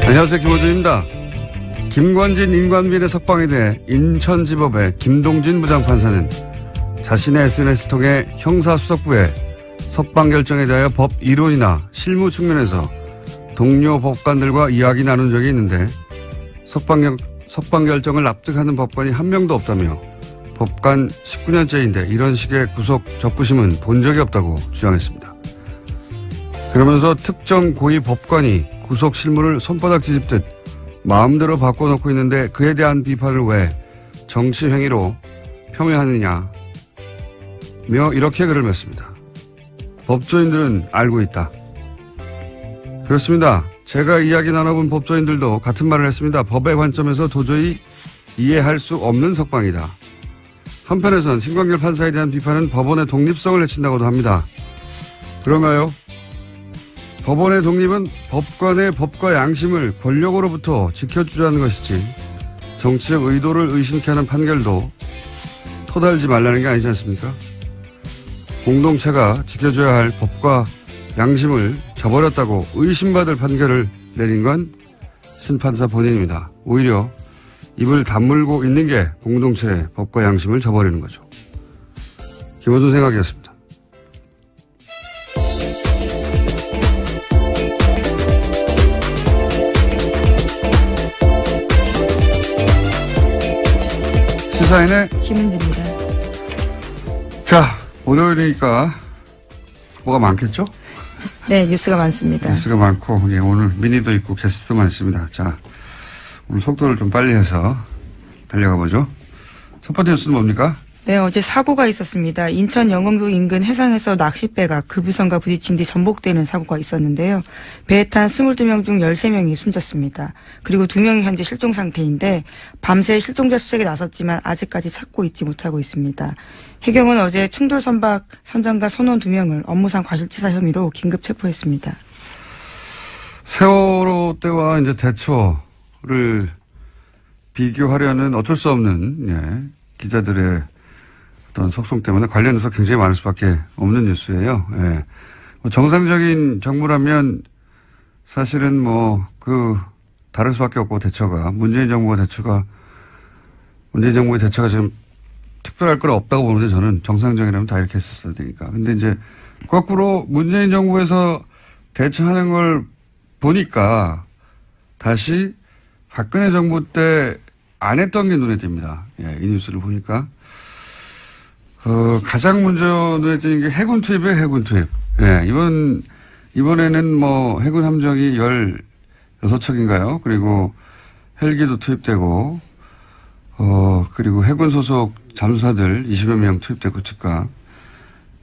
안녕하세요. 김호준입니다. 김관진 인관비리 석방에 대해 인천지법의 김동진 부장판사는 자신의 SNS를 통해 형사수석부에 석방 결정에 대하여 법 이론이나 실무 측면에서 동료 법관들과 이야기 나눈 적이 있는데 석방 결정을 납득하는 법관이 한 명도 없다며 법관 19년째인데 이런 식의 구속 적부심은 본 적이 없다고 주장했습니다. 그러면서 특정 고위 법관이 구속 실무를 손바닥 뒤집듯 마음대로 바꿔놓고 있는데 그에 대한 비판을 왜 정치 행위로 폄훼하느냐며 이렇게 글을 맺습니다. 법조인들은 알고 있다. 그렇습니다. 제가 이야기 나눠본 법조인들도 같은 말을 했습니다. 법의 관점에서 도저히 이해할 수 없는 석방이다. 한편에선 신광길 판사에 대한 비판은 법원의 독립성을 해친다고도 합니다. 그런가요? 법원의 독립은 법관의 법과 양심을 권력으로부터 지켜주자는 것이지 정치적 의도를 의심케 하는 판결도 토달지 말라는 게 아니지 않습니까? 공동체가 지켜줘야 할 법과 양심을 저버렸다고 의심받을 판결을 내린 건 심판사 본인입니다. 오히려 입을 다물고 있는 게 공동체의 법과 양심을 저버리는 거죠. 김호준 생각이었습니다. 시사인의 김은지입니다. 자, 월요일이니까 뭐가 많겠죠? 네, 뉴스가 많습니다. 뉴스가 많고, 예, 오늘 미니도 있고 게스트도 많습니다. 자, 오늘 속도를 좀 빨리 해서 달려가 보죠. 첫 번째 뉴스는 뭡니까? 네, 어제 사고가 있었습니다. 인천 영흥도 인근 해상에서 낚싯배가 급유선과 부딪힌 뒤 전복되는 사고가 있었는데요. 배에 탄 22명 중 13명이 숨졌습니다. 그리고 2명이 현재 실종 상태인데 밤새 실종자 수색에 나섰지만 아직까지 찾고 있지 못하고 있습니다. 해경은 어제 충돌 선박 선장과 선원 2명을 업무상 과실치사 혐의로 긴급 체포했습니다. 세월호 때와 이제 대처를 비교하려는 어쩔 수 없는, 예, 기자들의 어떤 속성 때문에 관련해서 굉장히 많을 수밖에 없는 뉴스예요. 예. 정상적인 정부라면 사실은 다를 수밖에 없고 대처가, 문재인 정부의 대처가 지금 특별할 건 없다고 보는데 저는 정상적이라면 다 이렇게 했었어야 되니까. 근데 이제 거꾸로 문재인 정부에서 대처하는 걸 보니까 다시 박근혜 정부 때 안 했던 게 눈에 띕니다. 예, 이 뉴스를 보니까. 가장 먼저 눈에 띄는 게 해군 투입이에요, 해군 투입. 예, 이번에는 해군 함정이 16척인가요? 그리고 헬기도 투입되고, 그리고 해군 소속 잠수사들 20여 명 투입되고 즉각.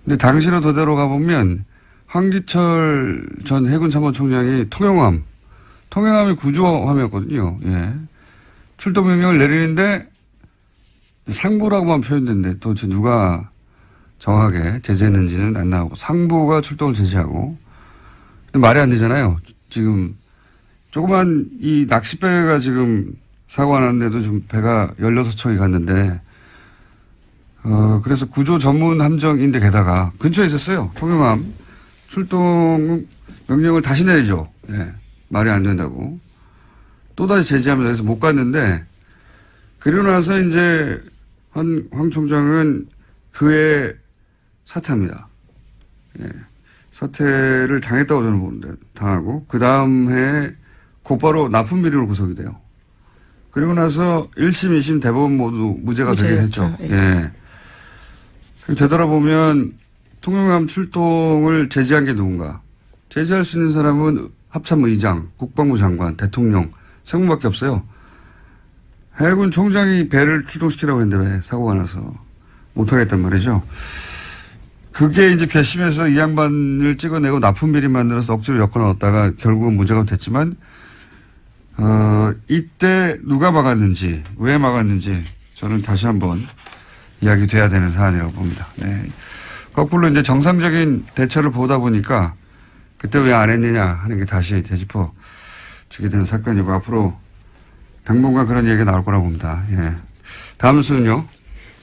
근데 당시로 되돌아 가보면 황기철 전 해군 참모총장이 통영함이 구조함이었거든요. 예. 출동 명령을 내리는데 상부라고만 표현됐는데 도대체 누가 정확하게 제재했는지는 안 나오고 상부가 출동을 제재하고. 근데 말이 안 되잖아요. 지금 조그만 이 낚싯배가 지금 사고가 났는데도 지금 배가 16척이 갔는데 그래서 구조 전문 함정인데 게다가 근처에 있었어요. 통영함. 출동 명령을 다시 내리죠. 예. 말이 안 된다고. 또다시 제지하면서 해서 못 갔는데, 그리고 나서 이제 황 총장은 그에 사퇴합니다. 예. 사퇴를 당했다고 저는 보는데, 당하고, 그 다음 해에 곧바로 납품비리로 구속이 돼요. 그리고 나서 1심, 2심 대법원 모두 무죄가 되긴 했죠. 예. 되돌아보면 통영함 출동을 제지한 게 누군가? 제지할 수 있는 사람은 합참의장, 국방부 장관, 대통령, 세 분밖에 없어요. 해군 총장이 배를 출동시키라고 했는데 왜 사고가 나서 못하겠단 말이죠. 그게 이제 괘씸해서 이 양반을 찍어내고 납품비리 만들어서 억지로 엮어 넣었다가 결국은 무죄가 됐지만, 이때 누가 막았는지, 왜 막았는지 저는 다시 한번 이야기 돼야 되는 사안이라고 봅니다. 네. 거꾸로 이제 정상적인 대처를 보다 보니까 그때 왜 안 했느냐 하는 게 다시 되짚어 주게 되는 사건이고 앞으로 당분간 그런 얘기가 나올 거라고 봅니다. 예. 다음 수는요?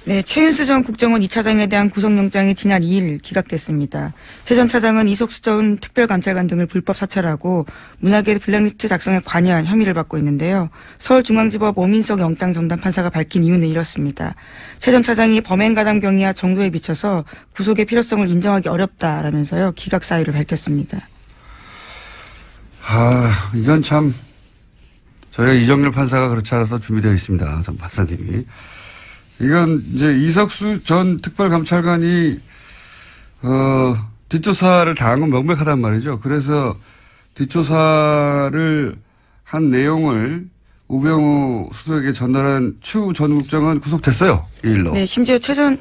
네, 최윤수 전 국정원 2차장에 대한 구속영장이 지난 2일 기각됐습니다. 최 전 차장은 이석수 전 특별감찰관 등을 불법 사찰하고 문화계 블랙리스트 작성에 관여한 혐의를 받고 있는데요. 서울중앙지법 오민석 영장전담 판사가 밝힌 이유는 이렇습니다. 최 전 차장이 범행가담 경위와 정도에 비춰서 구속의 필요성을 인정하기 어렵다라면서요. 기각 사유를 밝혔습니다. 이건 참 저희가 이정렬 판사가 그렇지 않아서 준비되어 있습니다. 전 판사님이. 이건 이제 이석수 전 특별감찰관이 뒷조사를 당한 건 명백하단 말이죠. 그래서 뒷조사를 한 내용을 우병우 수석에게 전달한 추 전 국장은 구속됐어요. 이 일로. 네, 심지어 추 전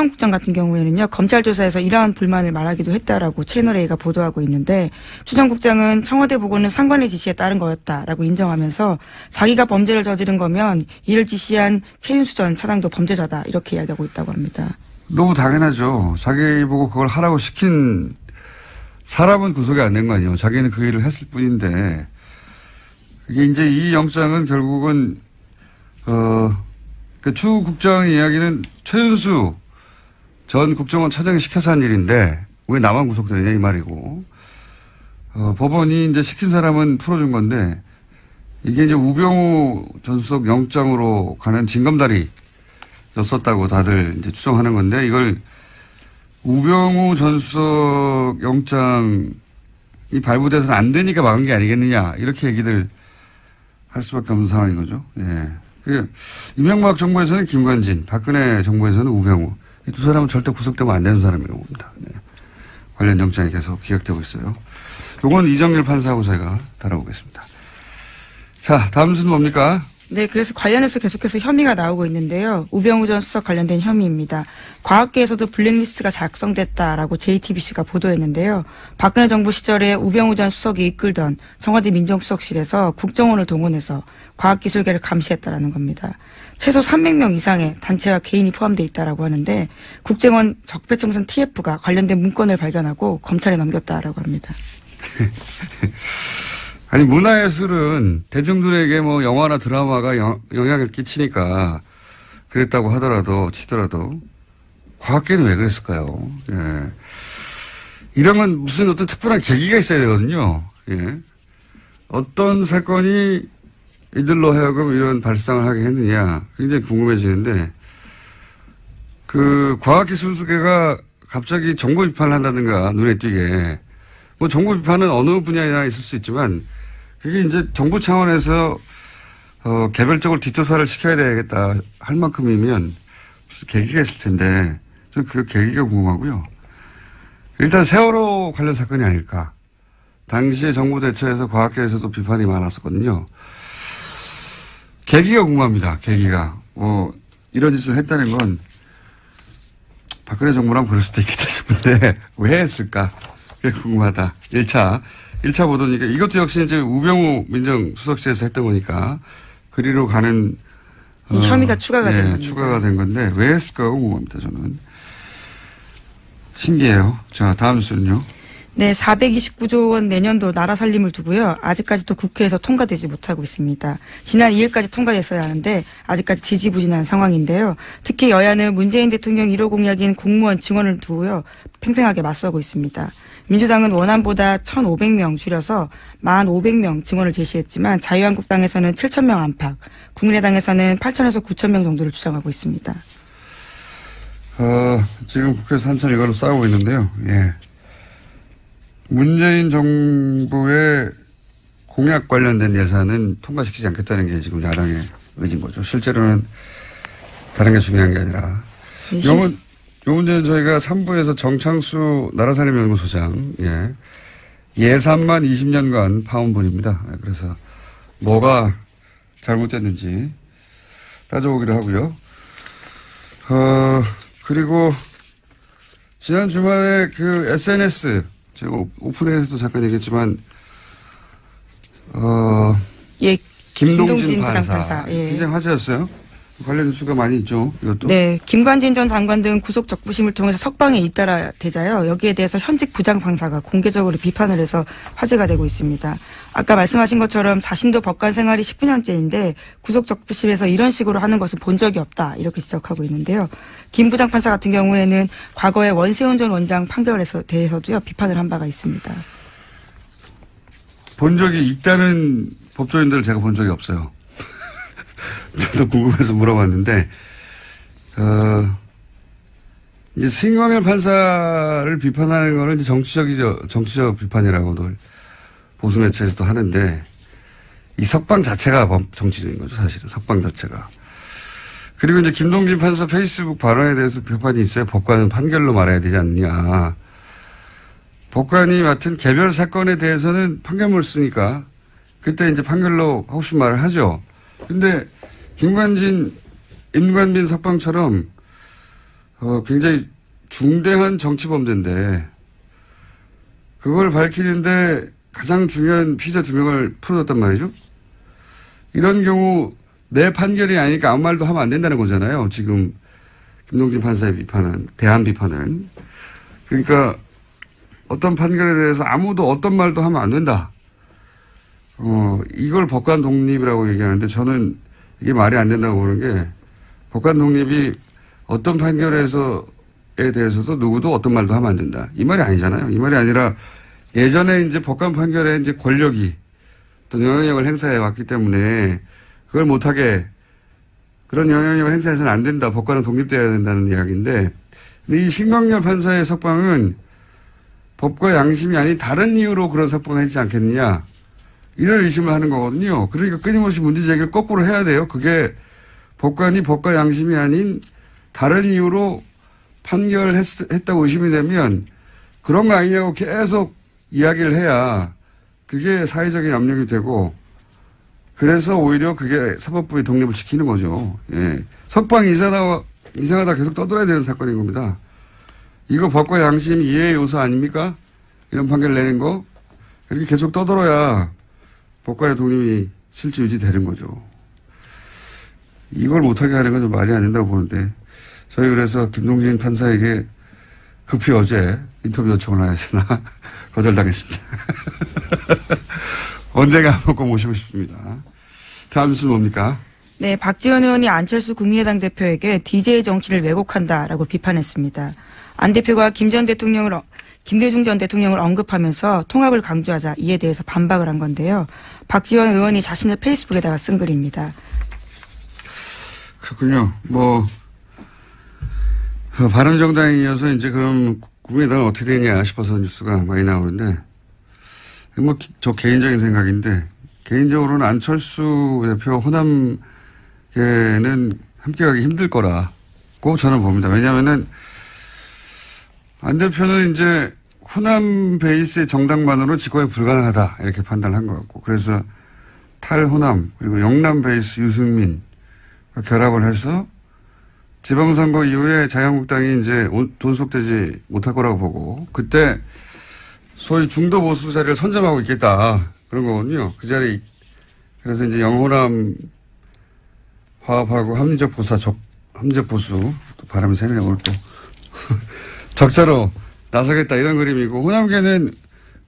국장 같은 경우에는요. 검찰 조사에서 이러한 불만을 말하기도 했다라고 채널A가 보도하고 있는데 추 전 국장은 청와대 보고는 상관의 지시에 따른 거였다라고 인정하면서 자기가 범죄를 저지른 거면 이를 지시한 최윤수 전 차장도 범죄자다 이렇게 이야기하고 있다고 합니다. 너무 당연하죠. 자기 보고 그걸 하라고 시킨 사람은 구속이 안 된 거 아니에요. 자기는 그 일을 했을 뿐인데 이게 이제 이 영장은 결국은 그 추 국장 이야기는 최윤수 전 국정원 차장이 시켜서 한 일인데 왜 나만 구속되느냐 이 말이고 법원이 이제 시킨 사람은 풀어준 건데 이게 이제 우병우 전 수석 영장으로 가는 징검다리였었다고 다들 이제 추정하는 건데 이걸 우병우 전 수석 영장이 발부돼서는 안 되니까 막은 게 아니겠느냐 이렇게 얘기들 할 수밖에 없는 상황인 거죠. 예. 이명박 정부에서는 김관진, 박근혜 정부에서는 우병우. 이 두 사람은 절대 구속되면 안 되는 사람이라고 봅니다. 네. 관련 영장이 계속 기각되고 있어요. 요건 이정렬 판사하고 저희가 다뤄보겠습니다. 자, 다음 순 뭡니까? 네, 그래서 관련해서 계속해서 혐의가 나오고 있는데요. 우병우 전 수석 관련된 혐의입니다. 과학계에서도 블랙리스트가 작성됐다라고 JTBC가 보도했는데요. 박근혜 정부 시절에 우병우 전 수석이 이끌던 청와대 민정수석실에서 국정원을 동원해서 과학기술계를 감시했다라는 겁니다. 최소 300명 이상의 단체와 개인이 포함되어 있다라고 하는데 국정원 적폐청산 TF가 관련된 문건을 발견하고 검찰에 넘겼다라고 합니다. 아니, 문화예술은 대중들에게 뭐 영화나 드라마가 영향을 끼치니까 그랬다고 치더라도 과학계는 왜 그랬을까요? 예. 이런 건 무슨 어떤 특별한 계기가 있어야 되거든요. 예. 어떤 사건이 이들로 하여금 이런 발상을 하게 했느냐 굉장히 궁금해지는데 그 과학기술계가 갑자기 정부 비판을 한다든가 눈에 띄게 뭐 정부 비판은 어느 분야에나 있을 수 있지만 그게 이제 정부 차원에서 개별적으로 뒷조사를 시켜야 되겠다 할 만큼이면 무슨 계기가 있을 텐데 저는 그 계기가 궁금하고요. 일단 세월호 관련 사건이 아닐까. 당시에 정부 대처에서 과학계에서도 비판이 많았었거든요. 계기가 궁금합니다. 계기가. 이런 짓을 했다는 건 박근혜 정부랑 그럴 수도 있겠다 싶은데 왜 했을까? 그게 궁금하다. 1차 보도니까 이것도 역시 이제 우병우 민정수석실에서 했던 거니까 그리로 가는 혐의가 추가가 된 겁니다. 추가가 된 건데 왜 했을까 궁금합니다. 저는 신기해요. 자, 다음 순요. 네, 429조 원 내년도 나라 살림을 두고요. 아직까지도 국회에서 통과되지 못하고 있습니다. 지난 2일까지 통과됐어야 하는데 아직까지 지지부진한 상황인데요. 특히 여야는 문재인 대통령 1호 공약인 공무원 증원을 두고요. 팽팽하게 맞서고 있습니다. 민주당은 원안보다 1,500명 줄여서 1,500명 증원을 제시했지만 자유한국당에서는 7,000명 안팎, 국민의당에서는 8,000에서 9,000명 정도를 주장하고 있습니다. 지금 국회에서 한참 이걸로 싸우고 있는데요. 예. 문재인 정부의 공약 관련된 예산은 통과시키지 않겠다는 게 지금 야당의 의지인 거죠. 실제로는 다른 게 중요한 게 아니라. 네, 요 문제는 저희가 3부에서 정창수 나라살림연구소장, 예산만 20년간 파온 분입니다. 그래서 뭐가 잘못됐는지 따져보기로 하고요. 그리고 지난 주말에 그 SNS, 제가 오픈에서도 잠깐 얘기했지만, 예, 김동진 판사. 예. 굉장히 화제였어요. 관련 뉴스가 많이 있죠. 이것도. 네, 김관진 전 장관 등 구속 적부심을 통해서 석방에 잇따라 되자요. 여기에 대해서 현직 부장판사가 공개적으로 비판을 해서 화제가 되고 있습니다. 아까 말씀하신 것처럼 자신도 법관 생활이 19년째인데 구속 적부심에서 이런 식으로 하는 것은 본 적이 없다. 이렇게 지적하고 있는데요. 김 부장판사 같은 경우에는 과거의 원세훈 전 원장 판결에 대해서도요. 비판을 한 바가 있습니다. 본 적이 있다는 법조인들을 제가 본 적이 없어요. 저도 궁금해서 물어봤는데, 이제 신광열 판사를 비판하는 거는 이제 정치적 비판이라고들 보수 매체에서도 하는데, 이 석방 자체가 정치적인 거죠, 사실은. 석방 자체가. 그리고 이제 김동진 판사 페이스북 발언에 대해서 비판이 있어요. 법관은 판결로 말해야 되지 않느냐. 법관이 맡은 개별 사건에 대해서는 판결문을 쓰니까, 그때 이제 판결로 하고 싶은 말을 하죠. 근데, 김관진, 임관빈 석방처럼 굉장히 중대한 정치 범죄인데 그걸 밝히는데 가장 중요한 피의자 2명을 풀어줬단 말이죠. 이런 경우 내 판결이 아니니까 아무 말도 하면 안 된다는 거잖아요. 지금 김동진 판사의 비판은, 대한 비판은. 그러니까 어떤 판결에 대해서 아무도 어떤 말도 하면 안 된다. 이걸 법관 독립이라고 얘기하는데 저는 이게 말이 안 된다고 보는 게 법관 독립이 어떤 판결에 대해서도 누구도 어떤 말도 하면 안 된다. 이 말이 아니잖아요. 이 말이 아니라 예전에 이제 법관 판결에 이제 권력이 또 영향력을 행사해 왔기 때문에 그걸 못하게 그런 영향력을 행사해서는 안 된다. 법관은 독립되어야 된다는 이야기인데 근데 이 신광열 판사의 석방은 법과 양심이 아닌 다른 이유로 그런 석방을 하지 않겠느냐. 이런 의심을 하는 거거든요. 그러니까 끊임없이 문제 제기를 거꾸로 해야 돼요. 그게 법관이 법과 양심이 아닌 다른 이유로 판결했다고 의심이 되면 그런 거 아니냐고 계속 이야기를 해야 그게 사회적인 압력이 되고 그래서 오히려 그게 사법부의 독립을 지키는 거죠. 예. 석방이 이상하다 계속 떠들어야 되는 사건인 겁니다. 이거 법과 양심 이해의 요소 아닙니까? 이런 판결 내는 거. 이렇게 계속 떠들어야 법관의 독립이 실제 유지되는 거죠. 이걸 못하게 하는 건 좀 말이 안 된다고 보는데 저희 그래서 김동진 판사에게 급히 어제 인터뷰 요청을 하였으나 거절당했습니다. 언젠가 한번 꼭 모시고 싶습니다. 다음 뉴스는 뭡니까? 네, 박지원 의원이 안철수 국민의당 대표에게 DJ 정치를 왜곡한다라고 비판했습니다. 안 대표가 김대중 전 대통령을 언급하면서 통합을 강조하자 이에 대해서 반박을 한 건데요. 박지원 의원이 자신의 페이스북에다가 쓴 글입니다. 그렇군요. 바른정당에 이어서 이제 그럼 국민의당은 어떻게 되냐 싶어서 뉴스가 많이 나오는데, 저 개인적인 생각인데, 개인적으로는 안철수 대표 호남계는 함께 가기 힘들 거라고 저는 봅니다. 왜냐하면은, 안 대표는 이제 호남 베이스의 정당만으로 집권이 불가능하다 이렇게 판단을 한 것 같고 그래서 탈호남 그리고 영남 베이스 유승민 결합을 해서 지방선거 이후에 자유한국당이 이제 존속되지 못할 거라고 보고 그때 소위 중도 보수 자리를 선점하고 있겠다 그런 거거든요. 그 자리 그래서 이제 영호남 화합하고 합리적 보수 또 바람이 새네 오늘 또 적자로 나서겠다 이런 그림이고 호남계는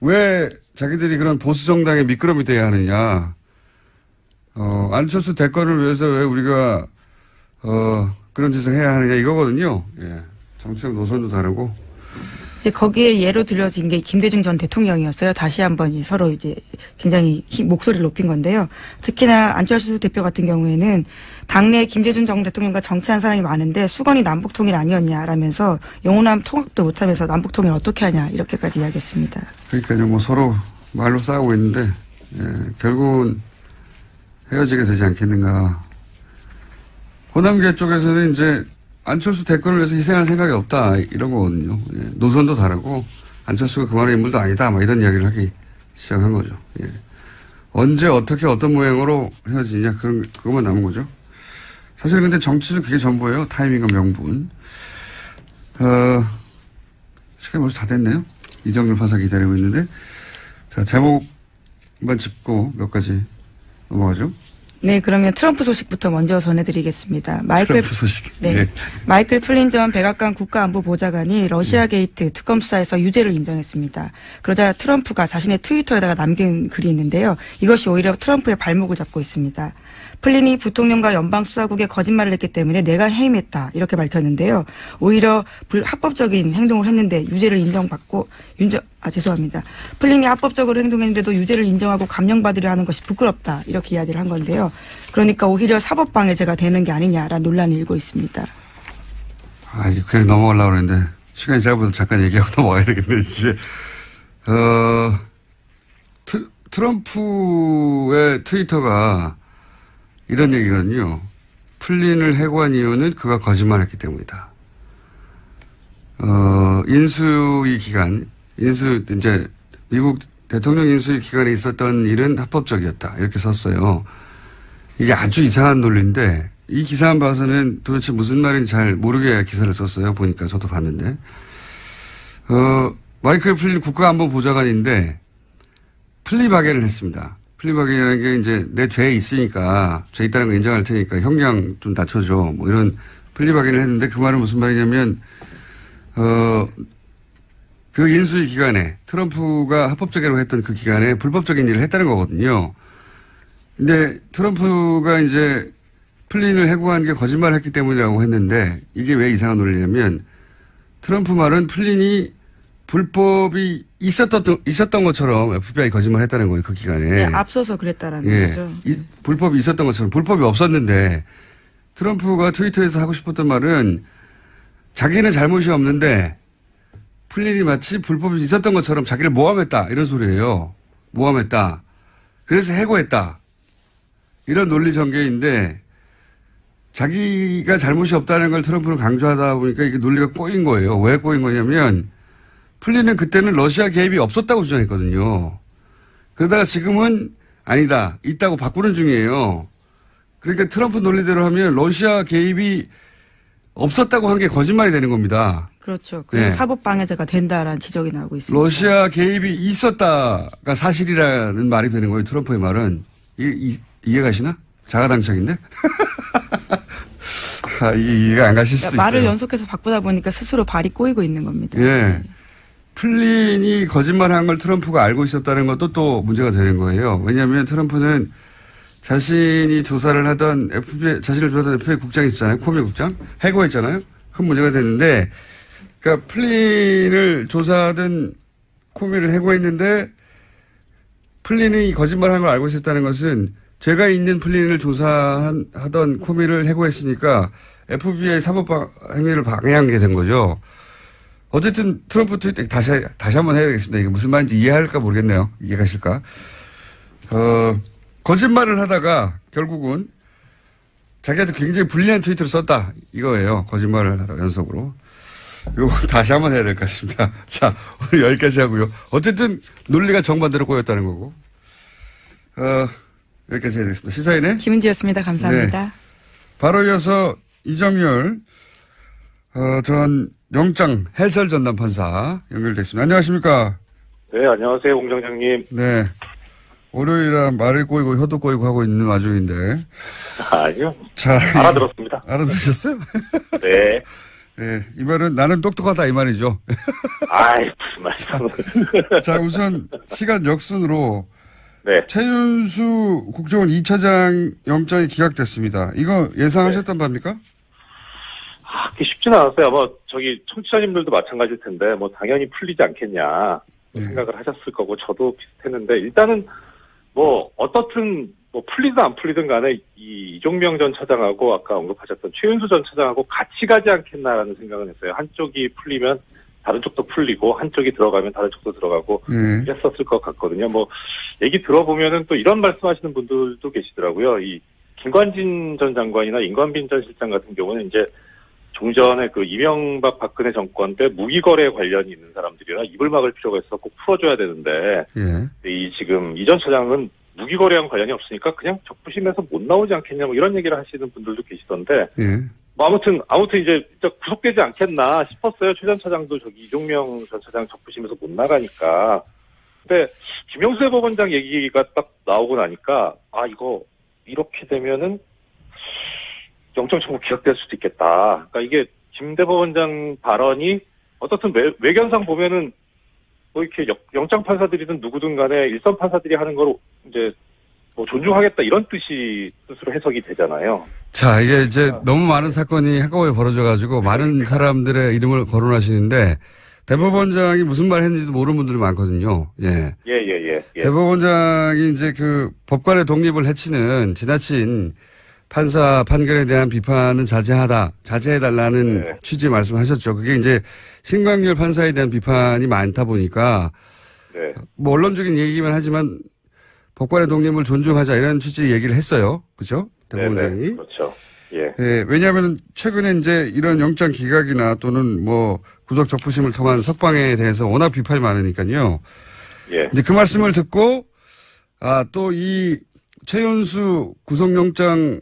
왜 자기들이 그런 보수 정당의 미끄럼이 돼야 하느냐. 안철수 대권을 위해서 왜 우리가 그런 짓을 해야 하느냐 이거거든요. 예. 정치적 노선도 다르고. 이제 거기에 예로 들려진 게 김대중 전 대통령이었어요. 다시 한번 서로 이제 굉장히 목소리를 높인 건데요. 특히나 안철수 대표 같은 경우에는 당내에 김대중 전 대통령과 정치한 사람이 많은데 수건이 남북통일 아니었냐라면서 영호남 통합도 못하면서 남북통일 어떻게 하냐 이렇게까지 이야기했습니다. 그러니까요. 서로 말로 싸우고 있는데 결국은 헤어지게 되지 않겠는가. 호남계 쪽에서는 이제 안철수 대권을 위해서 희생할 생각이 없다 이런 거거든요. 예. 노선도 다르고 안철수가 그만한 인물도 아니다 이런 이야기를 하기 시작한 거죠. 예. 언제 어떻게 어떤 모양으로 헤어지냐 그것만 남은 거죠. 사실 근데 정치는 그게 전부예요. 타이밍과 명분. 시간이 벌써 다 됐네요. 이정열 판사 기다리고 있는데 자 제목만 짚고 몇 가지 넘어가죠. 네, 그러면 트럼프 소식부터 먼저 전해드리겠습니다. 트럼프 소식. 네. 네. 마이클 플린 전 백악관 국가안보보좌관이 러시아 게이트 특검 수사에서 유죄를 인정했습니다. 그러자 트럼프가 자신의 트위터에다가 남긴 글이 있는데요. 이것이 오히려 트럼프의 발목을 잡고 있습니다. 플린이 부통령과 연방수사국에 거짓말을 했기 때문에 내가 해임했다 이렇게 밝혔는데요. 오히려 합법적인 행동을 했는데 유죄를 인정받고 죄송합니다. 플린이 합법적으로 행동했는데도 유죄를 인정하고 감형받으려 하는 것이 부끄럽다 이렇게 이야기를 한 건데요. 그러니까 오히려 사법방해죄가 되는 게 아니냐라는 논란이 일고 있습니다. 이거 그냥 넘어가려고 그랬는데 시간이 짧아서 잠깐 얘기하고 넘어가야 되겠네. 이제 트럼프의 트위터가 이런 얘기거든요. 플린을 해고한 이유는 그가 거짓말했기 때문이다. 이제 미국 대통령 인수위 기간에 있었던 일은 합법적이었다. 이렇게 썼어요. 이게 아주 이상한 논리인데 이 기사만 봐서는 도대체 무슨 말인지 잘 모르게 기사를 썼어요. 보니까 저도 봤는데. 마이클 플린 국가안보보좌관인데 플리바게를 했습니다. 플리바게라는 게 이제 내 죄에 있으니까 죄 있다는 거 인정할 테니까 형량 좀 낮춰줘. 뭐 이런 플리바게를 했는데 그 말은 무슨 말이냐면 그 인수위 기간에 트럼프가 합법적이라고 했던 그 기간에 불법적인 일을 했다는 거거든요. 근데 트럼프가 이제 플린을 해고한 게 거짓말을 했기 때문이라고 했는데 이게 왜 이상한 논리냐면 트럼프 말은 플린이 불법이 있었던 것처럼 FBI 거짓말 했다는 거예요. 그 기간에. 네, 앞서서 그랬다라는 거죠. 불법이 있었던 것처럼 불법이 없었는데 트럼프가 트위터에서 하고 싶었던 말은 자기는 잘못이 없는데 플린이 마치 불법이 있었던 것처럼 자기를 모함했다. 이런 소리예요. 모함했다. 그래서 해고했다. 이런 논리 전개인데 자기가 잘못이 없다는 걸 트럼프는 강조하다 보니까 이게 논리가 꼬인 거예요. 왜 꼬인 거냐면 플린은 그때는 러시아 개입이 없었다고 주장했거든요. 그러다가 지금은 아니다. 있다고 바꾸는 중이에요. 그러니까 트럼프 논리대로 하면 러시아 개입이 없었다고 한 게 거짓말이 되는 겁니다. 그렇죠. 그래서 사법방해죄가 된다라는 지적이 나오고 있습니다. 러시아 개입이 있었다가 사실이라는 말이 되는 거예요. 트럼프의 말은. 이해가시나? 자가당착인데? 이해가 안 가실 수도 있어요. 말을 연속해서 바꾸다 보니까 스스로 발이 꼬이고 있는 겁니다. 예. 플린이 거짓말한 걸 트럼프가 알고 있었다는 것도 또 문제가 되는 거예요. 왜냐하면 트럼프는 자신이 조사를 하던 자신을 조사하던 FBI 국장이 있잖아요. 코미 국장. 해고했잖아요. 큰 문제가 됐는데, 그러니까 플린을 조사하던 코미를 해고했는데, 플린이 거짓말한 걸 알고 있었다는 것은 죄가 있는 플린을 조사하던 코미를 해고했으니까 FBI 사법 행위를 방해한 게 된 거죠. 어쨌든 트럼프 트위터 다시 한번 해야 되겠습니다. 이게 무슨 말인지 이해할까 모르겠네요. 이해가실까? 거짓말을 하다가 결국은 자기한테 굉장히 불리한 트위터를 썼다. 이거예요. 거짓말을 하다가 연속으로. 이거 다시 한번 해야 될 것 같습니다. 자, 오늘 여기까지 하고요. 어쨌든 논리가 정반대로 꼬였다는 거고. 여기까지 해야 되겠습니다. 시사인의 김은지였습니다. 감사합니다. 네. 바로 이어서 이정열 전 영장 해설 전담 판사 연결됐습니다. 안녕하십니까? 네, 안녕하세요, 공장장님. 네. 월요일이라 말을 꼬이고 혀도 꼬이고 하고 있는 와중인데. 아니요. 자, 알아들었습니다. 알아들으셨어요? 네. 네, 이 말은 나는 똑똑하다 이 말이죠. 아이, 무슨 말씀. 자, 우선 시간 역순으로 네. 최윤수 국정원 2차장 영장이 기각됐습니다. 이거 예상하셨던 바입니까? 그게 쉽지는 않았어요. 아마 청취자님들도 마찬가지일 텐데 당연히 풀리지 않겠냐 생각을 하셨을 거고 저도 비슷했는데 일단은 어떻든 풀리든 안 풀리든 간에 이종명 전 차장하고 아까 언급하셨던 최윤수 전 차장하고 같이 가지 않겠나라는 생각은 했어요. 한쪽이 풀리면 다른 쪽도 풀리고 한쪽이 들어가면 다른 쪽도 들어가고 이랬었을 것 같거든요. 얘기 들어보면은 또 이런 말씀하시는 분들도 계시더라고요. 이 김관진 전 장관이나 임관빈 전 실장 같은 경우는 이제 종전에 그 이명박 박근혜 정권 때 무기거래 관련이 있는 사람들이라 입을 막을 필요가 있어서 꼭 풀어줘야 되는데 지금 이 전 차장은 무기거래랑 관련이 없으니까 그냥 적부심에서 못 나오지 않겠냐 이런 얘기를 하시는 분들도 계시던데 아무튼 이제 구속되지 않겠나 싶었어요. 최 전 차장도 이종명 전 차장 적부심에서 못 나가니까. 근데 김영수 대법원장 얘기가 딱 나오고 나니까 이거 이렇게 되면은 영장 청구 기각될 수도 있겠다. 그러니까 이게 김 대법원장 발언이 어떻든 외견상 보면은 뭐 이렇게 영장 판사들이든 누구든 간에 일선 판사들이 하는 걸 이제 뭐 존중하겠다 이런 뜻이 뜻으로 해석이 되잖아요. 자, 이게 이제 너무 많은 사건이 한꺼번에 벌어져가지고 많은 사람들의 이름을 거론하시는데 대법원장이 무슨 말 했는지도 모르는 분들이 많거든요. 예. 예. 대법원장이 이제 그 법관의 독립을 해치는 지나친 판사 판결에 대한 비판은 자제해달라는 네. 취지의 말씀하셨죠. 그게 이제 신광열 판사에 대한 비판이 많다 보니까 네. 뭐 언론적인 얘기만 하지만 법관의 독립을 존중하자 이런 취지의 얘기를 했어요. 그죠? 대법원장이. 네네. 그렇죠. 예. 예, 왜냐하면 최근에 이제 이런 영장 기각이나 또는 뭐 구속 적부심을 통한 석방에 대해서 워낙 비판이 많으니까요. 예. 이제 그 말씀을 듣고 또 이 최윤수 구속영장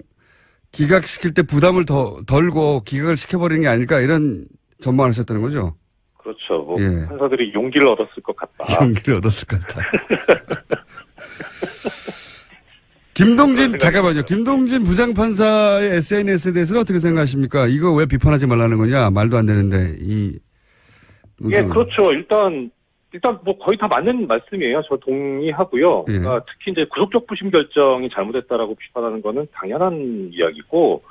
기각시킬 때 부담을 덜고 기각을 시켜버리는 게 아닐까 이런 전망을 하셨다는 거죠. 그렇죠. 뭐 예. 판사들이 용기를 얻었을 것 같다. 용기를 얻었을 것 같다. 김동진, 잠깐만요. 김동진 부장판사의 SNS에 대해서는 어떻게 생각하십니까? 이거 왜 비판하지 말라는 거냐? 말도 안 되는데, 예, 그렇죠. 일단 뭐 거의 다 맞는 말씀이에요. 저 동의하고요. 예. 그러니까 특히 이제 구속적 부심 결정이 잘못했다라고 비판하는 거는 당연한 이야기고,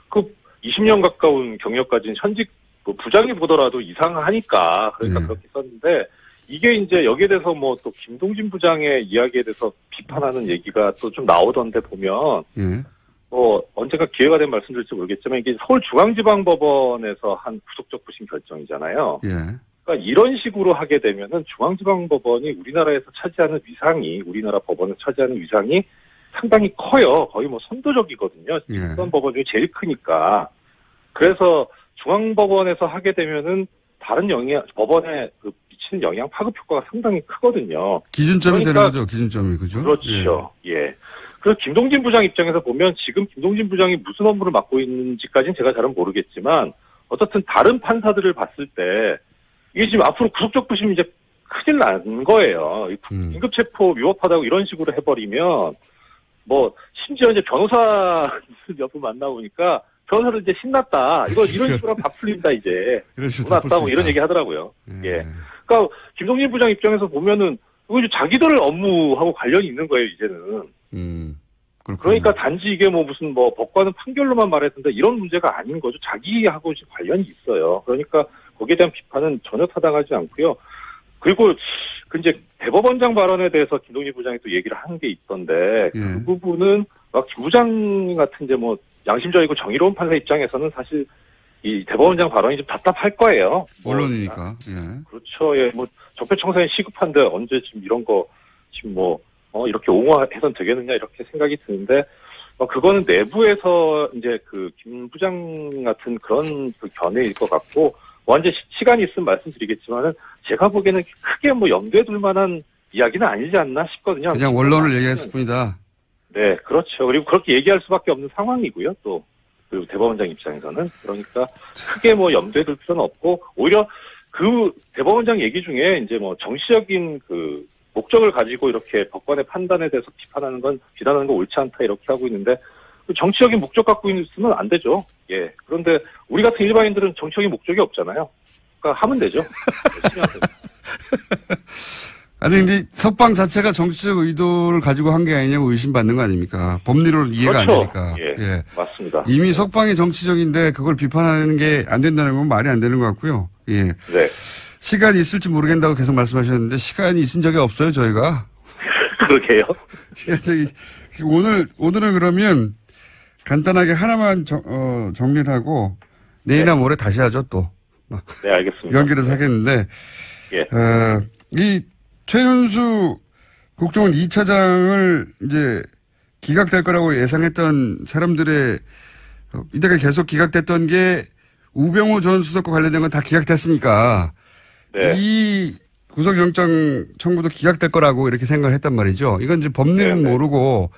그 20년 가까운 경력 가진 현직 뭐 부장이 보더라도 이상하니까, 그러니까 예. 그렇게 썼는데, 이게 이제 여기에 대해서 뭐 또 김동진 부장의 이야기에 대해서 비판하는 얘기가 또 좀 나오던데 보면, 예. 뭐 언젠가 기회가 되면 말씀드릴지 모르겠지만 이게 서울중앙지방법원에서 한 구속적 부심 결정이잖아요. 예. 그러니까 이런 식으로 하게 되면은 중앙지방법원이 우리나라에서 차지하는 위상이, 우리나라 법원에서 차지하는 위상이 상당히 커요. 거의 뭐 선도적이거든요. 예. 법원 중에 제일 크니까. 그래서 중앙법원에서 하게 되면은 다른 법원에 그 미치는 영향 파급 효과가 상당히 크거든요. 기준점이 그러니까, 되는 거죠, 기준점이. 그죠? 그렇죠. 예. 그래서 김동진 부장 입장에서 보면 지금 김동진 부장이 무슨 업무를 맡고 있는지까지는 제가 잘은 모르겠지만 어떻든 다른 판사들을 봤을 때 이게 지금 앞으로 구속적 부심이 이제 큰일 난 거예요. 긴급체포 위법하다고 이런 식으로 해버리면 뭐 심지어 이제 변호사 몇 분 만나보니까 변호사들 이제 신났다. 이런 식으로 밥 풀린다 이제. 신났다 뭐 이런 얘기 하더라고요. 예. 그러니까 김동진 부장 입장에서 보면은 이거 이제 자기들 업무하고 관련이 있는 거예요 이제는. 그러니까 단지 이게 뭐 무슨 뭐 법관은 판결로만 말했는데 이런 문제가 아닌 거죠. 자기하고 관련이 있어요. 그러니까 거기에 대한 비판은 전혀 타당하지 않고요. 그리고 그 이제 대법원장 발언에 대해서 김동진 부장이 또 얘기를 한 게 있던데 그 부분은 김 부장 같은 이제 뭐 양심적이고 정의로운 판사 입장에서는 사실 이 대법원장 발언이 좀 답답할 거예요. 언론이니까. 예. 그렇죠. 예, 뭐 적폐청산이 시급한데 언제 지금 이런 거 지금 뭐 이렇게 옹호해선 되겠느냐 이렇게 생각이 드는데 그거는 내부에서 이제 그 김 부장 같은 그런 그 견해일 것 같고 언제 시간이 있으면 말씀드리겠지만은 제가 보기에는 크게 뭐 염두에 둘 만한 이야기는 아니지 않나 싶거든요. 그냥 원론을 얘기했을 뿐이다. 네, 그렇죠. 그리고 그렇게 얘기할 수밖에 없는 상황이고요. 또 그 대법원장 입장에서는 그러니까 크게 뭐 염두에 둘 필요는 없고 오히려 그 대법원장 얘기 중에 이제 뭐 정치적인 그 목적을 가지고 이렇게 법관의 판단에 대해서 비난하는 건 옳지 않다 이렇게 하고 있는데 정치적인 목적 갖고 있으면 안 되죠. 예. 그런데 우리 같은 일반인들은 정치적인 목적이 없잖아요. 그러니까 하면 되죠. 열심히 하면 되죠. 아니, 근데 석방 자체가 정치적 의도를 가지고 한 게 아니냐고 의심받는 거 아닙니까? 법리로 이해가 그렇죠. 안 되니까. 예. 맞습니다. 이미 석방이 정치적인데 그걸 비판하는 게 안 된다는 건 말이 안 되는 것 같고요. 예. 네. 시간이 있을지 모르겠다고 계속 말씀하셨는데 시간이 있은 적이 없어요, 저희가. 그러게요. 오늘은 그러면 간단하게 하나만 정리를 하고 내일이나 모레 다시 하죠, 또. 네, 알겠습니다. 연결해서 하겠는데. 예. 이 최윤수 국정원 2차장을 이제 기각될 거라고 예상했던 사람들의 이때가 계속 기각됐던 게 우병우 전 수석과 관련된 건 다 기각됐으니까 네. 이 구속영장 청구도 기각될 거라고 이렇게 생각을 했단 말이죠. 이건 이제 법리는 모르고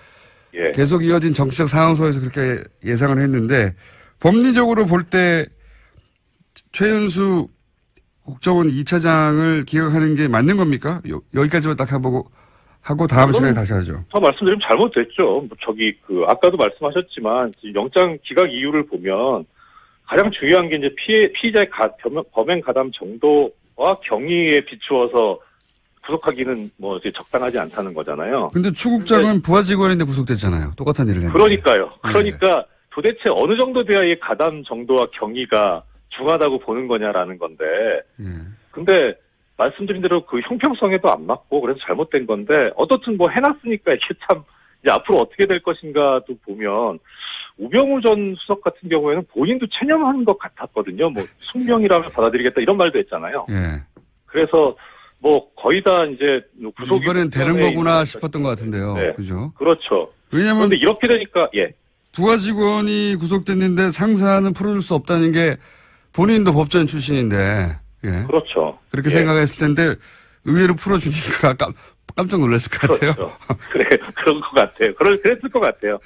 예. 계속 이어진 정치적 상황 속에서 그렇게 예상을 했는데 법리적으로 볼 때 최윤수 국정원 2차장을 기각하는 게 맞는 겁니까? 여기까지만 딱 하고 다음 시간에 다시 하죠. 더 말씀드리면 잘못됐죠. 아까도 말씀하셨지만, 영장 기각 이유를 보면, 가장 중요한 게 이제 피의자의 범행 가담 정도와 경위에 비추어서 구속하기는 이제 적당하지 않다는 거잖아요. 근데 추국장은 부하 직원인데 구속됐잖아요. 똑같은 일을 했는데. 그러니까요. 그러니까 도대체 어느 정도 돼야 이 가담 정도와 경위가 중하다고 보는 거냐라는 건데. 근데 말씀드린 대로 그 형평성에도 안 맞고 그래서 잘못된 건데 어떻든 해놨으니까 이게 참 이제 앞으로 어떻게 될 것인가도 보면 우병우 전 수석 같은 경우에는 본인도 체념한 것 같았거든요. 숙명이라면 받아들이겠다 이런 말도 했잖아요. 예. 그래서 거의 다 이제 구속이 이번엔 되는 거구나 싶었던 것 같은데요. 네. 그죠? 그렇죠. 왜냐면 그런데 이렇게 되니까 부하 직원이 구속됐는데 상사는 풀어줄 수 없다는 게 본인도 법조인 출신인데. 예. 그렇죠. 그렇게 생각했을 텐데 의외로 풀어주니까 깜짝 놀랐을 것 같아요. 그렇죠. 그런 것 같아요. 그랬을 것 같아요.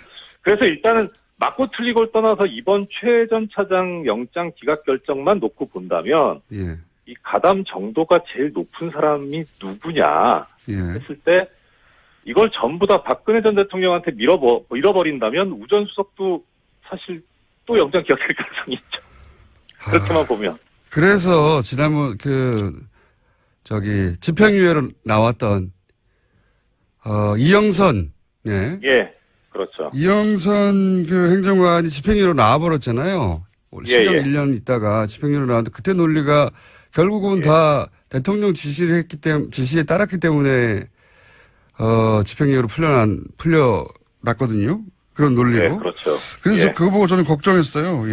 그래서 일단은 맞고 틀리고를 떠나서 이번 최 전 차장 영장 기각 결정만 놓고 본다면 이 가담 정도가 제일 높은 사람이 누구냐 했을 때 이걸 전부 다 박근혜 전 대통령한테 밀어버린다면 우 전 수석도 사실 또 영장 기각될 가능성이 있죠. 그렇게만 보면. 그래서 지난번 집행유예로 나왔던 이영선 그렇죠. 이영선 행정관이 집행유예로 나와버렸잖아요. 시경 1년 있다가 집행유예로 나왔는데 그때 논리가 결국은 다 대통령 지시에 따랐기 때문에 집행유예로 풀려났거든요. 그런 논리로. 그렇죠. 그래서 그거 보고 저는 걱정했어요.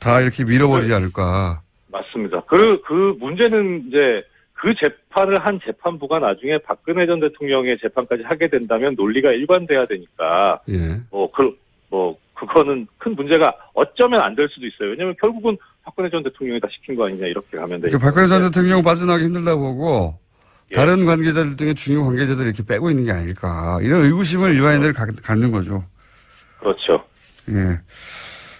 다 이렇게 밀어버리지 않을까. 맞습니다. 그 문제는 이제 그 재판을 한 재판부가 나중에 박근혜 전 대통령의 재판까지 하게 된다면 논리가 일관돼야 되니까. 그거는 큰 문제가 어쩌면 안 될 수도 있어요. 왜냐면 결국은 박근혜 전 대통령이 다 시킨 거 아니냐 이렇게 가면 되니까. 박근혜 전 대통령 빠져나가기 힘들다 보고 다른 관계자들 등의 중요 관계자들 이렇게 빼고 있는 게 아닐까. 이런 의구심을 일반인들이 갖는 거죠. 그렇죠.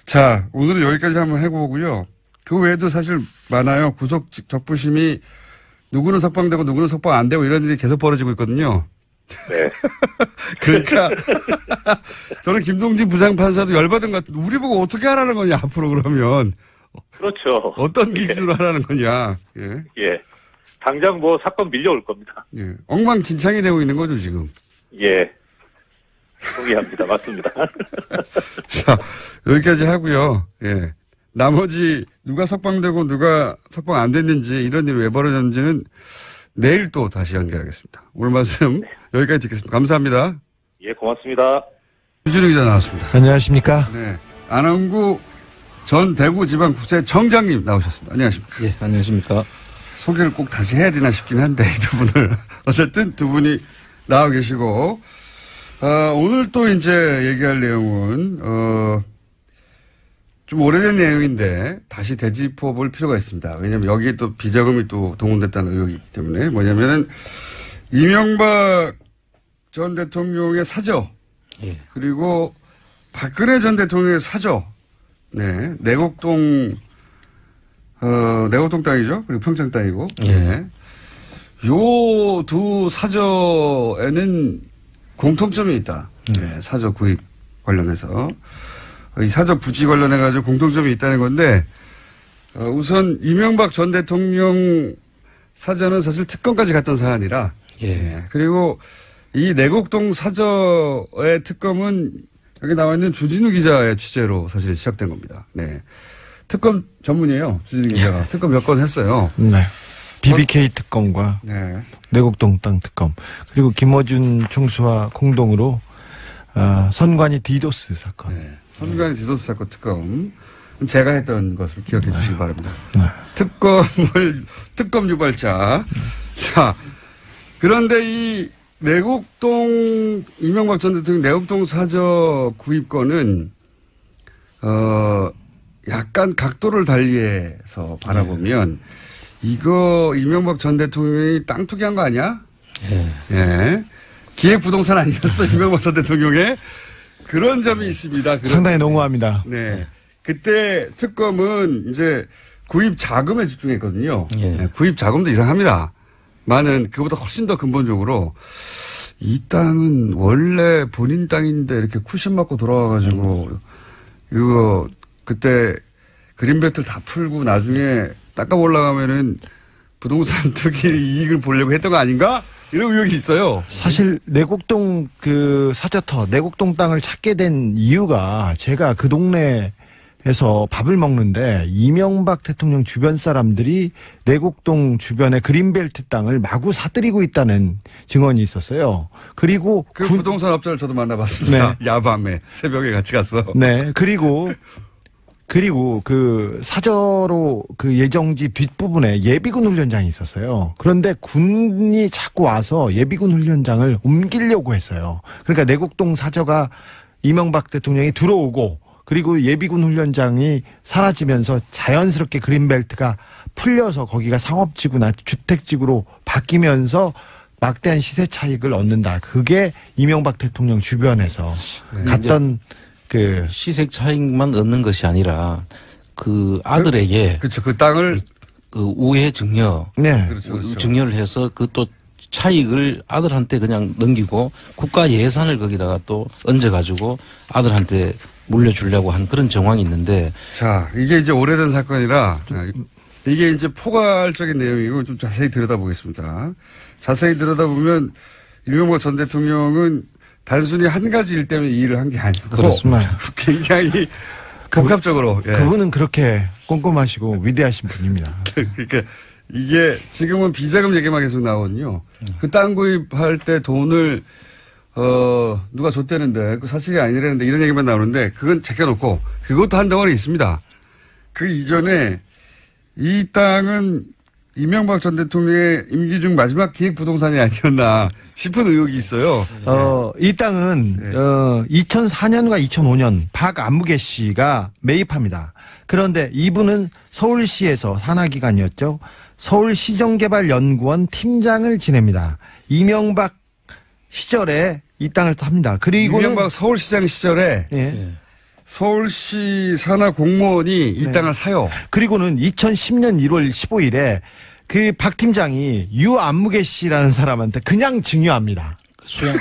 자, 오늘은 여기까지 한번 해보고요. 그 외에도 사실 많아요. 구속 적부심이 누구는 석방되고 누구는 석방 안 되고 이런 일이 계속 벌어지고 있거든요. 네. 그러니까 저는 김동진 부장판사도 열받은 것 같아요. 우리 보고 어떻게 하라는 거냐 앞으로 그러면. 그렇죠. 어떤 기준으로 하라는 거냐. 당장 사건 밀려올 겁니다. 엉망진창이 되고 있는 거죠 지금. 동의합니다. 맞습니다. 자, 여기까지 하고요. 나머지 누가 석방되고 누가 석방 안 됐는지 이런 일이 왜 벌어졌는지는 내일 또 다시 연결하겠습니다. 오늘 말씀 여기까지 듣겠습니다. 감사합니다. 고맙습니다. 유진우 기자 나왔습니다. 안녕하십니까? 안흥구 전 대구지방국세청장님 나오셨습니다. 안녕하십니까? 안녕하십니까? 소개를 꼭 다시 해야 되나 싶긴 한데 두 분을 어쨌든 두 분이 나와 계시고 오늘 또 이제 얘기할 내용은 좀 오래된 내용인데 다시 되짚어 볼 필요가 있습니다. 왜냐하면 여기에 또 비자금이 또 동원됐다는 의혹이 있기 때문에 뭐냐면은 이명박 전 대통령의 사저 그리고 박근혜 전 대통령의 사저 내곡동 땅이죠. 그리고 평창 땅이고 요 두 사저에는 공통점이 있다. 사저 구입 관련해서. 이 사저 부지 관련해가지고 공통점이 있다는 건데, 우선 이명박 전 대통령 사저는 사실 특검까지 갔던 사안이라, 그리고 이 내곡동 사저의 특검은 여기 나와 있는 주진우 기자의 취재로 사실 시작된 겁니다. 특검 전문이에요. 주진우 기자가. 특검 몇 건 했어요. BBK 특검과 내곡동 땅 특검 그리고 김어준 총수와 공동으로 선관위 디도스 사건. 선관위 디도스 사건 특검. 제가 했던 것을 기억해 주시기 바랍니다. 특검 유발자. 자, 그런데 이 내곡동, 이명박 전 대통령 내곡동 사저 구입권은, 약간 각도를 달리해서 바라보면, 이거 이명박 전 대통령이 땅 투기한 거 아니야? 기획부동산 아니었어, 이명박 전 대통령의? 그런 점이 있습니다. 상당히 농후합니다. 그때 특검은 이제 구입 자금에 집중했거든요. 구입 자금도 이상합니다. 많은, 그보다 훨씬 더 근본적으로 이 땅은 원래 본인 땅인데 이렇게 쿠션 맞고 돌아와가지고 이거 그때 그린벨트를 다 풀고 나중에 땅값 올라가면은 부동산 투기 이익을 보려고 했던 거 아닌가? 이런 의혹이 있어요. 사실 내곡동 그 사저터 내곡동 땅을 찾게 된 이유가 제가 그 동네에서 밥을 먹는데 이명박 대통령 주변 사람들이 내곡동 주변의 그린벨트 땅을 마구 사들이고 있다는 증언이 있었어요. 그리고 그 부동산 업자를 저도 만나봤습니다. 네. 야밤에 새벽에 같이 갔어. 네. 그리고 그 사저로 그 예정지 뒷부분에 예비군 훈련장이 있었어요. 그런데 군이 자꾸 와서 예비군 훈련장을 옮기려고 했어요. 그러니까 내곡동 사저가 이명박 대통령이 들어오고 그리고 예비군 훈련장이 사라지면서 자연스럽게 그린벨트가 풀려서 거기가 상업지구나 주택지구로 바뀌면서 막대한 시세 차익을 얻는다. 그게 이명박 대통령 주변에서 갔던 그 시세 차익만 얻는 것이 아니라 그 아들에게 그렇죠. 그 땅을 그 우회 증여, 네. 그렇죠. 증여를 해서 그 또 차익을 아들한테 그냥 넘기고 국가 예산을 거기다가 또 얹어가지고 아들한테 물려주려고 한 그런 정황이 있는데. 자, 이게 이제 오래된 사건이라 이게 이제 포괄적인 내용이고 좀 자세히 들여다보겠습니다. 자세히 들여다보면 이명박 전 대통령은 단순히 한 가지 일 때문에 이 일을 한 게 아니고 그렇습니다. 굉장히 복합적으로. 예. 그분은 그렇게 꼼꼼하시고 위대하신 분입니다. 그러니까 이게 지금은 비자금 얘기만 계속 나오거든요. 그 땅 구입할 때 돈을 누가 줬대는데 그 사실이 아니라는데 이런 얘기만 나오는데 그건 제껴놓고 그것도 한 덩어리 있습니다. 그 이전에 이 땅은 이명박 전 대통령의 임기 중 마지막 기획부동산이 아니었나 싶은 의혹이 있어요. 이 땅은 2004년과 2005년 박안무개 씨가 매입합니다. 그런데 이분은 서울시에서 산하기관이었죠. 서울시정개발연구원 팀장을 지냅니다. 이명박 시절에 이 땅을 탑니다. 그리고 이명박 서울시장 시절에 예. 서울시 산하 공무원이 이 땅을 사요. 그리고는 2010년 1월 15일에 그 박 팀장이 유안무개 씨라는 사람한테 그냥 증여합니다. 수양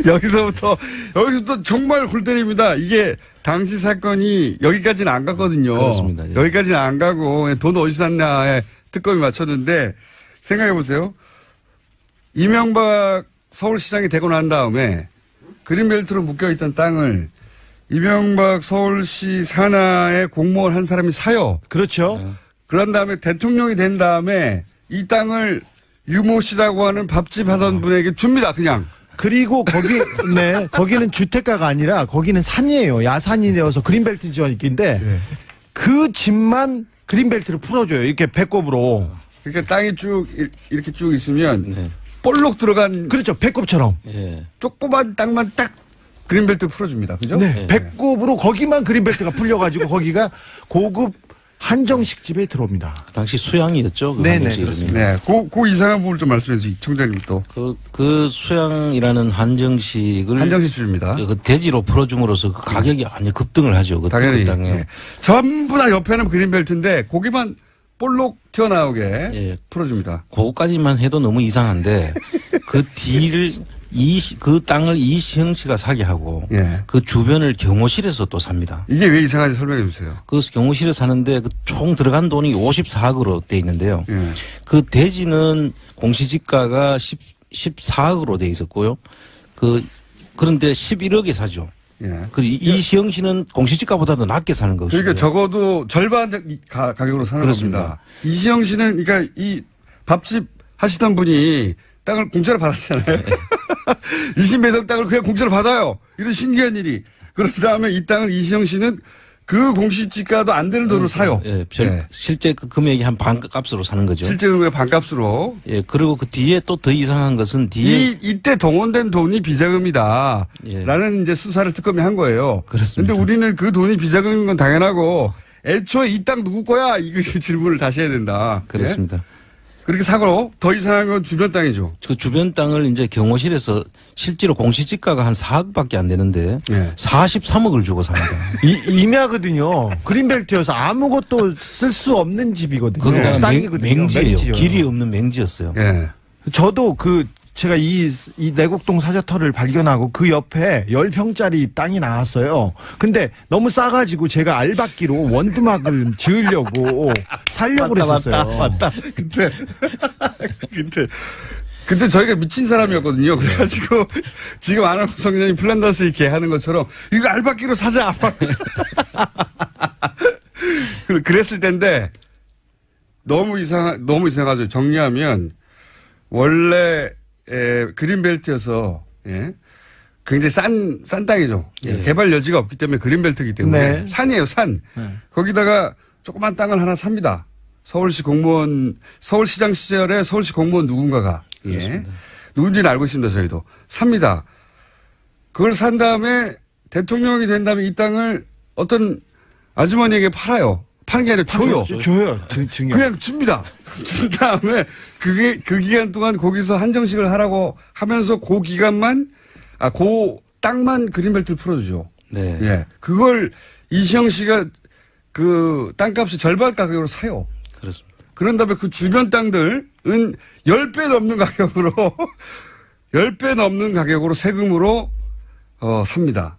여기서부터 정말 골 때립니다. 이게 당시 사건이 여기까지는 안 갔거든요. 그렇습니다. 예. 여기까지는 안 가고 돈 어디서 샀냐에 특검이 맞췄는데 생각해 보세요. 이명박 서울시장이 되고 난 다음에 그린벨트로 묶여있던 땅을 이명박 서울시 산하의 공무원 한 사람이 사요. 그렇죠. 그런 다음에 대통령이 된 다음에 이 땅을 유모 씨라고 하는 밥집 하던 분에게 줍니다. 그냥. 그리고 거기는 주택가가 아니라 거기는 산이에요. 야산이 되어서 그린벨트 지원인데 그 집만 그린벨트를 풀어줘요. 이렇게 배꼽으로. 그러니까 땅이 쭉 이렇게 쭉 있으면 볼록 들어간 그렇죠. 배꼽처럼. 예. 조그만 땅만 딱 그린벨트 풀어줍니다. 그죠? 네. 배꼽으로 거기만 그린벨트가 풀려가지고 거기가 고급 한정식 집에 들어옵니다. 그 당시 수양이었죠. 그 네네, 한정식 이름이. 네. 그 이상한 부분을 좀 말씀해 주세요. 청장님 또. 그 수양이라는 한정식을 한정식 줄입니다. 그 대지로 풀어줌으로써 그 가격이 완전 급등을 하죠. 그 당연히. 땅에. 네. 전부 다 옆에는 그린벨트인데 고기만 볼록 튀어나오게 예. 풀어줍니다. 그거까지만 해도 너무 이상한데 그 뒤를 그 땅을 이시영 씨가 사게 하고 예. 그 주변을 경호실에서 또 삽니다. 이게 왜 이상한지 설명해 주세요. 그 경호실에 사는데 그 총 들어간 돈이 54억으로 돼 있는데요. 예. 그 대지는 공시지가가 14억으로 돼 있었고요. 그런데 11억에 사죠. 예. 그리고 이시영 씨는 공시지가보다도 낮게 사는 것이죠. 그러니까 적어도 절반 가격으로 사는 그렇습니다. 겁니다. 이시영 씨는 그러니까 이 밥집 하시던 분이 땅을 공짜로 받았잖아요. 20몇 억 땅을 그냥 공짜로 받아요. 이런 신기한 일이. 그런 다음에 이 땅을 이시영 씨는 그 공시지가도 안 되는 돈으로 사요. 예, 예. 실제 그 금액이 한 반값으로 사는 거죠. 실제 금액의 반값으로. 예, 그리고 그 뒤에 또 더 이상한 것은 뒤에 이때 동원된 돈이 비자금이다. 예. 라는 이제 수사를 특검이 한 거예요. 그렇습니다. 근데 우리는 그 돈이 비자금인 건 당연하고 애초에 이 땅 누구 거야? 이것이 질문을 다시 해야 된다. 그렇습니다. 예? 그렇게 사고로 더 이상한 건 주변 땅이죠. 그 주변 땅을 이제 경호실에서 실제로 공시지가가 한 4억밖에 안 되는데 예. 43억을 주고 삽니다. 임야거든요. 그린벨트여서 아무것도 쓸 수 없는 집이거든요. 거기다가 땅이거든요. 맹지예요. 맹지요. 길이 없는 맹지였어요. 예. 저도 그 제가 이 내곡동 사저터를 발견하고 그 옆에 10평짜리 땅이 나왔어요. 근데 너무 싸가지고 제가 알박기로 원두막을 지으려고 살려고 그랬었어요. 맞다. 그때 저희가 미친 사람이었거든요. 그래가지고 지금 안원구 청년이 플란다스 이렇게 하는 것처럼 이거 알박기로 사자. 그랬을 텐데 너무 이상하죠. 정리하면 원래 그린벨트여서 굉장히 싼 땅이죠. 개발 여지가 없기 때문에 그린벨트이기 때문에 네. 산이에요. 산. 거기다가 조그만 땅을 하나 삽니다. 서울시장 시절에 서울시 공무원 누군가가 누군지는 알고 있습니다. 저희도 삽니다. 그걸 산 다음에 대통령이 된 다음에 이 땅을 어떤 아주머니에게 팔아요. 파는 게 아니라 줘요. 그냥 줍니다. 준 다음에 그 기간 동안 거기서 한정식을 하라고 하면서 그 땅만 그린벨트를 풀어주죠. 네. 예. 그걸 이시영 씨가 그 땅값의 절반 가격으로 사요. 그렇습니다. 그런 다음에 그 주변 땅들은 10배 넘는 가격으로 10배 넘는 가격으로 세금으로 삽니다.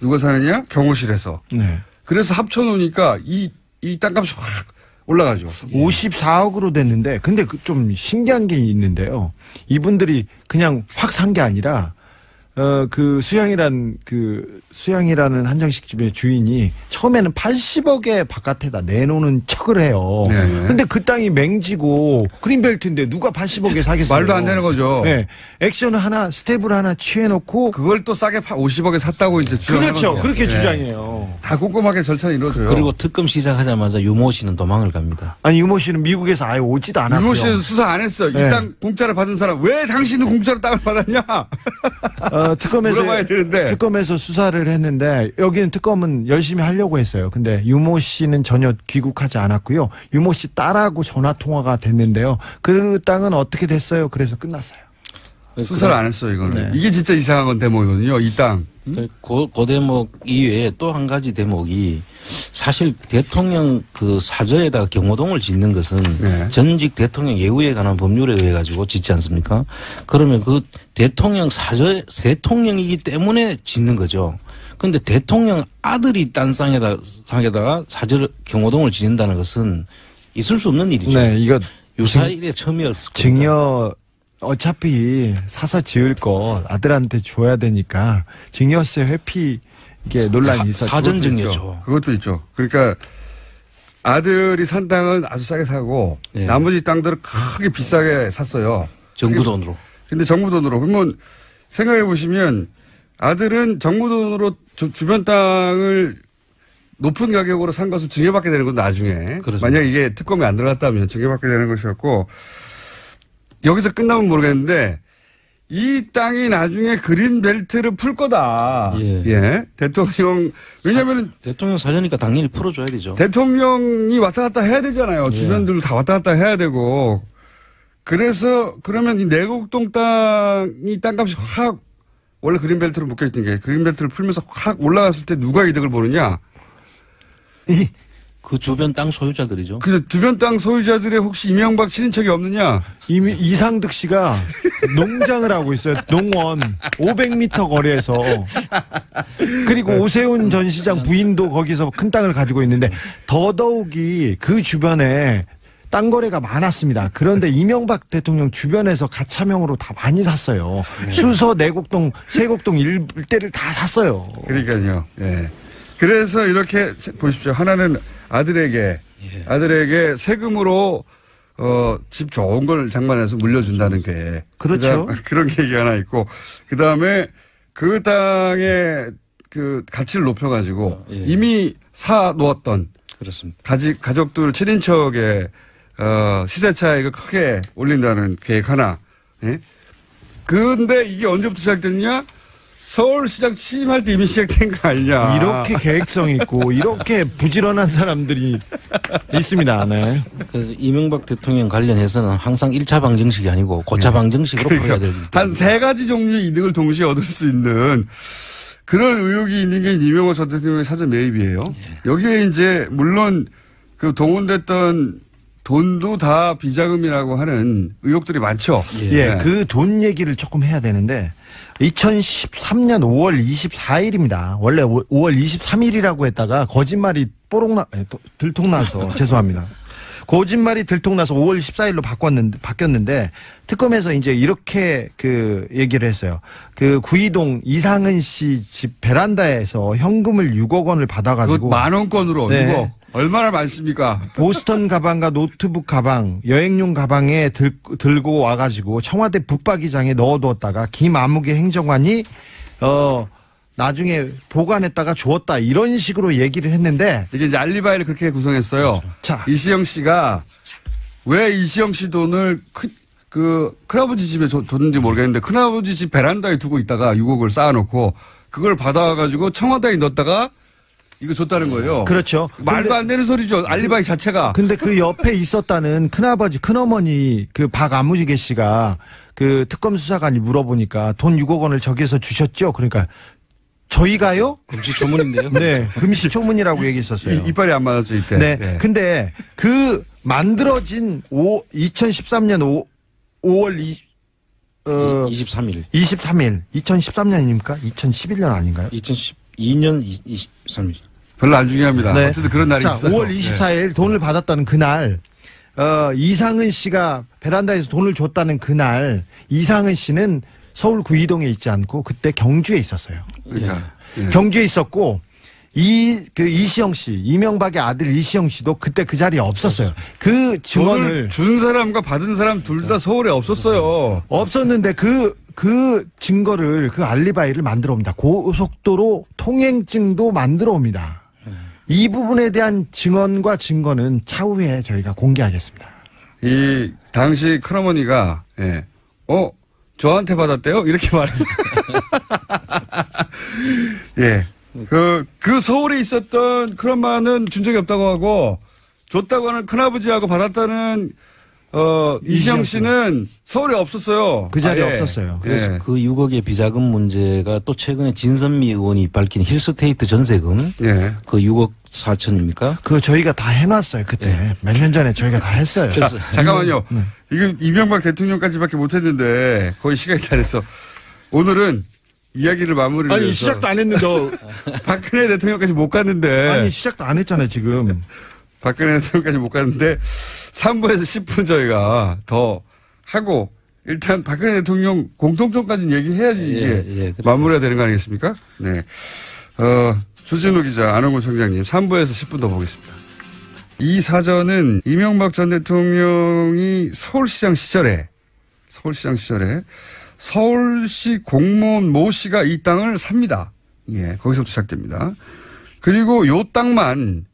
누가 사느냐? 경호실에서. 네. 그래서 합쳐놓으니까 이 땅값이 확 올라가죠. 54억으로 됐는데, 근데 좀 신기한 게 있는데요. 이분들이 그냥 확 산 게 아니라, 수양이라는 한정식집의 주인이 처음에는 80억에 바깥에다 내놓는 척을 해요. 네. 근데 그 땅이 맹지고 그린벨트인데 누가 80억에 사겠어요? 말도 안 되는 거죠. 네. 액션을 스텝을 하나 취해놓고. 그걸 또 싸게 50억에 샀다고 이제 주장하는 그렇죠. 거죠. 그렇게 네. 주장해요. 다 꼼꼼하게 절차는 이루어져요. 그리고 특검 시작하자마자 유모 씨는 도망을 갑니다. 아니, 유모 씨는 미국에서 아예 오지도 않았고요. 유모 씨는 수사 안 했어. 네. 이 땅 공짜로 받은 사람 왜 당신은 공짜로 땅을 받았냐? 물어봐야 되는데. 특검에서 수사를 했는데 여기는 특검은 열심히 하려고 했어요. 근데 유모 씨는 전혀 귀국하지 않았고요. 유모 씨 딸하고 전화 통화가 됐는데요. 그 땅은 어떻게 됐어요? 그래서 끝났어요. 수사를 안 했어요, 이거는. 네. 이게 진짜 이상한 건 대목이거든요, 이 땅. 그 대목 이외에 또 한 가지 대목이 사실 대통령 그 사저에다가 경호동을 짓는 것은 네. 전직 대통령 예우에 관한 법률에 의해 가지고 짓지 않습니까? 그러면 그 대통령 대통령이기 때문에 짓는 거죠. 그런데 대통령 아들이 딴 땅에다가 사저 경호동을 짓는다는 것은 있을 수 없는 일이죠. 네, 이거 유사일에 처음이었을 겁니다. 증여 어차피 사서 지을 거 아들한테 줘야 되니까 증여세 회피 이게 논란이 있었죠. 사전 증여죠. 그것도 있죠. 그러니까 아들이 산 땅은 아주 싸게 사고 네. 나머지 땅들은 크게 비싸게 샀어요. 정부 돈으로. 근데 정부 돈으로. 그러면 생각해 보시면 아들은 정부 돈으로 주변 땅을 높은 가격으로 산 것을 증여받게 되는 건 나중에. 그렇습니다. 만약 이게 특검에 안 들어갔다면 증여받게 되는 것이었고 여기서 끝나면 모르겠는데 이 땅이 나중에 그린벨트를 풀 거다. 예. 대통령 왜냐하면 대통령 사저니까 당연히 풀어줘야 되죠. 대통령이 왔다 갔다 해야 되잖아요. 예. 주변들도 다 왔다 갔다 해야 되고. 그래서 그러면 이 내곡동 땅이 땅값이 확 원래 그린벨트로 묶여있던 게 그린벨트를 풀면서 확 올라갔을 때 누가 이득을 보느냐. 그 주변 땅 소유자들이죠. 그 주변 땅 소유자들의 혹시 이명박 친인척이 없느냐. 이미 이상득 씨가 농장을 하고 있어요. 농원 500m 거리에서. 그리고 오세훈 전 시장 부인도 거기서 큰 땅을 가지고 있는데 더더욱이 그 주변에 땅 거래가 많았습니다. 그런데 이명박 대통령 주변에서 가차명으로 다 많이 샀어요. 수서, 내곡동, 세곡동 일대를 다 샀어요. 그러니까요. 예. 그래서 이렇게 보십시오. 하나는 아들에게 세금으로 집 좋은 걸 장만해서 물려준다는 게 그렇죠. 그런 계획이 하나 있고 그다음에 그 땅의 그 가치를 높여가지고 예. 이미 사 놓았던 그렇습니다. 가족들 친인척의 시세 차익을 크게 올린다는 계획 하나. 예? 근데 이게 언제부터 시작됐냐? 서울시장 취임할 때 이미 시작된 거 아니냐. 이렇게 계획성 있고 이렇게 부지런한 사람들이 있습니다. 네. 그래서 이명박 대통령 관련해서는 항상 1차 방정식이 아니고 고차 방정식으로 풀어야 되기 때문에. 한 세 가지 종류의 이득을 동시에 얻을 수 있는 그런 의혹이 있는 게 이명박 전 대통령의 사전 매입이에요. 여기에 이제 물론 그 동원됐던 돈도 다 비자금이라고 하는 의혹들이 많죠. 예, 그 돈 얘기를 조금 해야 되는데 2013년 5월 24일입니다. 원래 5월 23일이라고 했다가 거짓말이 들통나서 죄송합니다. 거짓말이 들통나서 5월 14일로 바뀌었는데 특검에서 이제 이렇게 그 얘기를 했어요. 그 구이동 이상은 씨 집 베란다에서 현금을 6억 원을 받아가지고 만 원권으로 네. 6억 얼마나 많습니까? 보스턴 가방과 노트북 가방, 여행용 가방에 들고 와가지고 청와대 붙박이장에 넣어두었다가 김아무개 행정관이 나중에 보관했다가 주었다 이런 식으로 얘기를 했는데 이게 이제 알리바이를 그렇게 구성했어요. 그렇죠. 자, 이시영 씨가 왜 이시영 씨 돈을 큰아버지 집에 뒀는지 모르겠는데 큰아버지 집 베란다에 두고 있다가 6억을 쌓아놓고 그걸 받아가지고 청와대에 넣었다가 이거 줬다는 거예요. 그렇죠. 말도 안 되는 소리죠. 알리바이 자체가. 근데 그 옆에 있었다는 큰아버지, 큰어머니 그 박아무개 씨가 그 특검 수사관이 물어보니까 돈 6억 원을 저기에서 주셨죠? 그러니까 저희가요? 금시초문인데요. 네, 금시초문이라고 얘기했었어요. 이빨이 안 맞았죠 이때. 네. 근데 그 만들어진 2013년 5월 23일. 2013년입니까? 2011년 아닌가요? 2012년 23일. 별로 안 중요합니다. 네. 어쨌든 그런 날이 자, 있어요. 5월 24일 돈을 받았다는 그날, 이상은 씨가 베란다에서 돈을 줬다는 그날, 이상은 씨는 서울 구이동에 있지 않고 그때 경주에 있었어요. 그러니까. 예. 경주에 있었고, 이시영 씨, 이명박의 아들 이시영 씨도 그때 그 자리에 없었어요. 그 증언을. 돈을 준 사람과 받은 사람 둘 다 서울에 없었어요. 없었는데 그 증거를, 그 알리바이를 만들어 옵니다. 고속도로 통행증도 만들어 옵니다. 이 부분에 대한 증언과 증거는 차후에 저희가 공개하겠습니다. 이 당시 큰어머니가 저한테 받았대요? 이렇게 말해요. 예. 그 서울에 있었던 큰엄마는 준 적이 없다고 하고 줬다고 하는 큰아버지하고 받았다는 이시영 씨는 서울에 없었어요. 그 자리에 아예. 없었어요. 그래서 예. 그 6억의 비자금 문제가 또 최근에 진선미 의원이 밝힌 힐스테이트 전세금 예. 그 6억 4천입니까? 그거 저희가 다 해놨어요. 그때 몇 년 전에 저희가 다 했어요. 잠깐만요. 이거 이명박 대통령까지밖에 못했는데 거의 시간이 다 됐어. 오늘은 이야기를 마무리를 아니 해서 시작도 안 했는데 박근혜 대통령까지 못 갔는데 아니 시작도 안 했잖아요 지금. 박근혜 대통령까지 못 갔는데 3부에서 10분 저희가 더 하고 일단 박근혜 대통령 공통점까지는 얘기해야지 이게 마무리가 되는 거 아니겠습니까? 네. 주진우 기자, 안홍근 총장님 3부에서 10분 더 보겠습니다. 이 사전은 이명박 전 대통령이 서울시장 시절에 서울시 공무원 모 씨가 이 땅을 삽니다. 예, 거기서부터 시작됩니다. 그리고 요 땅만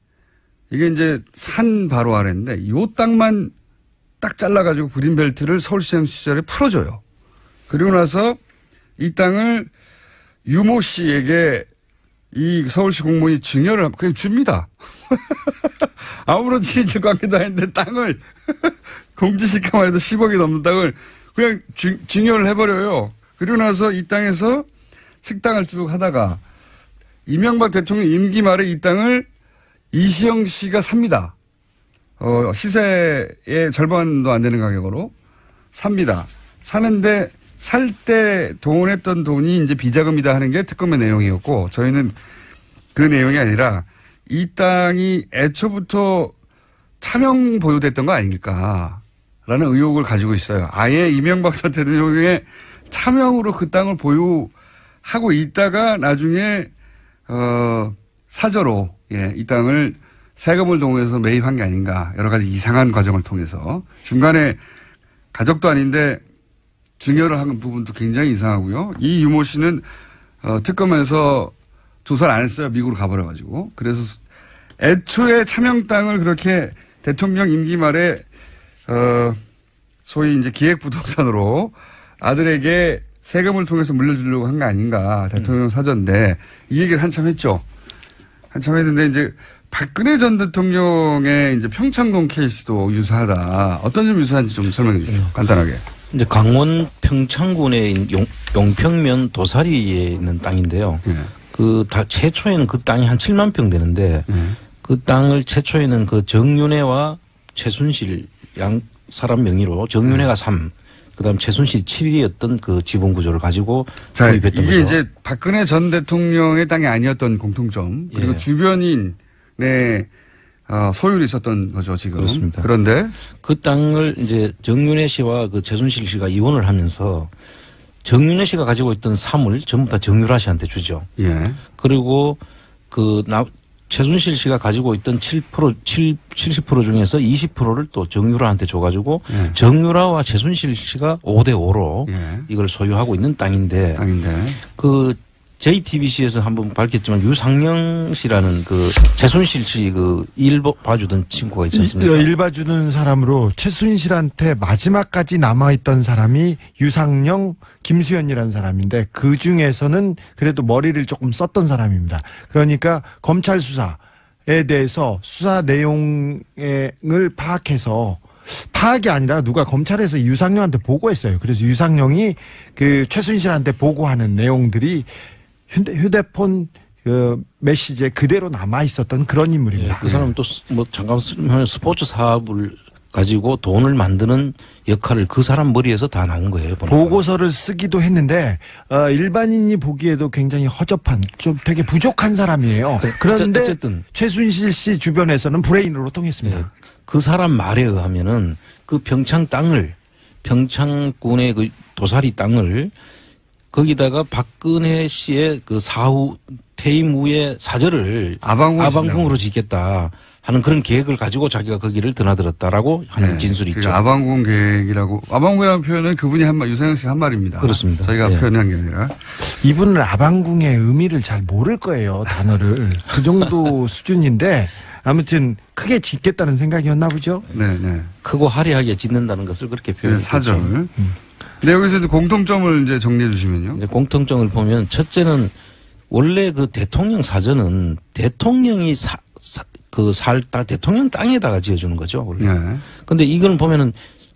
이게 이제 산 바로 아래인데 요 땅만 딱 잘라가지고 그린벨트를 서울시장 시절에 풀어줘요. 그리고 나서 이 땅을 유모 씨에게 이 서울시 공무원이 증여를 그냥 줍니다. 아무런 친인척 관계도 아닌데 땅을 공지시가만 해도 10억이 넘는 땅을 그냥 증여를 해버려요. 그리고 나서 이 땅에서 식당을 쭉 하다가 이명박 대통령 임기 말에 이 땅을 이시영 씨가 삽니다. 시세의 절반도 안 되는 가격으로 삽니다. 사는데 살 때 동원했던 돈이 이제 비자금이다 하는 게 특검의 내용이었고 저희는 그 내용이 아니라 이 땅이 애초부터 차명 보유됐던 거 아닐까라는 의혹을 가지고 있어요. 아예 이명박 전 대통령의 차명으로 그 땅을 보유하고 있다가 나중에 사저로 이 땅을 세금을 동원해서 매입한 게 아닌가 여러 가지 이상한 과정을 통해서 중간에 가족도 아닌데 증여를 한 부분도 굉장히 이상하고요. 이 유모 씨는 특검에서 조사를 안 했어요. 미국으로 가버려가지고. 그래서 애초에 차명 땅을 그렇게 대통령 임기 말에 소위 이제 기획부동산으로 아들에게 세금을 통해서 물려주려고 한 거 아닌가. 대통령 사전인데 이 얘기를 한참 했죠. 한참 했는데 이제 박근혜 전 대통령의 이제 평창동 케이스도 유사하다. 어떤 점 유사한지 좀 설명해 주시죠. 간단하게. 이제 강원 평창군의 용평면 도사리에 있는 땅인데요. 최초에는 그 땅이 한 7만 평 되는데 그 땅을 최초에는 그 정윤회와 최순실 양 사람 명의로 정윤회가 3, 그다음 최순실 7이었던 그 지분 구조를 가지고 자, 이게 도입했던 거죠. 이제 박근혜 전 대통령의 땅이 아니었던 공통점 그리고 예. 주변인의 소유를 있었던 거죠 지금. 그렇습니다. 그런데 그 땅을 이제 정윤회 씨와 그 최순실 씨가 이혼을 하면서 정윤회 씨가 가지고 있던 3을 전부 다 정유라 씨한테 주죠. 예. 그리고 최순실 씨가 가지고 있던 70% 중에서 20%를 또 정유라한테 줘가지고 예. 정유라와 최순실 씨가 5대5로 예. 이걸 소유하고 있는 땅인데 땅인데. 그 JTBC에서 한번 밝혔지만 유상영 씨라는 그 최순실 씨 그 일 봐주던 친구가 있지 않습니까? 일 봐주는 사람으로 최순실한테 마지막까지 남아있던 사람이 유상영, 김수현이라는 사람인데 그 중에서는 그래도 머리를 조금 썼던 사람입니다. 그러니까 검찰 수사에 대해서 수사 내용을 파악해서 파악이 아니라 누가 검찰에서 유상영한테 보고했어요. 그래서 유상영이 그 최순실한테 보고하는 내용들이 휴대폰 그 메시지에 그대로 남아 있었던 그런 인물입니다. 예, 그 사람은 또 뭐 잠깐 하면 스포츠 사업을 가지고 돈을 만드는 역할을 그 사람 머리에서 다 나온 거예요. 보니까. 보고서를 쓰기도 했는데 일반인이 보기에도 굉장히 허접한 좀 되게 부족한 사람이에요. 그런데 어쨌든 최순실 씨 주변에서는 브레인으로 통했습니다. 예, 그 사람 말에 의하면은 그 평창군의 그 도사리 땅을 거기다가 박근혜 씨의 그 사후 퇴임 후에 사절을 아방궁으로 짓겠다 하는 그런 계획을 가지고 자기가 거기를 드나들었다라고 하는 네. 진술이 있죠. 그러니까 아방궁 계획이라고. 아방궁이라는 표현은 그분이 유상영 씨가 한 말입니다. 그렇습니다. 저희가 예. 표현한 게 아니라. 이분은 아방궁의 의미를 잘 모를 거예요. 단어를. 그 정도 수준인데 아무튼 크게 짓겠다는 생각이었나 보죠. 네네. 크고 화려하게 짓는다는 것을 그렇게 표현했죠. 사절. 네, 여기서 이제 공통점을 이제 정리해 주시면요. 이제 공통점을 보면 첫째는 원래 그 대통령 사전은 대통령이 대통령 땅에다가 지어주는 거죠. 원래. 네. 근데 이건 보면은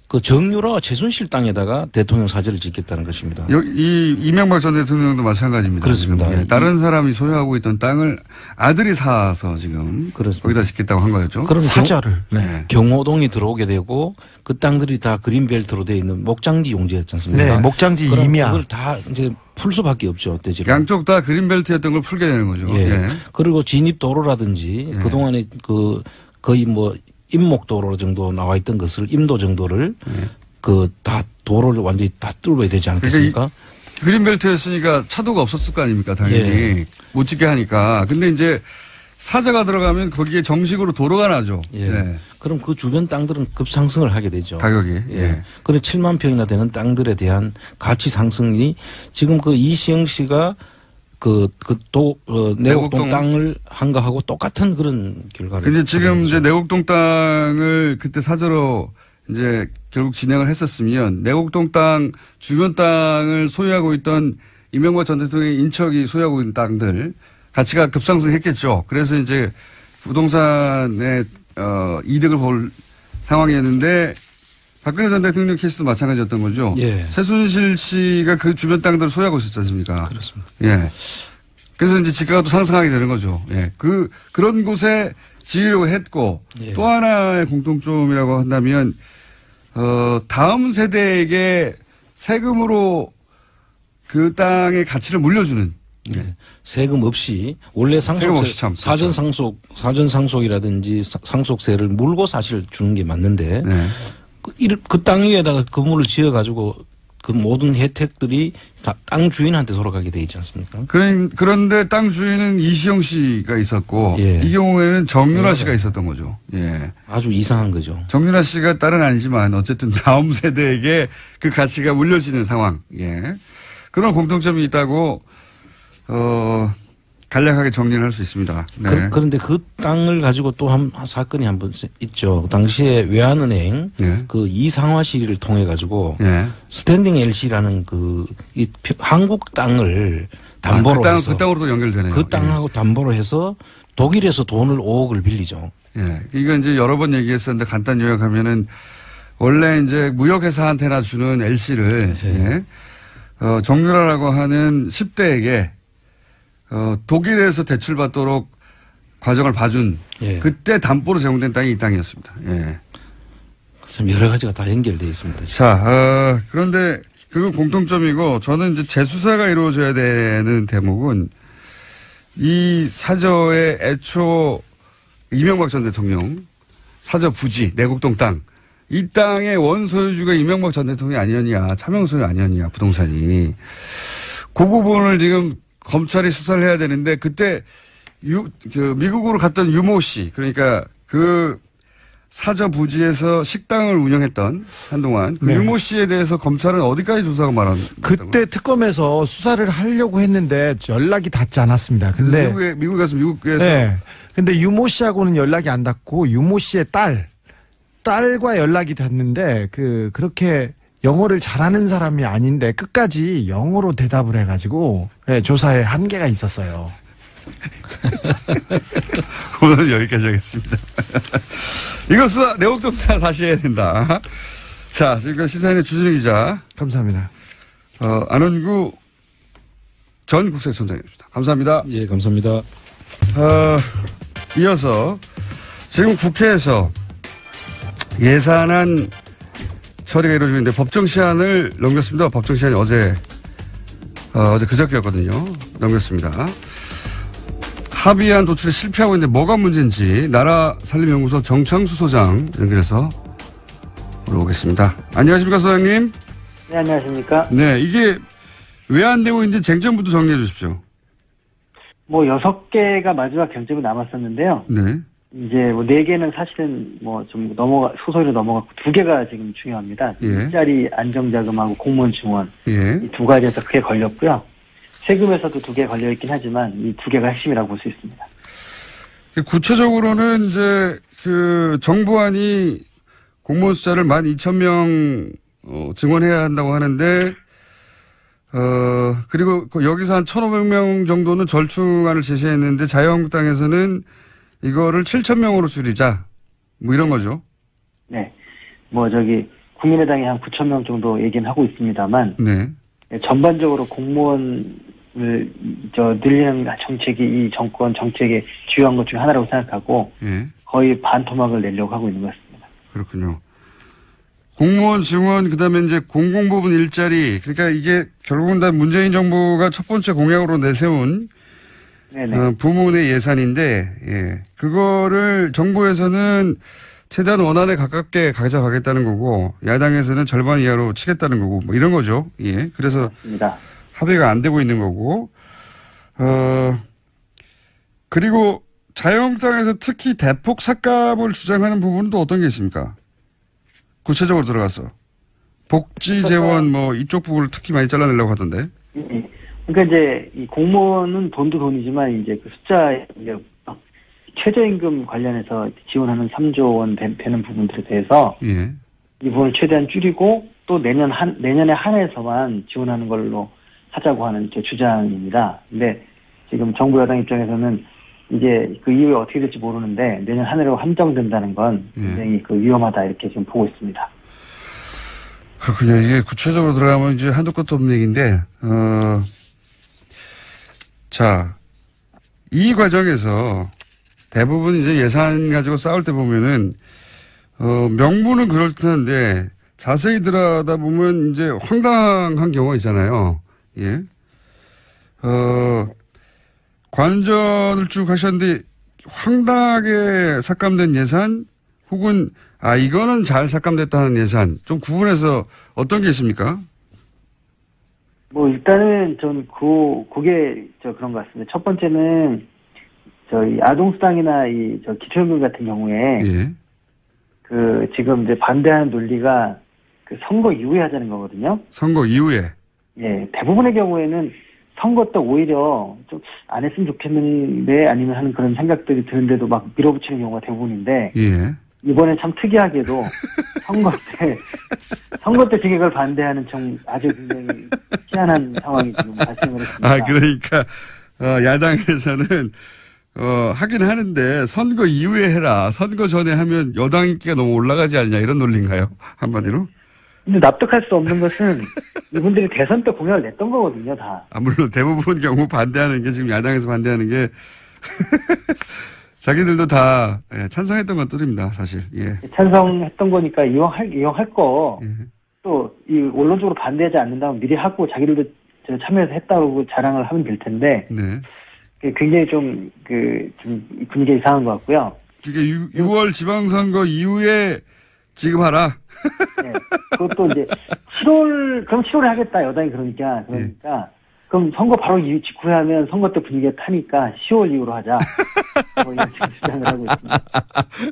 그 정유라와 최순실 땅에다가 대통령 사절을 짓겠다는 것입니다. 이 이명박 전 대통령도 마찬가지입니다. 그렇습니다. 지금. 예, 다른 사람이 소유하고 있던 땅을 아들이 사서 지금 그렇습니다. 거기다 짓겠다고 한 거였죠. 그럼 사절을. 네. 경호동이 들어오게 되고 그 땅들이 다 그린벨트로 되어 있는 목장지 용지였지 않습니까? 네, 목장지 그럼 임야. 그걸 다 이제 풀 수밖에 없죠. 대지로. 양쪽 다 그린벨트였던 걸 풀게 되는 거죠. 예. 예. 그리고 진입 도로라든지 예. 그동안에 그 거의 뭐 임목도로 정도 나와 있던 것을 임도 정도를 그 다 도로를 완전히 다 뚫어야 되지 않겠습니까? 그린벨트였으니까 차도가 없었을 거 아닙니까, 당연히. 예. 못 짓게 하니까. 근데 이제 사저가 들어가면 거기에 정식으로 도로가 나죠. 예. 예. 그럼 그 주변 땅들은 급상승을 하게 되죠. 가격이. 예. 예. 그래 7만 평이나 되는 땅들에 대한 가치 상승이 지금 그 이시영 씨가 내곡동 땅을 한 거하고 똑같은 그런 결과를. 근데 지금 이제 내곡동 땅을 그때 사저로 이제 결국 진행을 했었으면 내곡동 땅 주변 땅을 소유하고 있던 이명박 전 대통령의 인척이 소유하고 있는 땅들 가치가 급상승했겠죠. 그래서 이제 부동산의 이득을 볼 상황이었는데 박근혜 전 대통령 케이스도 마찬가지였던 거죠. 예. 최순실 씨가 그 주변 땅들을 소유하고 있었지 않습니까? 그렇습니다. 예. 그래서 이제 지가가 또 상승하게 되는 거죠. 예. 그런 곳에 지으려고 했고 예. 또 하나의 공통점이라고 한다면 다음 세대에게 세금으로 그 땅의 가치를 물려주는. 네. 세금 없이 원래 세금 없이 참, 사전 상속이라든지 상속세를 물고 사실 주는 게 맞는데 네. 그 땅 위에다가 건물을 지어 가지고 그 모든 혜택들이 다 땅 주인한테 돌아가게 돼 있지 않습니까? 그런데 땅 주인은 이시영 씨가 있었고 예. 이 경우에는 정윤아 씨가 있었던 거죠. 예. 아주 이상한 거죠. 정윤아 씨가 딸은 아니지만 어쨌든 다음 세대에게 그 가치가 물려지는 상황. 예. 그런 공통점이 있다고 간략하게 정리를 할 수 있습니다. 네. 그런데 그 땅을 가지고 또 한 사건이 한 번 있죠. 당시에 외환은행 네. 그 이상화 씨를 통해 가지고 예. 스탠딩 LC라는 한국 땅을 담보로 해서 그 땅으로도 연결되네요. 그 땅하고 담보로 해서 독일에서 돈을 5억을 빌리죠. 예. 이거 이제 여러 번 얘기했었는데 간단 요약하면은 원래 이제 무역회사한테나 주는 LC를 예. 정유라라고 하는 10대에게 독일에서 대출받도록 과정을 봐준 예. 그때 담보로 제공된 땅이 이 땅이었습니다. 예. 참 여러 가지가 다 연결되어 있습니다. 자, 그런데 그건 공통점이고 저는 이제 재수사가 이루어져야 되는 대목은 이 사저의 애초 이명박 전 대통령 사저 부지 내곡동 땅 이 땅의 원소유주가 이명박 전 대통령이 아니었냐 차명소유 아니었냐 부동산이 그 부분을 지금 검찰이 수사를 해야 되는데 그때 미국으로 갔던 유모 씨 그러니까 그 사저 부지에서 식당을 운영했던 한동안 그 네. 유모 씨에 대해서 검찰은 어디까지 조사가 말한 그때 특검에서 수사를 하려고 했는데 연락이 닿지 않았습니다. 근데 미국에 가서 미국에서 네. 근데 유모 씨하고는 연락이 안 닿고 유모 씨의 딸과 연락이 닿는데 그렇게 영어를 잘하는 사람이 아닌데 끝까지 영어로 대답을 해가지고 네, 조사에 한계가 있었어요. 오늘 여기까지 하겠습니다. 이거 수사 내곡동 수사 다시 해야 된다. 자, 지금까지 시사인의 주진우 기자, 감사합니다. 안원구 전 국세청장입니다. 감사합니다. 예, 감사합니다. 이어서 지금 국회에서 예산안 처리가 이루어지고 있는데 법정 시한을 넘겼습니다. 법정 시한이 어제 그저께였거든요. 넘겼습니다. 합의안 도출에 실패하고 있는데 뭐가 문제인지 나라살림연구소 정창수 소장 연결해서 물어보겠습니다. 안녕하십니까 소장님. 네, 안녕하십니까. 네, 이게 왜 안 되고 있는지 쟁점부터 정리해 주십시오. 6개가 마지막 경쟁이 남았었는데요. 네. 이제 4개는 사실은 좀 소소리로 넘어갔고 2개가 지금 중요합니다. 예. 일자리 안정자금하고 공무원 증원. 예. 이 2가지에서 크게 걸렸고요. 세금에서도 2개 걸려있긴 하지만 이 2개가 핵심이라고 볼 수 있습니다. 구체적으로는 이제 정부안이 공무원 숫자를 12,000명 증원해야 한다고 하는데 그리고 여기서 한 1,500명 정도는 절충안을 제시했는데 자유한국당에서는 이거를 7,000명으로 줄이자 이런 거죠. 네. 국민의당이 한 9,000명 정도 얘기는 하고 있습니다만 네. 전반적으로 공무원을 늘리는 정책이 이 정권 정책의 주요한 것 중에 하나라고 생각하고 예. 거의 반토막을 내려고 하고 있는 것 같습니다. 그렇군요. 공무원 증원 그다음에 이제 공공부문 일자리 그러니까 이게 결국은 다 문재인 정부가 첫 번째 공약으로 내세운 네네. 부문의 예산인데 예. 그거를 정부에서는 최대한 원안에 가깝게 가져가겠다는 거고 야당에서는 절반 이하로 치겠다는 거고 이런 거죠. 예. 그래서 맞습니다. 합의가 안 되고 있는 거고 그리고 자유한국당에서 특히 대폭 삭감을 주장하는 부분도 어떤 게 있습니까? 구체적으로 들어가서 복지 재원 이쪽 부분을 특히 많이 잘라내려고 하던데. 그러니까 이제 이 공무원은 돈도 돈이지만 이제 그 숫자 최저임금 관련해서 지원하는 3조 원 되는 부분들에 대해서 예. 이 부분을 최대한 줄이고 또 내년에 한해서만 지원하는 걸로 하자고 하는 제 주장입니다. 근데 지금 정부 여당 입장에서는 이게 그 이후에 어떻게 될지 모르는데 내년 한 해로 한정된다는 건 굉장히 위험하다 이렇게 지금 보고 있습니다. 그렇군요. 이게 구체적으로 들어가면 이제 한도 끝도 없는 얘기인데, 자, 이 과정에서 대부분 이제 예산 가지고 싸울 때 보면은, 명분은 그럴듯한데 자세히 들여다보면 이제 황당한 경우가 있잖아요. 예. 관전을 쭉 하셨는데 황당하게 삭감된 예산 혹은 이거는 잘 삭감됐다는 예산 좀 구분해서 어떤 게 있습니까? 일단은 전 그게 그런 것 같습니다. 첫 번째는 저희 아동수당이나 기초연금 같은 경우에 예. 지금 이제 반대하는 논리가 선거 이후에 하자는 거거든요. 선거 이후에. 예, 대부분의 경우에는 선거 때 오히려 좀 안 했으면 좋겠는데 아니면 하는 그런 생각들이 드는데도 막 밀어붙이는 경우가 대부분인데 예. 이번엔 참 특이하게도 선거 때 증액을 반대하는 아주 굉장히 희한한 상황이 지금 발생을 했습니다. 그러니까 야당에서는 하긴 하는데 선거 이후에 해라. 선거 전에 하면 여당 인기가 너무 올라가지 않냐 이런 논리인가요? 한마디로? 근데 납득할 수 없는 것은 이분들이 대선 때 공약을 냈던 거거든요, 다. 물론 대부분 경우 반대하는 게 지금 야당에서 반대하는 게 자기들도 다 찬성했던 것들입니다, 사실. 예. 찬성했던 거니까 이용할 거, 예. 또, 원론적으로 반대하지 않는다면 미리 하고 자기들도 참여해서 했다고 자랑을 하면 될 텐데, 네. 굉장히 좀 분위기가 이상한 것 같고요. 그게 6월 지방선거 이후에 지급하라. 네. 그것도 이제 7월에 하겠다, 여당이 그러니까. 그럼 선거 바로 이후 직후에 하면 선거 때 분위기가 타니까 10월 이후로 하자. 뭐 이런 지금 주장을 하고 있습니다.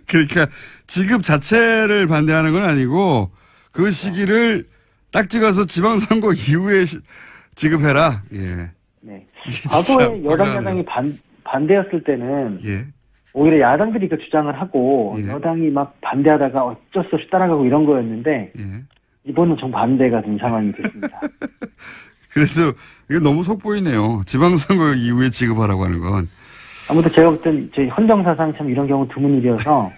그러니까 지급 자체를 반대하는 건 아니고 그 시기를 딱 찍어서 지방선거 이후에 지급해라. 예. 네. 과거에 여당 야당이 반대였을 때는 예. 오히려 야당들이 그 주장을 하고 예. 여당이 막 반대하다가 어쩔 수 없이 따라가고 이런 거였는데 예. 이번은 정반대가 된 상황이 됐습니다. 그래도 이거 너무 속보이네요. 지방선거 이후에 지급하라고 하는 건. 아무튼 제가 볼 땐 저희 헌정사상 참 이런 경우 드문 일이어서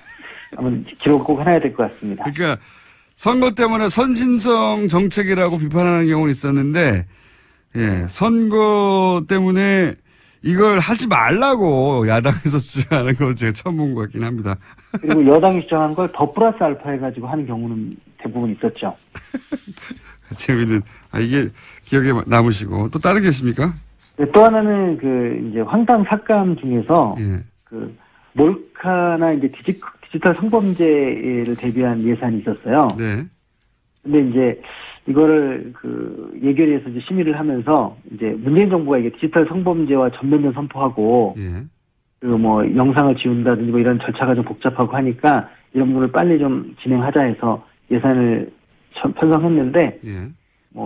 한번 기록 꼭 해놔야 될 것 같습니다. 그러니까 선거 때문에 선진성 정책이라고 비판하는 경우는 있었는데, 예, 선거 때문에 이걸 하지 말라고 야당에서 주장하는 거 제가 처음 본 것 같긴 합니다. 그리고 여당이 주장한 걸 더 플러스 알파 해가지고 하는 경우는 대부분 있었죠. 재미있는, 이게 기억에 남으시고, 또 다른 게 있습니까? 네, 또 하나는 이제 황당 삭감 중에서 예. 몰카나 이제 디지털 성범죄를 대비한 예산이 있었어요. 네. 근데 이제 이거를 예결위에서 이제 심의를 하면서 이제 문재인 정부가 이게 디지털 성범죄와 전면전 선포하고 예. 영상을 지운다든지 이런 절차가 좀 복잡하고 하니까 이런 부분을 빨리 좀 진행하자 해서 예산을 편성했는데 예.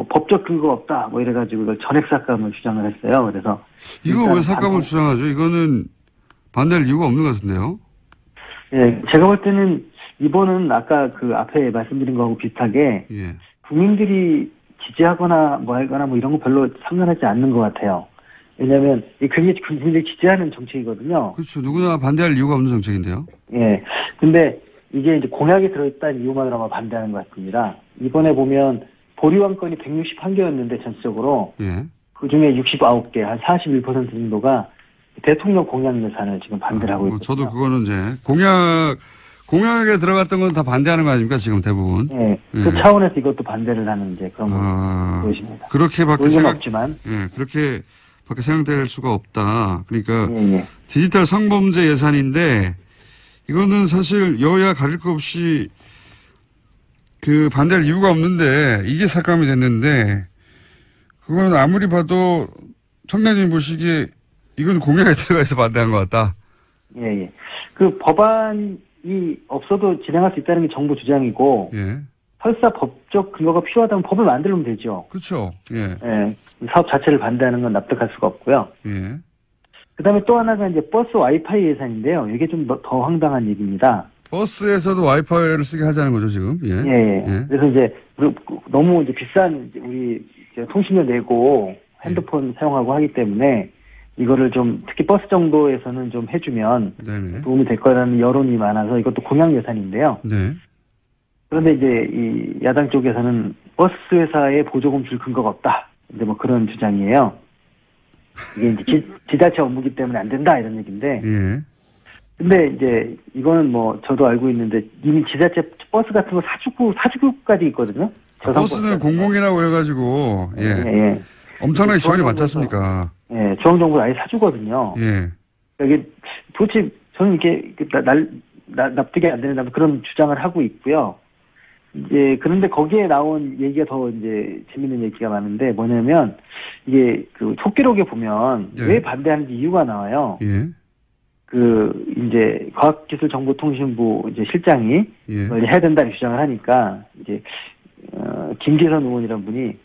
법적 근거가 없다 이래가지고 이걸 전액 삭감을 주장을 했어요. 그래서 이거 왜 삭감을 주장하죠? 이거는 반대할 이유가 없는 것 같은데요. 예, 제가 볼 때는 이번은 아까 앞에 말씀드린 거하고 비슷하게 예. 국민들이 지지하거나 하거나 이런 거 별로 상관하지 않는 것 같아요. 왜냐하면 굉장히 국민들이 지지하는 정책이거든요. 그렇죠. 누구나 반대할 이유가 없는 정책인데요. 예. 근데 이게 이제 공약에 들어있다는 이유만으로 아마 반대하는 것 같습니다. 이번에 보면 보류한 건이 161개였는데 전체적으로 예. 그 중에 69개, 한 41% 정도가 대통령 공약 예산을 지금 반대를 하고 있거든요. 저도 그거는 이제 공약에 들어갔던 건 다 반대하는 거 아닙니까 지금 대부분. 네, 그 차원에서 이것도 반대를 하는 이제 그런 것입니다. 그렇게밖에 없지만. 그렇게밖에 생각될 수가 없다. 그러니까 예. 디지털 성범죄 예산인데 이거는 사실 여야 가릴 거 없이 반대할 이유가 없는데 이게 삭감이 됐는데 그건 아무리 봐도 청장님 보시기에 이건 공약에 들어가 있어 반대한 것 같다. 예. 법안이 없어도 진행할 수 있다는 게 정부 주장이고, 예. 설사 법적 근거가 필요하다면 법을 만들면 되죠. 그렇죠. 예. 예. 사업 자체를 반대하는 건 납득할 수가 없고요. 예. 그다음에 또 하나가 이제 버스 와이파이 예산인데요. 이게 좀 더 황당한 얘기입니다. 버스에서도 와이파이를 쓰게 하자는 거죠 지금. 예. 예. 그래서 이제 너무 이제 비싼 우리 통신료 내고 핸드폰 사용하고 하기 때문에 이거를 좀 특히 버스 정도에서는 좀 해주면 네네. 도움이 될 거라는 여론이 많아서 이것도 공약 예산인데요. 네. 그런데 이제 이 야당 쪽에서는 버스 회사에 보조금 줄 근거가 없다. 이제 그런 주장이에요. 이게 이제 지자체 업무기 때문에 안 된다 이런 얘기인데. 예. 근데 이제 이거는 저도 알고 있는데 이미 지자체 버스 같은 거 사주구까지 있거든요. 버스는 공공이라고 해가지고 예. 엄청나게 지원이 많지 않습니까? 예, 중앙정부가 아예 사주거든요. 예. 이게 도대체 저는 이게 납득이 안 되는 그런 주장을 하고 있고요. 이제 그런데 거기에 나온 얘기가 더 이제 재밌는 얘기가 많은데 뭐냐면 이게 속기록에 보면 예. 왜 반대하는지 이유가 나와요. 예. 이제 과학기술정보통신부 이제 실장이 예. 해야 된다는 주장을 하니까 이제 김기선 의원이라는 분이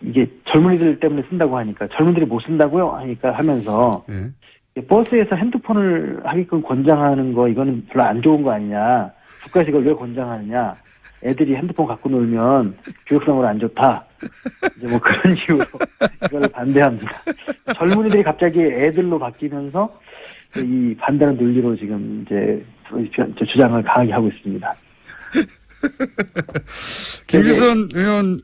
이게 젊은이들 때문에 쓴다고 하니까 젊은이들이 못 쓴다고요? 하면서 예. 버스에서 핸드폰을 하게끔 권장하는 거 이거는 별로 안 좋은 거 아니냐. 국가에서 이걸 왜 권장하느냐. 애들이 핸드폰 갖고 놀면 교육상으로 안 좋다. 이제 그런 이유로 이걸 반대합니다. 젊은이들이 갑자기 애들로 바뀌면서 이 반대하는 논리로 지금 이제 주장을 강하게 하고 있습니다. 김기선 의원,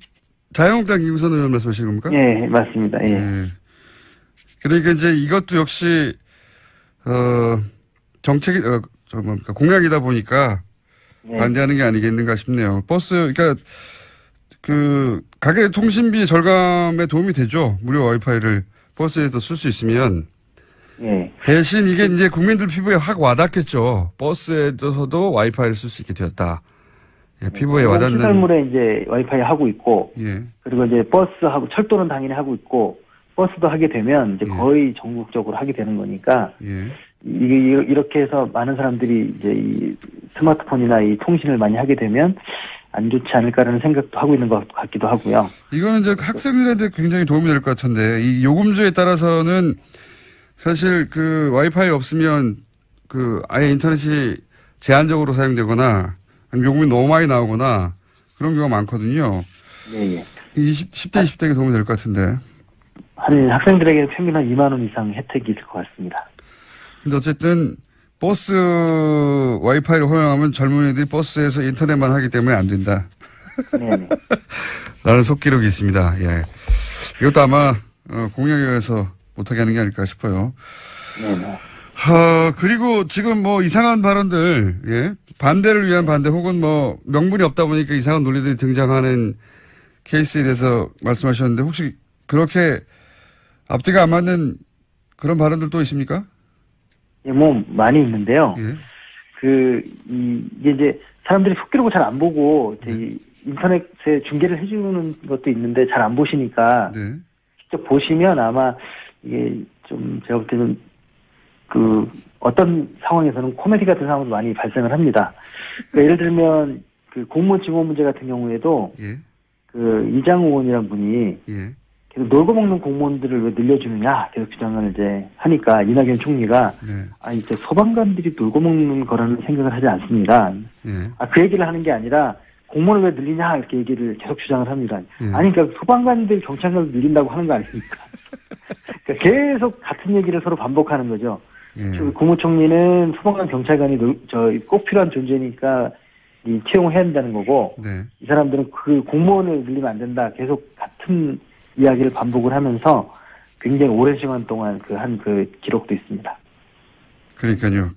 자유한국당 김기선 의원 말씀하시는 겁니까? 예, 맞습니다. 예. 그러니까 이제 이것도 역시 정책이, 공약이다 보니까 네. 반대하는 게 아니겠는가 싶네요. 버스, 그러니까 가계 통신비 절감에 도움이 되죠. 무료 와이파이를 버스에서 쓸 수 있으면. 예. 대신 이게 이제 국민들 피부에 확 와닿겠죠. 버스에서도 와이파이를 쓸 수 있게 되었다. 예, 피부에 와닿는. 시설물에 이제 와이파이 하고 있고, 예. 그리고 이제 버스하고 철도는 당연히 하고 있고, 버스도 하게 되면 이제 예. 거의 전국적으로 하게 되는 거니까, 예. 이게 이렇게 해서 많은 사람들이 이제 이 스마트폰이나 이 통신을 많이 하게 되면 안 좋지 않을까라는 생각도 하고 있는 것 같기도 하고요. 이거는 이제 학생들한테 굉장히 도움이 될 것 같은데, 이 요금제에 따라서는 사실 와이파이 없으면 아예 인터넷이 제한적으로 사용되거나 아니면 요금이 너무 많이 나오거나 그런 경우가 많거든요. 예, 예. 10대, 20대에게 도움이 될 것 같은데. 한 학생들에게 평균 한 2만 원 이상 혜택이 있을 것 같습니다. 근데 어쨌든 버스 와이파이를 허용하면 젊은이들이 버스에서 인터넷만 하기 때문에 안 된다. 네. 라는 속기록이 있습니다. 예. 이것도 아마 공약에 의해서 못하게 하는 게 아닐까 싶어요. 네. 그리고 지금 이상한 발언들, 예. 반대를 위한 반대 혹은 명분이 없다 보니까 이상한 논리들이 등장하는 케이스에 대해서 말씀하셨는데 혹시 그렇게 앞뒤가 안 맞는 그런 발언들 또 있습니까? 예, 많이 있는데요. 예. 이게 이제 사람들이 속기록을 잘 안 보고, 이 인터넷에 중계를 해주는 것도 있는데 잘 안 보시니까, 네. 직접 보시면 아마 이게 좀 제가 볼 때는 어떤 상황에서는 코미디 같은 상황도 많이 발생을 합니다. 그러니까 예를 들면 공무원 직원 문제 같은 경우에도 예. 이장우 의원이란 분이 예. 계속 놀고 먹는 공무원들을 왜 늘려주느냐 계속 주장을 이제 하니까 이낙연 총리가 네. 이제 소방관들이 놀고 먹는 거라는 생각을 하지 않습니다. 예. 그 얘기를 하는 게 아니라 공무원을 왜 늘리냐 이렇게 얘기를 계속 주장을 합니다. 예. 아니 그러니까 소방관들 경찰관들 늘린다고 하는 거 아닙니까? 그러니까 계속 같은 얘기를 서로 반복하는 거죠. 예. 국무총리는 소방관 경찰관이 꼭 필요한 존재니까 채용을 해야 된다는 거고 네. 이 사람들은 공무원을 늘리면 안 된다. 계속 같은 이야기를 반복을 하면서 굉장히 오랜 시간 동안 한 기록도 있습니다. 그러니까요.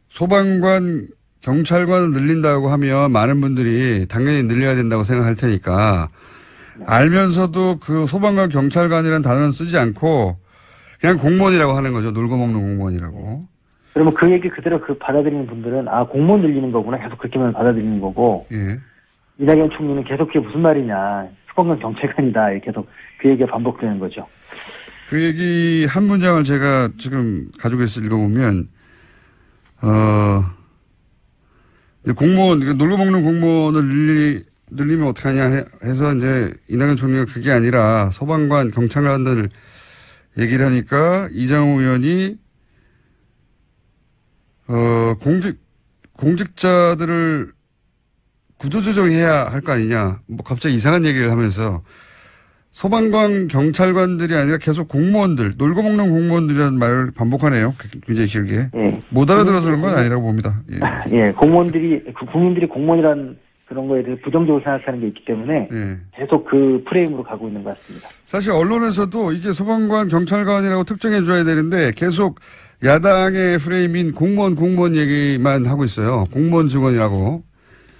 소방관, 경찰관을 늘린다고 하면 많은 분들이 당연히 늘려야 된다고 생각할 테니까 알면서도 소방관, 경찰관이라는 단어는 쓰지 않고 그냥 공무원이라고 하는 거죠. 놀고 먹는 공무원이라고. 그러면 그 얘기 그대로 받아들이는 분들은 공무원 늘리는 거구나. 계속 그렇게만 받아들이는 거고. 예. 이낙연 총리는 계속 그게 무슨 말이냐. 소방관 경찰관이다. 계속 그 얘기가 반복되는 거죠. 그 얘기 한 문장을 제가 지금 가지고 있어 읽어보면, 공무원, 놀고 먹는 공무원을 늘리면 어떡하냐 해서 이제 이낙연 총리가 그게 아니라 소방관, 경찰관들 얘기를 하니까 이장우 의원이, 공직자들을 구조조정해야 할 거 아니냐. 갑자기 이상한 얘기를 하면서 소방관, 경찰관들이 아니라 계속 공무원들, 놀고 먹는 공무원들이라는 말을 반복하네요. 굉장히 길게. 예. 못 알아들어서 그런 건 아니라고 봅니다. 예. 예, 국민들이 공무원이라는 그런 거에 대해서 부정적으로 생각하는 게 있기 때문에 예. 계속 그 프레임으로 가고 있는 것 같습니다. 사실 언론에서도 이게 소방관, 경찰관이라고 특정해 줘야 되는데 계속 야당의 프레임인 공무원 얘기만 하고 있어요. 공무원 직원이라고.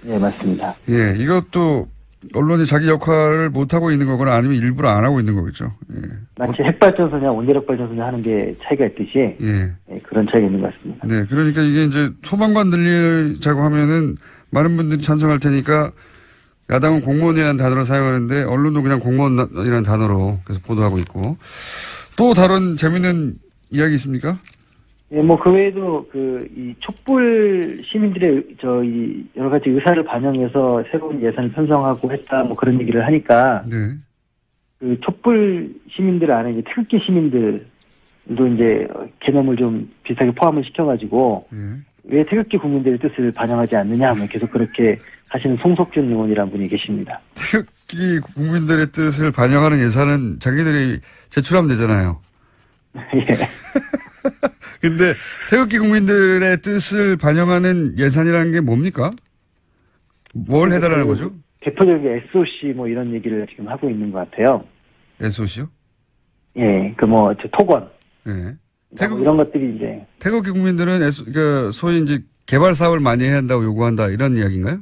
예, 맞습니다. 예, 이것도 언론이 자기 역할을 못하고 있는 거거나 아니면 일부러 안 하고 있는 거겠죠. 예. 마치 핵발전소냐 원자력발전소냐 하는 게 차이가 있듯이 예. 그런 차이가 있는 것 같습니다. 네, 그러니까 이게 이제 소방관 늘리자고 하면은 많은 분들이 찬성할 테니까 야당은 공무원이라는 단어를 사용하는데 언론도 그냥 공무원이라는 단어로 계속 보도하고 있고 또 다른 재미있는 이야기 있습니까? 예, 그 외에도 이 촛불 시민들의 여러 가지 의사를 반영해서 새로운 예산을 편성하고 했다 그런 얘기를 하니까 네. 촛불 시민들 안에 이제 태극기 시민들도 이제 개념을 좀 비슷하게 포함을 시켜가지고 왜 태극기 국민들의 뜻을 반영하지 않느냐 하면 계속 그렇게 하시는 송석준 의원이라는 분이 계십니다. 태극기 국민들의 뜻을 반영하는 예산은 자기들이 제출하면 되잖아요. 예. 근데 태극기 국민들의 뜻을 반영하는 예산이라는 게 뭡니까? 뭘 해달라는 거죠? 대표적인 게 SOC 이런 얘기를 지금 하고 있는 것 같아요. SOC요? 예, 토건. 예. 태국, 이런 것들이 이제 태국 국민들은 소위 이제 개발 사업을 많이 해야 한다고 요구한다 이런 이야기인가요?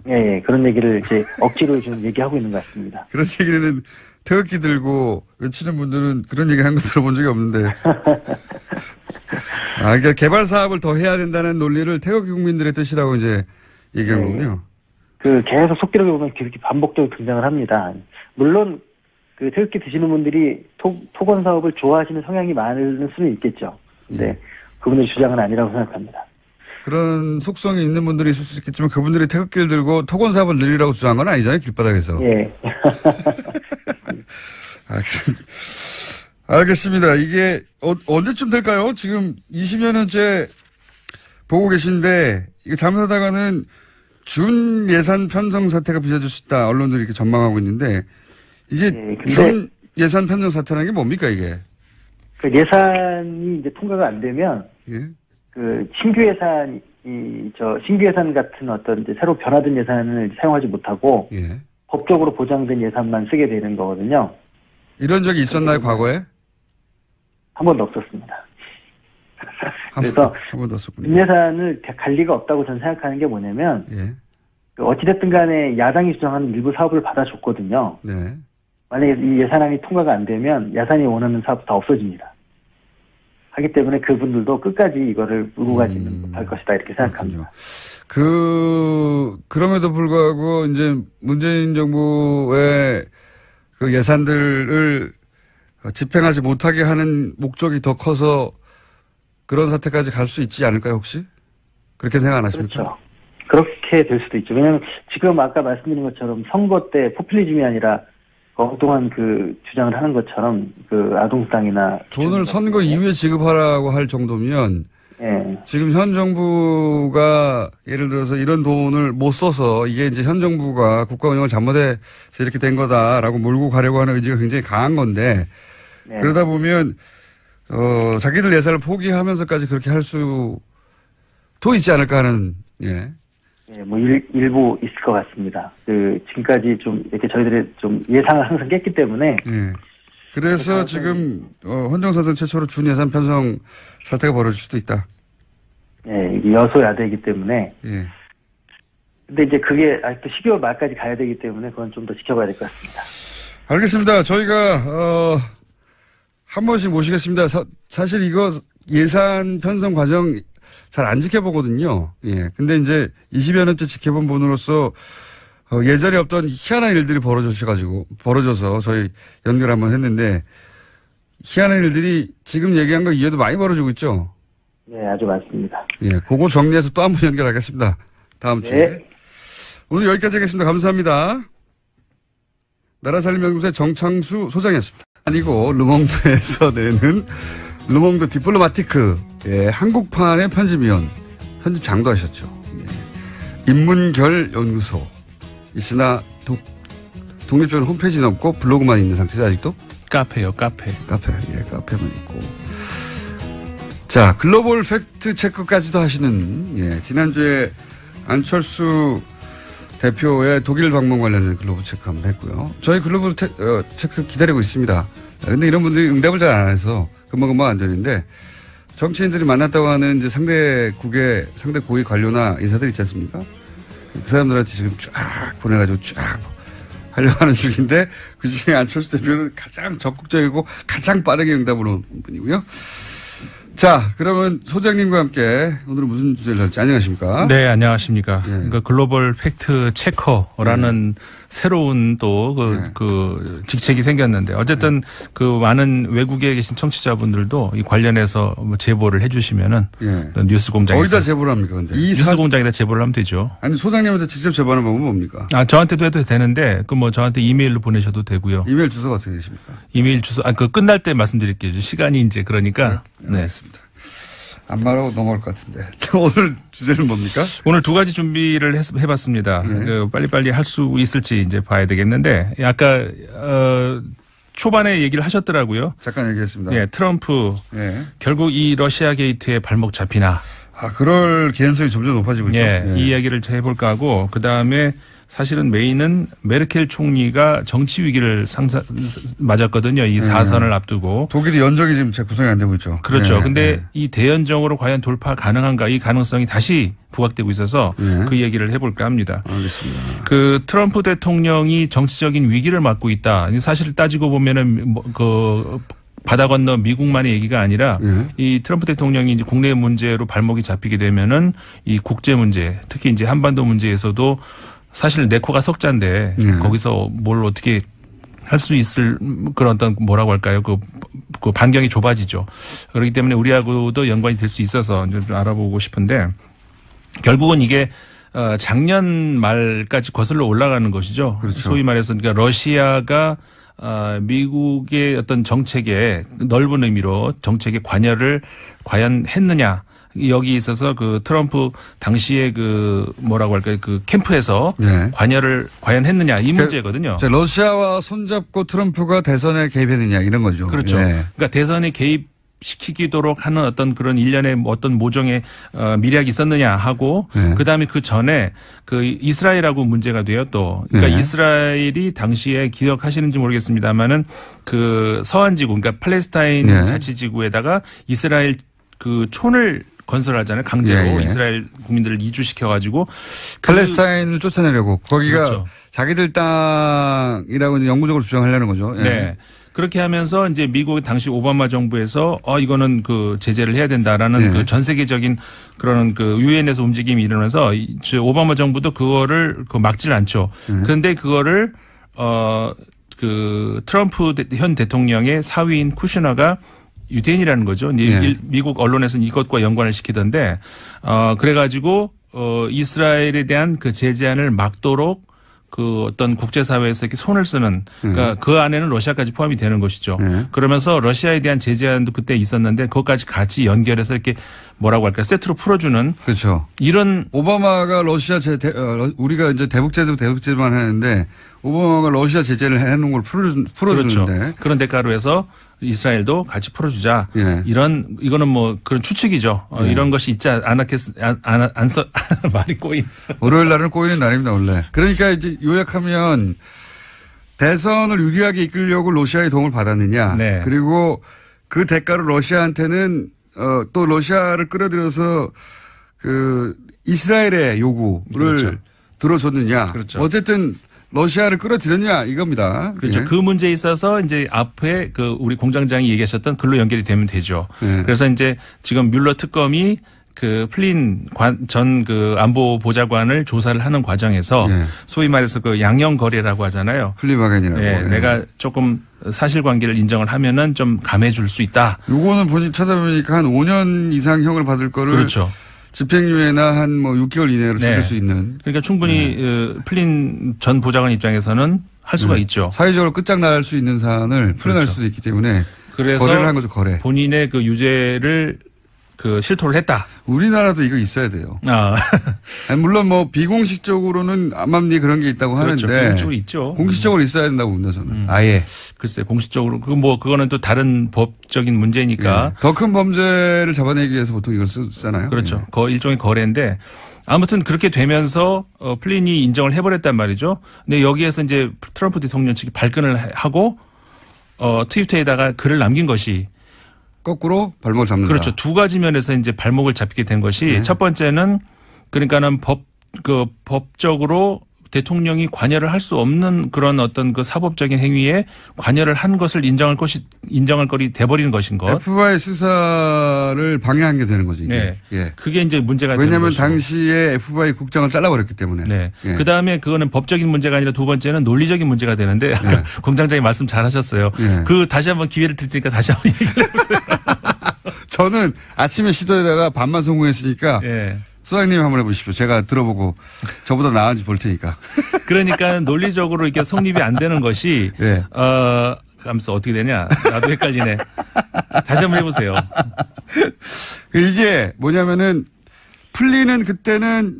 예, 그런 얘기를 이제 억지로 좀 얘기하고 있는 것 같습니다. 그런 얘기는 태극기 들고 외치는 분들은 그런 얘기 한 거 들어본 적이 없는데. 그러니까 개발 사업을 더 해야 된다는 논리를 태극기 국민들의 뜻이라고 이제 얘기한 거군요. 계속 속기록에 보면 그렇게 반복적으로 등장을 합니다. 물론 그 태극기 드시는 분들이 토건 사업을 좋아하시는 성향이 많을 수는 있겠죠. 근데 그분들의 주장은 아니라고 생각합니다. 그런 속성이 있는 분들이 있을 수 있겠지만 그분들이 태극기를 들고 토건 사업을 늘리라고 주장한 건 아니잖아요, 길바닥에서. 예. 알겠습니다. 이게 언제쯤 될까요? 지금 20여년째 보고 계신데 이거 잘못하다가는 준 예산 편성 사태가 빚어질 수 있다. 언론들이 이렇게 전망하고 있는데 이게 준 예산 편성 사태라는 게 뭡니까 이게? 그 예산이 이제 통과가 안 되면 그 신규 예산 같은 어떤 이제 새로 변화된 예산을 사용하지 못하고 법적으로 보장된 예산만 쓰게 되는 거거든요. 이런 적이 있었나요, 과거에? 한 번도 없었습니다. 그래서 예산을 갈 리가 없다고 저는 생각하는 게 뭐냐면 어찌됐든 간에 야당이 주장하는 일부 사업을 받아줬거든요. 네. 만약에 이 예산안이 통과가 안 되면 야산이 원하는 사업 다 없어집니다. 하기 때문에 그분들도 끝까지 이거를 물고 가지는 못할 것이다 이렇게 생각합니다. 그럼에도 불구하고 이제 문재인 정부의 그 예산들을 집행하지 못하게 하는 목적이 더 커서 그런 사태까지 갈 수 있지 않을까요, 혹시? 그렇게 생각 안 하십니까? 그렇죠. 그렇게 될 수도 있죠. 왜냐하면 지금 아까 말씀드린 것처럼 선거 때 포퓰리즘이 아니라 엉뚱한 그 주장을 하는 것처럼 그 아동수당이나 돈을 선거 이후에 지급하라고 할 정도면 지금 현 정부가 예를 들어서 이런 돈을 못 써서 이게 이제 현 정부가 국가 운영을 잘못해서 이렇게 된 거다라고 몰고 가려고 하는 의지가 굉장히 강한 건데 그러다 보면 자기들 예산을 포기하면서까지 그렇게 할 수도 있지 않을까 하는 뭐 일부 있을 것 같습니다. 지금까지 좀 이렇게 저희들이 좀 예상을 항상 깼기 때문에. 그래서 지금 헌정사상 최초로 준 예산 편성 사태가 벌어질 수도 있다. 이게 여소야대이기 때문에. 근데 이제 그게 아직도 12월 말까지 가야 되기 때문에 그건 좀 더 지켜봐야 될 것 같습니다. 알겠습니다. 저희가 한 번씩 모시겠습니다. 사실 이거 예산 편성 과정 잘 안 지켜보거든요. 근데 이제 20여 년째 지켜본 분으로서 예전에 없던 희한한 일들이 벌어져서 저희 연결 한번 했는데 희한한 일들이 지금 얘기한 거 이해도 많이 벌어지고 있죠? 네, 아주 많습니다. 그거 정리해서 또 한 번 연결하겠습니다. 다음 주에. 오늘 여기까지 하겠습니다. 감사합니다. 나라살림연구소의 정창수 소장이었습니다. 아니고 르몽드에서 내는 르몽드 디플로마티크 한국판의 편집장도 하셨죠. 인문결 연구소 있으나 독립적인 홈페이지는 없고 블로그만 있는 상태죠 아직도? 카페요, 카페. 카페만 있고. 자, 글로벌 팩트 체크까지도 하시는 지난주에 안철수 대표의 독일 방문 관련된 글로벌 체크 한번 했고요. 저희 글로벌 체크 기다리고 있습니다. 근데 이런 분들이 응답을 잘 안 해서 금방 안 되는데 정치인들이 만났다고 하는 이제 상대 고위 관료나 인사들 있지 않습니까? 그 사람들한테 지금 쫙 보내가지고 쫙 하려고 하는 중인데 그 중에 안철수 대표는 가장 적극적이고 가장 빠르게 응답을 온 분이고요. 자, 그러면 소장님과 함께 오늘은 무슨 주제를 할지 안녕하십니까? 네, 안녕하십니까. 그러니까 글로벌 팩트 체커라는 새로운 또 그 직책이 생겼는데 어쨌든 그 많은 외국에 계신 청취자분들도 이 관련해서 뭐 제보를 해주시면은 뉴스 공장에서 어디다 제보를 합니까, 근데? 뉴스 공장에다 제보를 하면 되죠. 아니 소장님한테 직접 제보하는 방법은 뭡니까? 저한테도 해도 되는데 그 뭐 저한테 이메일로 보내셔도 되고요. 이메일 주소가 어떻게 되십니까? 이메일 주소 그 끝날 때 말씀드릴게요. 시간이 이제 그러니까. 네. 알겠습니다. 안 말하고 넘어갈 것 같은데. 오늘 주제는 뭡니까? 오늘 두 가지 준비를 해봤습니다. 빨리빨리 할 수 있을지 이제 봐야 되겠는데, 아까, 초반에 얘기를 하셨더라고요. 잠깐 얘기했습니다. 트럼프. 결국 이 러시아 게이트에 발목 잡히나. 그럴 개연성이 점점 높아지고 있죠. 이 이야기를 해볼까 하고, 그 다음에 사실은 메인은 메르켈 총리가 정치 위기를 맞았거든요. 이 4선을 앞두고. 독일이 연정이 지금 재구성이 안 되고 있죠. 그렇죠. 근데 이 대연정으로 과연 돌파 가능한가 이 가능성이 다시 부각되고 있어서 그 얘기를 해볼까 합니다. 알겠습니다. 그 트럼프 대통령이 정치적인 위기를 맞고 있다. 사실 따지고 보면은 그 바다 건너 미국만의 얘기가 아니라 이 트럼프 대통령이 이제 국내 문제로 발목이 잡히게 되면은 이 국제 문제, 특히 이제 한반도 문제에서도 사실 내 코가 석자인데 거기서 뭘 어떻게 할 수 있을 그런 어떤 뭐라고 할까요? 그 반경이 좁아지죠. 그렇기 때문에 우리하고도 연관이 될 수 있어서 좀 알아보고 싶은데 결국은 이게 작년 말까지 거슬러 올라가는 것이죠. 그렇죠. 소위 말해서 그러니까 러시아가 미국의 어떤 정책에 넓은 의미로 정책에 관여를 과연 했느냐. 여기 있어서 그 트럼프 당시에 그 뭐라고 할까요? 그 캠프에서 관여를 과연 했느냐 이 문제거든요. 러시아와 손잡고 트럼프가 대선에 개입했느냐 이런 거죠. 그렇죠. 그러니까 대선에 개입시키도록 하는 어떤 그런 일련의 어떤 모종의 미략이 있었느냐 하고 그다음에 그 전에 그 이스라엘하고 문제가 돼요 또. 그러니까 이스라엘이 당시에 기억하시는지 모르겠습니다만은 그 서한지구 그러니까 팔레스타인 자치지구에다가 이스라엘 그 촌을 건설하잖아요. 강제로 이스라엘 국민들을 이주시켜가지고. 팔레스타인을 쫓아내려고. 거기가 그렇죠. 자기들 땅이라고 이제 영구적으로 주장하려는 거죠. 네. 그렇게 하면서 이제 미국의 당시 오바마 정부에서 이거는 그 제재를 해야 된다라는 그 전 세계적인 그런 그 유엔에서 움직임이 일어나서 오바마 정부도 그거를 막질 않죠. 그런데 그거를 그 트럼프 현 대통령의 사위인 쿠슈너가 유대인이라는 거죠. 미국 언론에서는 이것과 연관을 시키던데, 그래가지고, 이스라엘에 대한 그 제재안을 막도록 그 어떤 국제사회에서 이렇게 손을 쓰는, 그러니까 그 안에는 러시아까지 포함이 되는 것이죠. 그러면서 러시아에 대한 제재안도 그때 있었는데, 그것까지 같이 연결해서 이렇게 뭐라고 할까요? 세트로 풀어주는. 그렇죠. 이런. 오바마가 러시아 우리가 이제 대북제도만 하는데, 오바마가 러시아 제재를 해놓은 걸 풀어주는데. 그렇죠. 그런 대가로 해서 이스라엘도 같이 풀어주자. 이거는 뭐 그런 추측이죠. 이런 것이 있지 말이 꼬인. 월요일 날은 꼬이는 날입니다, 원래. 그러니까 이제 요약하면 대선을 유리하게 이끌려고 러시아의 도움을 받았느냐. 그리고 그 대가로 러시아한테는 또 러시아를 끌어들여서 그 이스라엘의 요구를 들어줬느냐. 어쨌든 러시아를 끌어들였냐 이겁니다. 그렇죠. 그 문제에 있어서 이제 앞에 그 우리 공장장이 얘기하셨던 글로 연결이 되면 되죠. 그래서 이제 지금 뮬러 특검이 그 플린 전 그 안보 보좌관을 조사를 하는 과정에서 소위 말해서 그 양형 거래라고 하잖아요. 플리바겐이라고. 내가 조금 사실관계를 인정을 하면은 좀 감해줄 수 있다. 요거는 본인 찾아보니까 한 5년 이상 형을 받을 거를. 그렇죠. 집행유예나 한 뭐 6개월 이내로 줄일 수 있는. 그러니까 충분히 플린 전 보좌관 입장에서는 할 수가 있죠. 사회적으로 끝장날 수 있는 사안을 풀어낼 수도 있기 때문에 그래서 거래를 한 거죠, 거래. 본인의 그 유죄를 그 실토를 했다. 우리나라도 이거 있어야 돼요. 아니, 물론 뭐 비공식적으로는 암암리 그런 게 있다고 하는데. 공식적으로 있죠. 공식적으로 있어야 된다고 봅니다, 저는. 아예. 글쎄, 공식적으로. 그거는 또 다른 법적인 문제니까. 더 큰 범죄를 잡아내기 위해서 보통 이걸 쓰잖아요. 그렇죠. 일종의 거래인데. 아무튼 그렇게 되면서 플린이 인정을 해버렸단 말이죠. 근데 여기에서 이제 트럼프 대통령 측이 발끈을 하고 트위터에다가 글을 남긴 것이 거꾸로 발목을 잡는다. 그렇죠. 두 가지 면에서 이제 발목을 잡게 된 것이 첫 번째는 그러니까는 법적으로 대통령이 관여를 할 수 없는 그런 어떤 그 사법적인 행위에 관여를 한 것을 인정할 거리 돼버리는 것인 것. FBI 수사를 방해한 게 되는 거죠. 이게. 그게 이제 문제가 되는 왜냐하면 것이고. 당시에 FBI 국장을 잘라버렸기 때문에. 그 다음에 그거는 법적인 문제가 아니라 두 번째는 논리적인 문제가 되는데 공장장이 말씀 잘하셨어요. 그 다시 한번 기회를 드릴 테니까 다시 한번 얘기를 해보세요. 저는 아침에 시도에다가 반만 성공했으니까. 수장님 한번 해보십시오. 제가 들어보고 저보다 나은지 볼 테니까. 그러니까 논리적으로 이게 성립이 안 되는 것이 하면서 어떻게 되냐. 나도 헷갈리네. 다시 한번 해보세요. 이게 뭐냐면은 플린은 그때는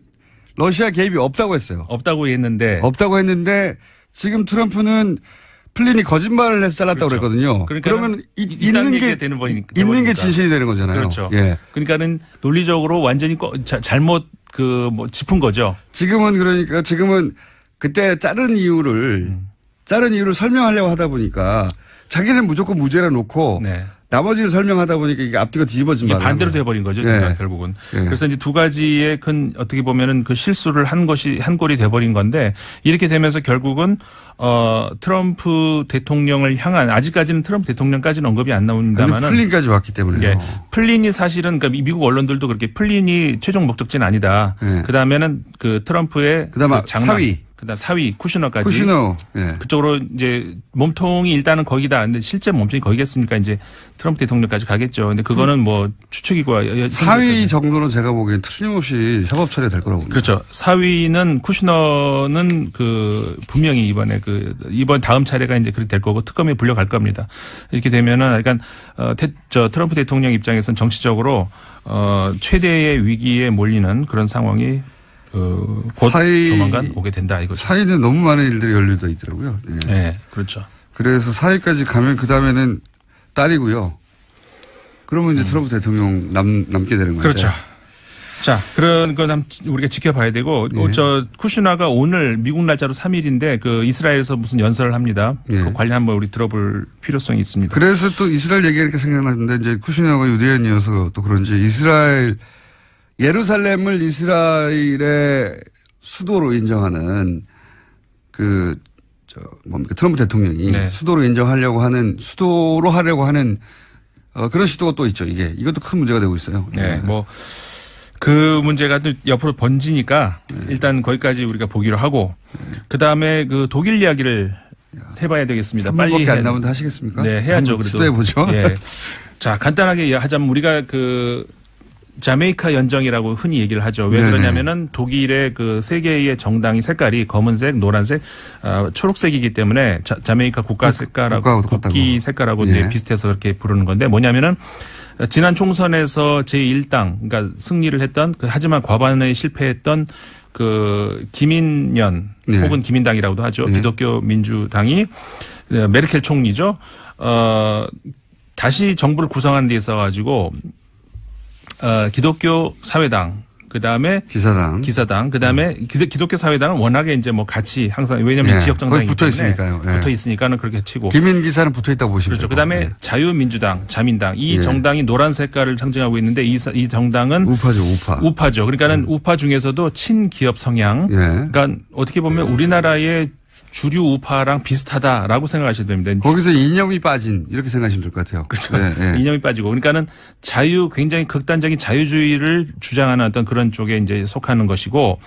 러시아 개입이 없다고 했어요. 없다고 했는데 지금 트럼프는 플린이 거짓말을 해서 잘랐다고 그랬거든요. 그러면 있는 게 진실이 되는 거잖아요. 그렇죠. 그러니까는 논리적으로 완전히 잘못 짚은 거죠. 지금은 그때 자른 이유를 설명하려고 하다 보니까 자기는 무조건 무죄라 놓고 네. 나머지를 설명하다 보니까 이게 앞뒤가 뒤집어진 이게 반대로 돼버린 거죠, 그러니까 결국은. 그래서 이제 두 가지의 큰 어떻게 보면은 그 실수를 한 꼴이 돼버린 건데 이렇게 되면서 결국은 트럼프 대통령을 향한 아직까지는 트럼프 대통령까지는 언급이 안 나옵니다만은 플린까지 왔기 때문에요. 플린이 사실은 그러니까 미국 언론들도 그렇게 플린이 최종 목적지는 아니다. 그 다음에는 그 트럼프의 그다음 장남, 사위. 그다음 사위 쿠시너까지. 쿠시너. 예. 그쪽으로 이제 몸통이 일단은 거기다. 근데 실제 몸통이 거기겠습니까? 이제 트럼프 대통령까지 가겠죠. 근데 그거는 뭐 추측이고. 사위 정도는 제가 보기엔 틀림없이 협업 처리 될 거라고 봅니다. 그렇죠. 사위는 쿠시너는 그 분명히 이번 다음 차례가 이제 그렇게 될 거고 특검에 불려갈 겁니다. 이렇게 되면은 약간 트럼프 대통령 입장에서는 정치적으로 최대의 위기에 몰리는 그런 상황이 곧 조만간 오게 된다 이거죠. 사위는 너무 많은 일들이 연루되어 있더라고요. 예. 네, 그렇죠. 그래서 사위까지 가면 그 다음에는 딸이고요. 그러면 이제 트럼프 대통령 남게 되는 거죠. 그렇죠. 자, 그런 건 우리가 지켜봐야 되고, 쿠슈나가 오늘 미국 날짜로 3일인데 그 이스라엘에서 무슨 연설을 합니다. 그 관련 한번 우리 들어볼 필요성이 있습니다. 그래서 또 이스라엘 얘기가 생각나는데 이제 쿠슈나가 유대인이어서 또 그런지 예루살렘을 이스라엘의 수도로 인정하는 트럼프 대통령이 수도로 인정하려고 하는 수도로 하려고 하는 그런 시도가 또 있죠. 이것도 큰 문제가 되고 있어요. 네, 그 문제가 또 옆으로 번지니까 일단 거기까지 우리가 보기로 하고 그 다음에 그 독일 이야기를 해봐야 되겠습니다. 빨리 안 나오는데 하시겠습니까? 네, 해야죠. 그래도 시도해보죠. 예. 자, 간단하게 하자면 우리가 자메이카 연정이라고 흔히 얘기를 하죠. 왜 그러냐면은 독일의 그 세 개의 정당이 색깔이 검은색, 노란색, 초록색이기 때문에 자메이카 국가 색깔하고 국기 색깔하고 이제 비슷해서 그렇게 부르는 건데 뭐냐면은 지난 총선에서 제1당 그러니까 승리를 했던 하지만 과반에 실패했던 그 기민연 혹은 기민당이라고도 하죠. 기독교 민주당이 메르켈 총리죠. 다시 정부를 구성하는 데 있어 가지고 기독교 사회당, 그 다음에 기사당, 그 다음에 기독교 사회당은 워낙에 이제 같이 항상 왜냐하면 지역 정당이기 때문에 붙어 있으니까는 그렇게 치고 기민 기사는 붙어 있다고 보시면 그렇죠. 그 다음에 자유민주당, 자민당 이 정당이 노란 색깔을 상징하고 있는데 이 정당은 우파죠. 그러니까는 우파 중에서도 친기업 성향. 그러니까 어떻게 보면 우리나라의 주류 우파랑 비슷하다라고 생각하셔야 됩니다. 거기서 이념이 빠진 이렇게 생각하시면 될 것 같아요. 그렇죠. 이념이 빠지고 그러니까는 굉장히 극단적인 자유주의를 주장하는 어떤 그런 쪽에 이제 속하는 것이고,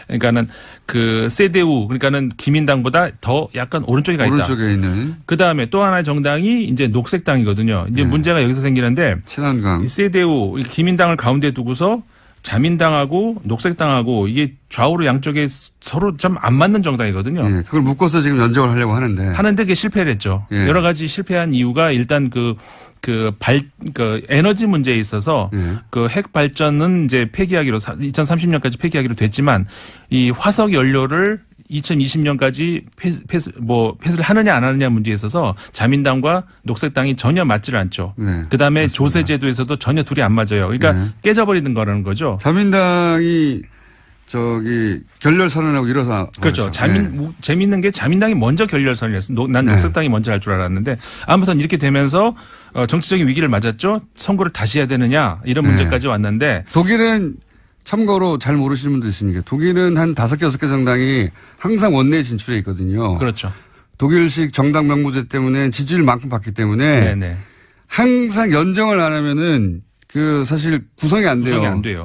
그러니까는 그 세데우 그러니까는 기민당보다 더 약간 오른쪽에 가 있다. 오른쪽에 있는. 그 다음에 또 하나의 정당이 이제 녹색당이거든요. 이제 문제가 여기서 생기는데 친한강. 세데우 기민당을 가운데 두고서 자민당하고 녹색당하고 이게 좌우로 양쪽에 서로 좀 안 맞는 정당이거든요. 그걸 묶어서 지금 연정을 하려고 하는데 그게 실패를 했죠. 여러 가지 실패한 이유가 일단 에너지 문제에 있어서 그 핵 발전은 이제 폐기하기로 2030년까지 폐기하기로 됐지만 이 화석 연료를 2020년까지 폐쇄를 하느냐 안 하느냐 문제에 있어서 자민당과 녹색당이 전혀 맞질 않죠. 그다음에 조세제도에서도 전혀 둘이 안 맞아요. 그러니까 깨져버리는 거라는 거죠. 자민당이 결렬 선언하고 일어서 그렇죠. 재밌는 게 자민당이 먼저 결렬 선언을 했어. 난 녹색당이 먼저 할 줄 알았는데 아무튼 이렇게 되면서 정치적인 위기를 맞았죠. 선거를 다시 해야 되느냐 이런 문제까지 왔는데 독일은 참고로 잘 모르시는 분도 있으니까 독일은 한 5개, 6개 정당이 항상 원내에 진출해 있거든요. 그렇죠. 독일식 정당 명부제 때문에 지지율 만큼 받기 때문에 항상 연정을 안 하면은 사실 구성이 안 돼요. 구성이 안 돼요.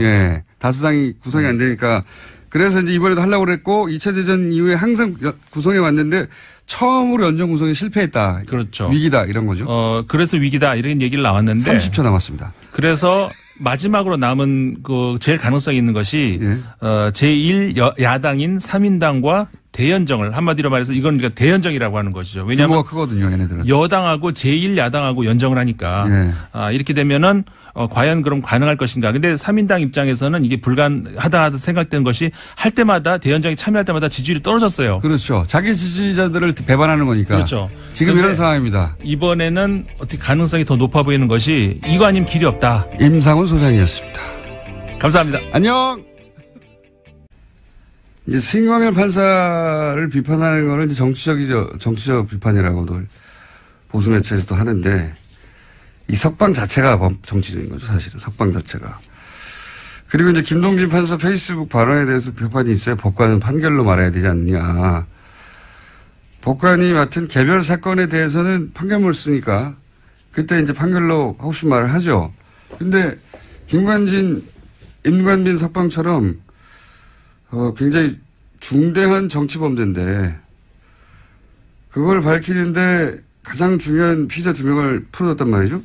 다수당이 구성이 안 되니까 그래서 이제 이번에도 하려고 그랬고 2차 대전 이후에 항상 구성해 왔는데 처음으로 연정 구성에 실패했다. 그렇죠. 위기다 이런 거죠. 그래서 위기다 이런 얘기를 나왔는데 30초 남았습니다. 그래서 마지막으로 남은 제일 가능성이 있는 것이 제1 야당인 3인당과 대연정을 한마디로 말해서 이건 우리가 대연정이라고 하는 것이죠. 왜냐하면 규모가 크거든요, 얘네들은. 여당하고 제1 야당하고 연정을 하니까 이렇게 되면은 과연 그럼 가능할 것인가. 근데 3인당 입장에서는 이게 불가능하다 생각된 것이 할 때마다 대연정이 참여할 때마다 지지율이 떨어졌어요. 그렇죠. 자기 지지자들을 배반하는 거니까. 그렇죠. 지금 이런 상황입니다. 이번에는 어떻게 가능성이 더 높아 보이는 것이 이거 아니면 길이 없다. 임상훈 소장이었습니다. 감사합니다. 안녕. 이제 신광열 판사를 비판하는 거는 이제 정치적 비판이라고도 보수 매체에서도 하는데 이 석방 자체가 정치적인 거죠, 사실은. 석방 자체가. 그리고 이제 김동진 판사 페이스북 발언에 대해서 비판이 있어요. 법관은 판결로 말해야 되지 않느냐. 법관이 맡은 개별 사건에 대해서는 판결문을 쓰니까 그때 이제 판결로 하고 싶은 말을 하죠. 근데 김관진, 임관빈 석방처럼 굉장히 중대한 정치범죄인데 그걸 밝히는데 가장 중요한 피의자 2명을 풀어줬단 말이죠.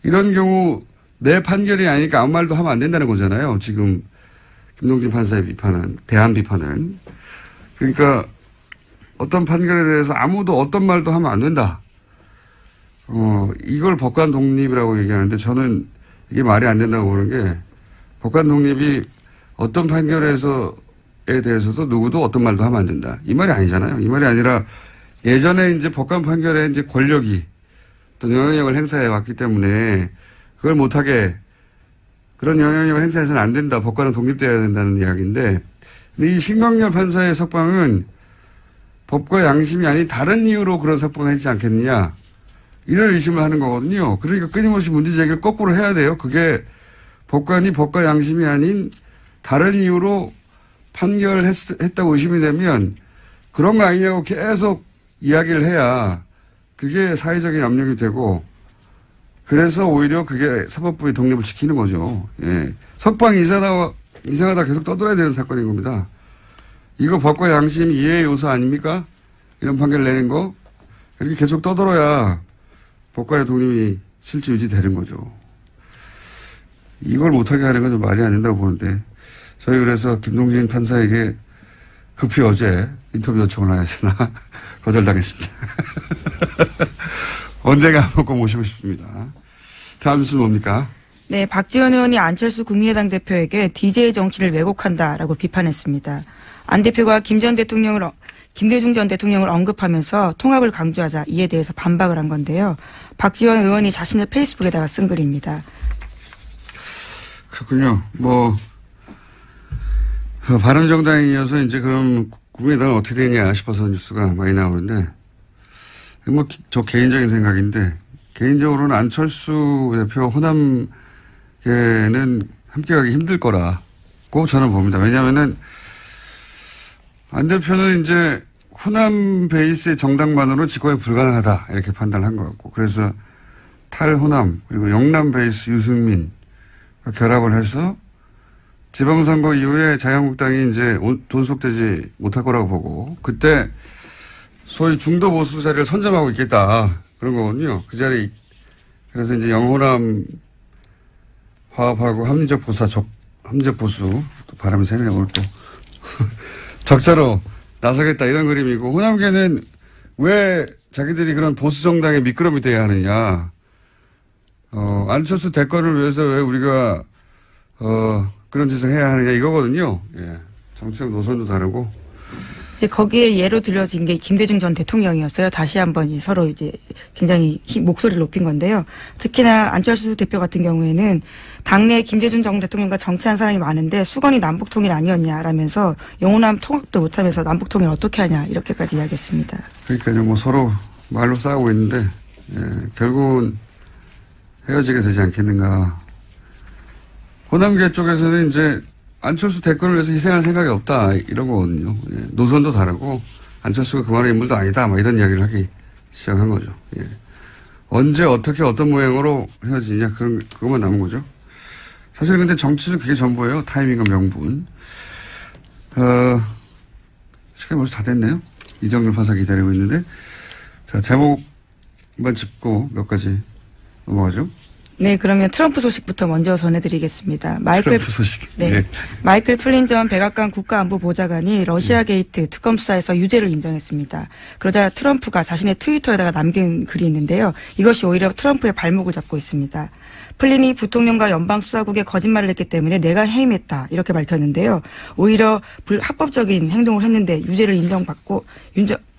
이런 경우 내 판결이 아니니까 아무 말도 하면 안 된다는 거잖아요. 지금 김동진 판사의 비판은, 대한 비판은. 그러니까 어떤 판결에 대해서 아무도 어떤 말도 하면 안 된다. 이걸 법관 독립이라고 얘기하는데 저는 이게 말이 안 된다고 보는 게 법관 독립이 어떤 판결에 대해서도 누구도 어떤 말도 하면 안 된다. 이 말이 아니잖아요. 이 말이 아니라 예전에 이제 법관 판결에 이제 권력이 또 영향력을 행사해 왔기 때문에 그걸 못하게 그런 영향력을 행사해서는 안 된다. 법관은 독립돼야 된다는 이야기인데 근데 이 신광열 판사의 석방은 법과 양심이 아닌 다른 이유로 그런 석방을 했지 않겠느냐. 이런 의심을 하는 거거든요. 그러니까 끊임없이 문제 제기를 거꾸로 해야 돼요. 그게 법관이 법과 양심이 아닌 다른 이유로 판결했다고 의심이 되면 그런 거 아니냐고 계속 이야기를 해야 그게 사회적인 압력이 되고 그래서 오히려 그게 사법부의 독립을 지키는 거죠. 예. 석방이 이상하다 계속 떠들어야 되는 사건인 겁니다. 이거 법과 양심 이해의 요소 아닙니까? 이런 판결 내는 거. 이렇게 계속 떠들어야 법관의 독립이 실제 유지되는 거죠. 이걸 못하게 하는 건 좀 말이 안 된다고 보는데 저희 그래서 김동진 판사에게 급히 어제 인터뷰 요청을 하였으나 거절당했습니다. 언젠가 한번 꼭 모시고 싶습니다. 다음 뉴스는 뭡니까? 네, 박지원 의원이 안철수 국민의당 대표에게 DJ 정치를 왜곡한다라고 비판했습니다. 안 대표가 김대중 전 대통령을 언급하면서 통합을 강조하자 이에 대해서 반박을 한 건데요. 박지원 의원이 자신의 페이스북에다가 쓴 글입니다. 그렇군요. 바른정당에 이어서 이제 그럼 국민의당은 어떻게 되냐 싶어서 뉴스가 많이 나오는데, 저 개인적인 생각인데, 개인적으로는 안철수 대표 호남계는 함께하기 힘들 거라고 저는 봅니다. 왜냐하면은 안 대표는 이제 호남 베이스의 정당만으로 집권이 불가능하다 이렇게 판단한 것 같고, 그래서 탈호남 그리고 영남 베이스 유승민 결합을 해서 지방선거 이후에 자유한국당이 이제 존속되지 못할 거라고 보고, 그때 소위 중도 보수 자리를 선점하고 있겠다 그런 거거든요. 그 자리, 그래서 이제 영호남 화합하고 합리적 보수 또 바람이 새네요 오늘 또 적자로 나서겠다 이런 그림이고, 호남계는 왜 자기들이 그런 보수 정당의 미끄럼이 돼야 하느냐. 안철수 대권을 위해서 왜 우리가 그런 짓을 해야 하느냐 이거거든요. 예. 정치적 노선도 다르고. 이제 거기에 예로 들어진 게 김대중 전 대통령이었어요. 다시 한번 서로 이제 굉장히 목소리를 높인 건데요. 특히나 안철수 대표 같은 경우에는 당내 김대중 전 대통령과 정치한 사람이 많은데 수건이 남북통일 아니었냐라면서 영호남 통합도 못하면서 남북통일 어떻게 하냐 이렇게까지 이야기했습니다. 그러니까요. 서로 말로 싸우고 있는데 결국은 헤어지게 되지 않겠는가. 호남계 쪽에서는 이제 안철수 대권을 위해서 희생할 생각이 없다 이런 거거든요. 예. 노선도 다르고 안철수가 그만한 인물도 아니다 이런 이야기를 하기 시작한 거죠. 예. 언제 어떻게 어떤 모양으로 헤어지냐 그것만 남은 거죠. 사실 근데 정치는 그게 전부예요. 타이밍과 명분. 시간이 벌써 다 됐네요. 이정렬 판사 기다리고 있는데, 자 제목만 짚고 몇 가지 넘어가죠. 네, 그러면 트럼프 소식부터 먼저 전해드리겠습니다. 트럼프 소식. 네. 네. 마이클 플린 전 백악관 국가안보보좌관이 러시아 게이트 특검 수사에서 유죄를 인정했습니다. 그러자 트럼프가 자신의 트위터에다가 남긴 글이 있는데요. 이것이 오히려 트럼프의 발목을 잡고 있습니다. 플린이 부통령과 연방수사국에 거짓말을 했기 때문에 내가 해임했다 이렇게 밝혔는데요. 오히려 합법적인 행동을 했는데 유죄를 인정받고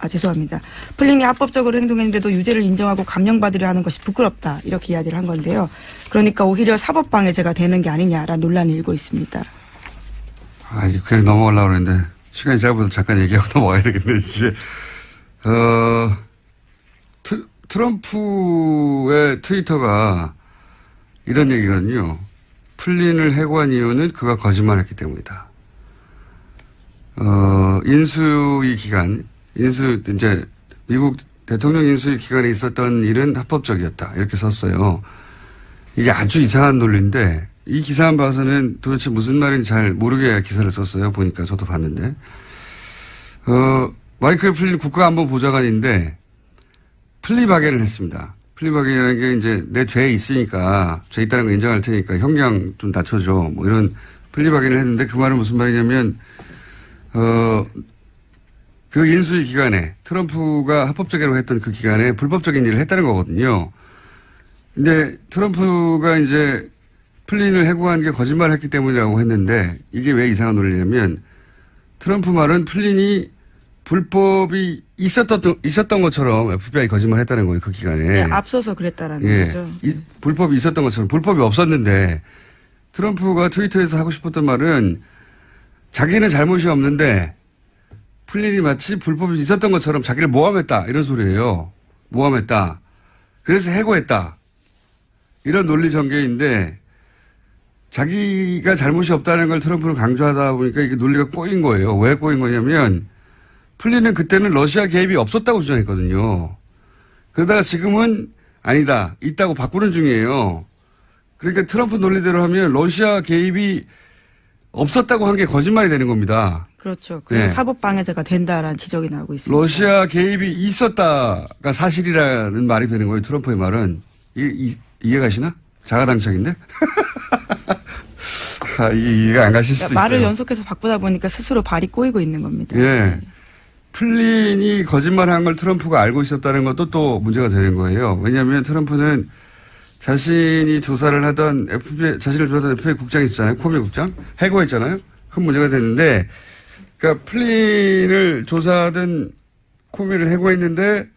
죄송합니다. 플린이 합법적으로 행동했는데도 유죄를 인정하고 감형받으려 하는 것이 부끄럽다 이렇게 이야기를 한 건데요. 그러니까 오히려 사법방해죄가 되는 게 아니냐라는 논란이 일고 있습니다. 그냥 넘어가려고 그랬는데, 시간이 짧아서 잠깐 얘기하고 넘어가야 되겠네, 이제. 트럼프의 트위터가 이런 얘기거든요. 플린을 해고한 이유는 그가 거짓말했기 때문이다. 인수위 기간, 이제 미국 대통령 인수위 기간에 있었던 일은 합법적이었다. 이렇게 썼어요. 이게 아주 이상한 논리인데, 이 기사만 봐서는 도대체 무슨 말인지 잘 모르게 기사를 썼어요. 보니까 저도 봤는데. 마이클 플린 국가안보보좌관인데, 플리바겐을 했습니다. 플리바겐이라는 게 이제 내 죄에 있으니까, 죄 있다는 거 인정할 테니까 형량 좀 낮춰줘. 뭐 이런 플리바겐을 했는데 그 말은 무슨 말이냐면, 그 인수위 기간에 트럼프가 합법적이라고 했던 그 기간에 불법적인 일을 했다는 거거든요. 근데 트럼프가 이제 플린을 해고한 게 거짓말을 했기 때문이라고 했는데 이게 왜 이상한 논리냐면 트럼프 말은 플린이 불법이 있었던 것처럼 FBI 거짓말 했다는 거예요. 그 기간에. 네, 앞서서 그랬다라는 거죠. 불법이 있었던 것처럼 불법이 없었는데 트럼프가 트위터에서 하고 싶었던 말은 자기는 잘못이 없는데 플린이 마치 불법이 있었던 것처럼 자기를 모함했다. 이런 소리예요. 모함했다. 그래서 해고했다. 이런 논리 전개인데 자기가 잘못이 없다는 걸 트럼프는 강조하다 보니까 이게 논리가 꼬인 거예요. 왜 꼬인 거냐면 플린은 그때는 러시아 개입이 없었다고 주장했거든요. 그러다가 지금은 아니다. 있다고 바꾸는 중이에요. 그러니까 트럼프 논리대로 하면 러시아 개입이 없었다고 한 게 거짓말이 되는 겁니다. 그렇죠. 그래서 네. 사법방해자가 된다라는 지적이 나오고 있습니다. 러시아 개입이 있었다가 사실이라는 말이 되는 거예요. 트럼프의 말은. 이해가시나? 자가당착인데? 이게 이해가 안 가실 수도 말을 있어요. 연속해서 바꾸다 보니까 스스로 발이 꼬이고 있는 겁니다. 예. 플린이 거짓말한 걸 트럼프가 알고 있었다는 것도 또 문제가 되는 거예요. 왜냐하면 트럼프는 자신이 조사를 하던 FBI, 자신을 조사하던 FBI 국장이 있잖아요. 코미 국장. 해고했잖아요. 큰 문제가 됐는데, 그러니까 플린을 조사하던 코미를 해고했는데,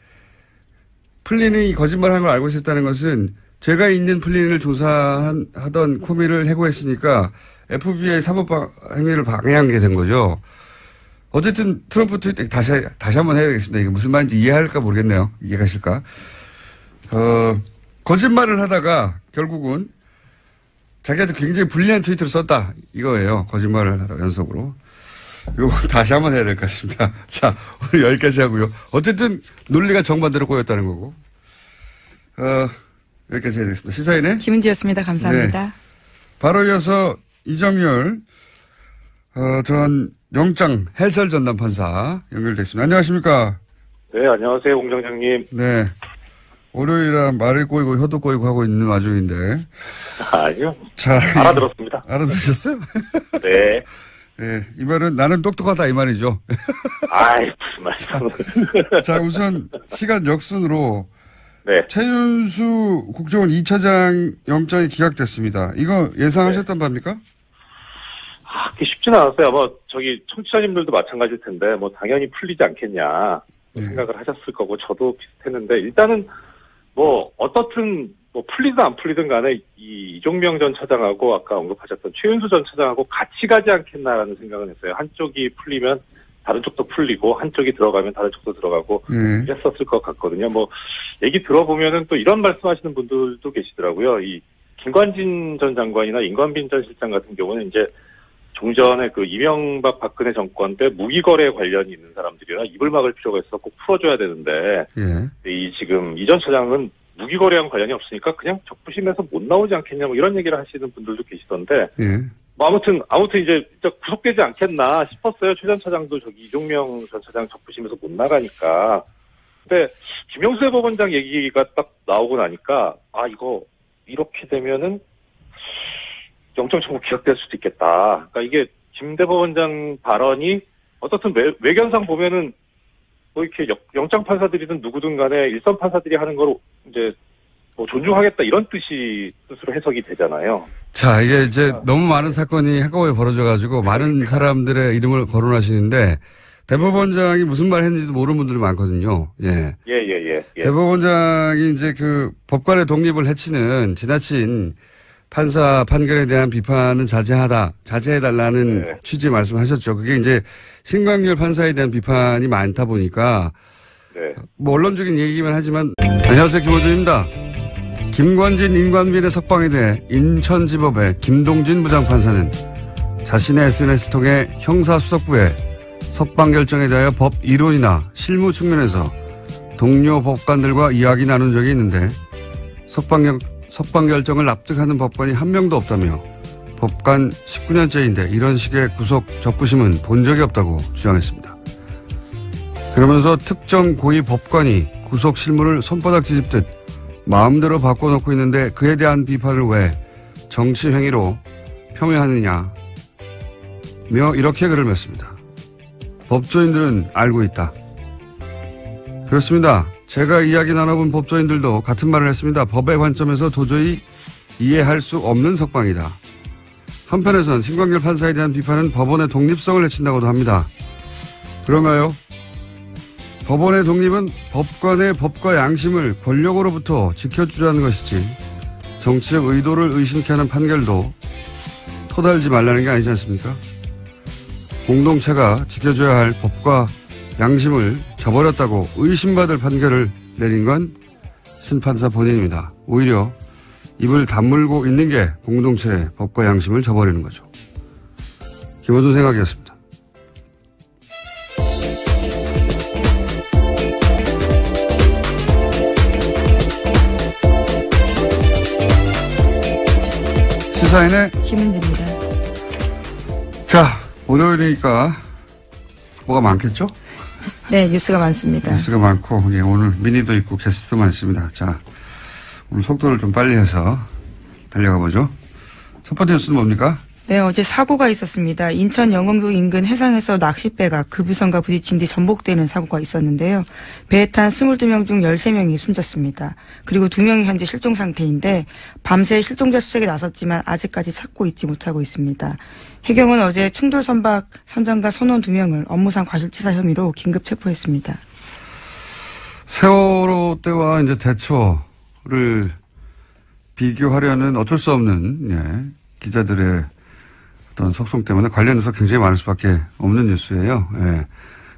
플린이 거짓말한 걸 알고 있었다는 것은 죄가 있는 플린을 조사하던 코미를 해고했으니까 FBI 사법 행위를 방해한 게 된 거죠. 어쨌든 트럼프 트위터 다시 한번 해야 되겠습니다. 이게 무슨 말인지 이해할까 모르겠네요. 이해가실까? 거짓말을 하다가 결국은 자기한테 굉장히 불리한 트위터를 썼다. 이거예요. 거짓말을 하다가 연속으로. 이거 다시 한번 해야 될 것 같습니다. 자, 오늘 여기까지 하고요. 어쨌든 논리가 정반대로 꼬였다는 거고. 여기까지 해야 되겠습니다. 시사인의 김은지였습니다. 감사합니다. 네. 바로 이어서 이정열 전 영장 해설 전담 판사 연결됐습니다. 안녕하십니까? 네, 안녕하세요, 공장장님. 네. 월요일이라 말을 꼬이고 혀도 꼬이고 하고 있는 와중인데. 아니요. 자, 알아들었습니다. 알아들으셨어요? 네. 네. 이 말은 나는 똑똑하다 이 말이죠. 아이, 무슨 말씀. 자, 우선 시간 역순으로 네. 최윤수 국정원 2차장 영장이 기각됐습니다. 이거 예상하셨던 바입니까? 그게 쉽지는 않았어요. 청취자님들도 마찬가지일 텐데, 당연히 풀리지 않겠냐. 생각을 하셨을 거고, 저도 비슷했는데, 일단은, 어떻든, 풀리든 안 풀리든 간에, 이종명 전 차장하고, 아까 언급하셨던 최윤수 전 차장하고 같이 가지 않겠나라는 생각은 했어요. 한쪽이 풀리면 다른 쪽도 풀리고, 한쪽이 들어가면 다른 쪽도 들어가고, 이랬었을 것 같거든요. 얘기 들어보면은 또 이런 말씀 하시는 분들도 계시더라고요. 김관진 전 장관이나 임관빈 전 실장 같은 경우는 이제, 종전에 이명박 박근혜 정권 때 무기거래 관련이 있는 사람들이나 입을 막을 필요가 있어 꼭 풀어줘야 되는데, 지금 이 전 차장은 무기거래랑 관련이 없으니까 그냥 적부심에서 못 나오지 않겠냐, 이런 얘기를 하시는 분들도 계시던데, 아무튼 이제 구속되지 않겠나 싶었어요. 최 전 차장도 이종명 전 차장 적부심에서 못 나가니까. 근데 김영수 대법원장 얘기가 딱 나오고 나니까, 이거 이렇게 되면은 영장 청구 기각될 수도 있겠다. 그러니까 이게 김 대법원장 발언이 어떻든 외견상 보면은 이렇게 영장 판사들이든 누구든 간에 일선 판사들이 하는 걸 이제 존중하겠다 이런 뜻으로 해석이 되잖아요. 자, 이게 이제 너무 많은 사건이 한꺼번에 벌어져가지고 많은 사람들의 이름을 거론하시는데 대법원장이 무슨 말 했는지도 모르는 분들이 많거든요. 예. 예. 대법원장이 이제 법관의 독립을 해치는 지나친 판사 판결에 대한 비판은 자제해달라는 네. 취지의 말씀하셨죠. 그게 이제 신광열 판사에 대한 비판이 많다 보니까 네. 뭐 언론적인 얘기만 하지만 안녕하세요. 김호준입니다. 김관진 임관빈의 석방에 대해 인천지법의 김동진 부장판사는 자신의 SNS를 통해 형사수석부에 석방 결정에 대하여 법 이론이나 실무 측면에서 동료 법관들과 이야기 나눈 적이 있는데 석방 결정을 납득하는 법관이 한 명도 없다며 법관 19년째인데 이런 식의 구속 적부심은 본 적이 없다고 주장했습니다. 그러면서 특정 고위 법관이 구속 실무를 손바닥 뒤집듯 마음대로 바꿔놓고 있는데 그에 대한 비판을 왜 정치행위로 폄훼하느냐며 이렇게 글을 맺습니다. 법조인들은 알고 있다. 그렇습니다. 제가 이야기 나눠본 법조인들도 같은 말을 했습니다. 법의 관점에서 도저히 이해할 수 없는 석방이다. 한편에선 신광열 판사에 대한 비판은 법원의 독립성을 해친다고도 합니다. 그런가요? 법원의 독립은 법관의 법과 양심을 권력으로부터 지켜주자는 것이지 정치적 의도를 의심케 하는 판결도 토달지 말라는 게 아니지 않습니까? 공동체가 지켜줘야 할 법과 양심을 저버렸다고 의심받을 판결을 내린 건 신판사 본인입니다. 오히려 입을 다물고 있는 게 공동체의 법과 양심을 저버리는 거죠. 김호준 생각이었습니다. 시사인의 김은지입니다. 자, 월요일이니까 뭐가 많겠죠? 네, 뉴스가 많습니다. 뉴스가 많고, 예, 오늘 미니도 있고 게스트도 많습니다. 자, 오늘 속도를 좀 빨리 해서 달려가 보죠. 첫 번째 뉴스는 뭡니까? 네, 어제 사고가 있었습니다. 인천 영흥도 인근 해상에서 낚싯배가 급유선과 부딪힌 뒤 전복되는 사고가 있었는데요. 배에 탄 22명 중 13명이 숨졌습니다. 그리고 2명이 현재 실종 상태인데 밤새 실종자 수색에 나섰지만 아직까지 찾고 있지 못하고 있습니다. 해경은 어제 충돌 선박 선장과 선원 2명을 업무상 과실치사 혐의로 긴급 체포했습니다. 세월호 때와 이제 대처를 비교하려는 어쩔 수 없는, 예, 기자들의 어떤 속성 때문에 관련해서 굉장히 많을 수밖에 없는 뉴스예요. 예.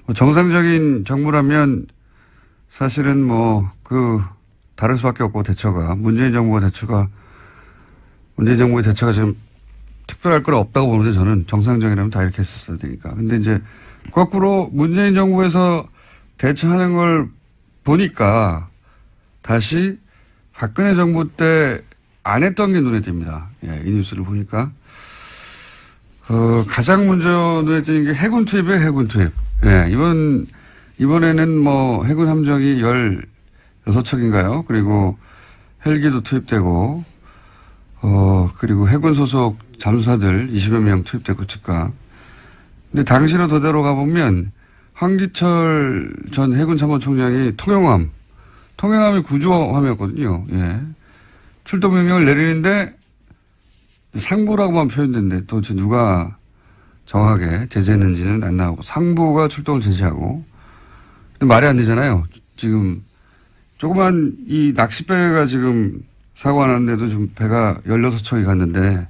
뭐 정상적인 정부라면 사실은 다를 수밖에 없고 대처가, 문재인 정부의 대처가 지금 특별할 건 없다고 보는데 저는 정상적이라면 다 이렇게 했었어야 되니까. 근데 이제 거꾸로 문재인 정부에서 대처하는 걸 보니까 다시 박근혜 정부 때 안 했던 게 눈에 띕니다. 예, 이 뉴스를 보니까. 가장 먼저 눈에 띄는 게 해군 투입이에요, 해군 투입. 예, 이번에는 해군 함정이 16척인가요? 그리고 헬기도 투입되고, 그리고 해군 소속 잠수사들 20여 명 투입되고 즉각. 근데 당시로 되돌아 가보면 황기철 전 해군 참모총장이 통영함이 구조함이었거든요. 예. 출동 명령을 내리는데 상부라고만 표현됐는데 도대체 누가 정확하게 제재했는지는 안 나오고 상부가 출동을 제재하고. 근데 말이 안 되잖아요. 지금 조그만 이 낚싯배가 지금 사고가 났는데도 좀 배가 16척이 갔는데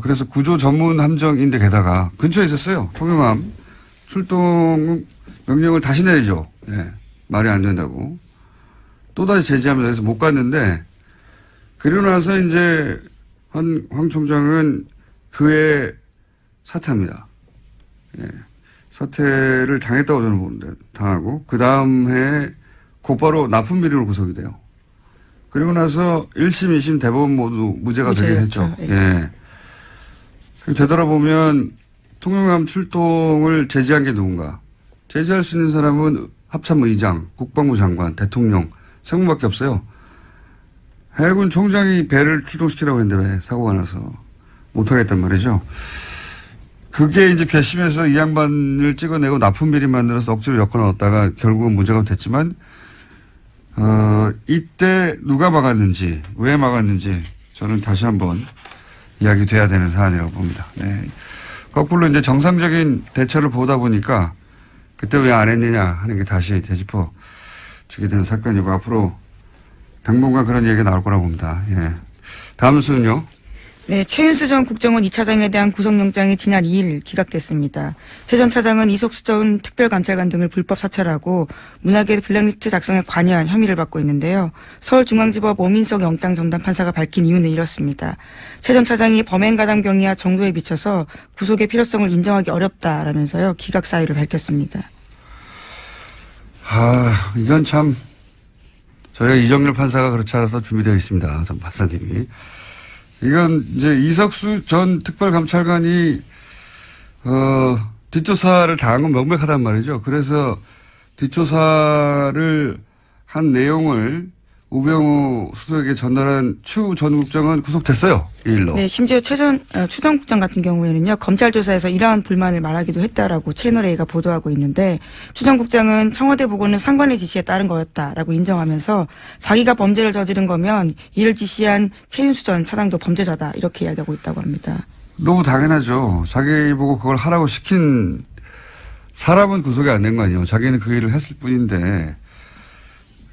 그래서 구조 전문 함정인데 게다가 근처에 있었어요. 통영함. 출동 명령을 다시 내리죠. 예. 말이 안 된다고. 또다시 제지하면서 해서 못 갔는데, 그리고 나서 이제 황 총장은 그에 사퇴합니다. 예. 사퇴를 당했다고 저는 보는데, 당하고, 그 다음 해에 곧바로 납품 비리로 구속이 돼요. 그리고 나서 1심, 2심 대법원 모두 무죄가 되긴 했죠. 예. 되돌아보면 통영함 출동을 제지한 게 누군가? 제지할 수 있는 사람은 합참의 의장, 국방부 장관, 대통령, 세 분밖에 없어요. 해군 총장이 배를 출동시키라고 했는데 왜 사고가 나서 못하겠단 말이죠. 그게 이제 괘씸해서 이 양반을 찍어내고 납품비리 만들어서 억지로 엮어 넣었다가 결국은 무죄가 됐지만, 이때 누가 막았는지, 왜 막았는지 저는 다시 한번 이야기돼야 되는 사안이라고 봅니다. 네. 거꾸로 이제 정상적인 대처를 보다 보니까 그때 왜 안 했느냐 하는 게 다시 되짚어 주게 되는 사건이고 앞으로 당분간 그런 얘기가 나올 거라고 봅니다. 예. 다음 순요. 네, 최윤수 전 국정원 2차장에 대한 구속영장이 지난 2일 기각됐습니다. 최 전 차장은 이석수 전 특별감찰관 등을 불법 사찰하고 문화계 블랙리스트 작성에 관여한 혐의를 받고 있는데요. 서울중앙지법 오민석 영장전담판사가 밝힌 이유는 이렇습니다. 최 전 차장이 범행가담 경위와 정도에 비춰서 구속의 필요성을 인정하기 어렵다라면서요. 기각 사유를 밝혔습니다. 이건 참 저희가 이정렬 판사가 그렇지 않아서 준비되어 있습니다. 전 판사님이. 이건 이제 이석수 전 특별감찰관이 뒷조사를 당한 건 명백하단 말이죠. 그래서 뒷조사를 한 내용을 우병우 수석에게 전달한 추 전 국장은 구속됐어요. 이 일로. 네, 심지어 추 전 국장 같은 경우에는요. 검찰 조사에서 이러한 불만을 말하기도 했다라고 채널A가 보도하고 있는데 추 전 국장은 청와대 보고는 상관의 지시에 따른 거였다라고 인정하면서 자기가 범죄를 저지른 거면 이를 지시한 최윤수 전 차장도 범죄자다 이렇게 이야기하고 있다고 합니다. 너무 당연하죠. 자기 보고 그걸 하라고 시킨 사람은 구속이 안 된 거 아니에요. 자기는 그 일을 했을 뿐인데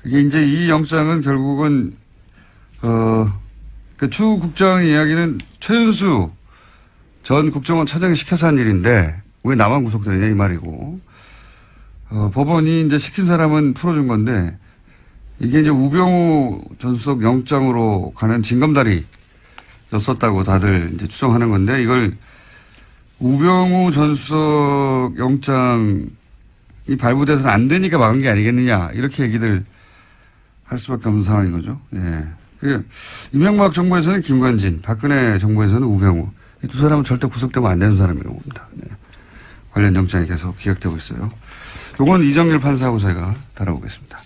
이게 이제 이 영장은 결국은 그 추 국장 이야기는 최윤수 전 국정원 차장이 시켜서 한 일인데 왜 나만 구속되느냐 이 말이고 법원이 이제 시킨 사람은 풀어준 건데 이게 이제 우병우 전 수석 영장으로 가는 징검다리였었다고 다들 이제 추정하는 건데 이걸 우병우 전 수석 영장이 발부돼서는 안 되니까 막은 게 아니겠느냐 이렇게 얘기들 할 수밖에 없는 상황인 거죠. 예. 이명박 정부에서는 김관진, 박근혜 정부에서는 우병우. 이 두 사람은 절대 구속되면 안 되는 사람이라고 봅니다. 네. 관련 영장이 계속 기각되고 있어요. 요건 이정렬 판사하고 저희가 다뤄보겠습니다.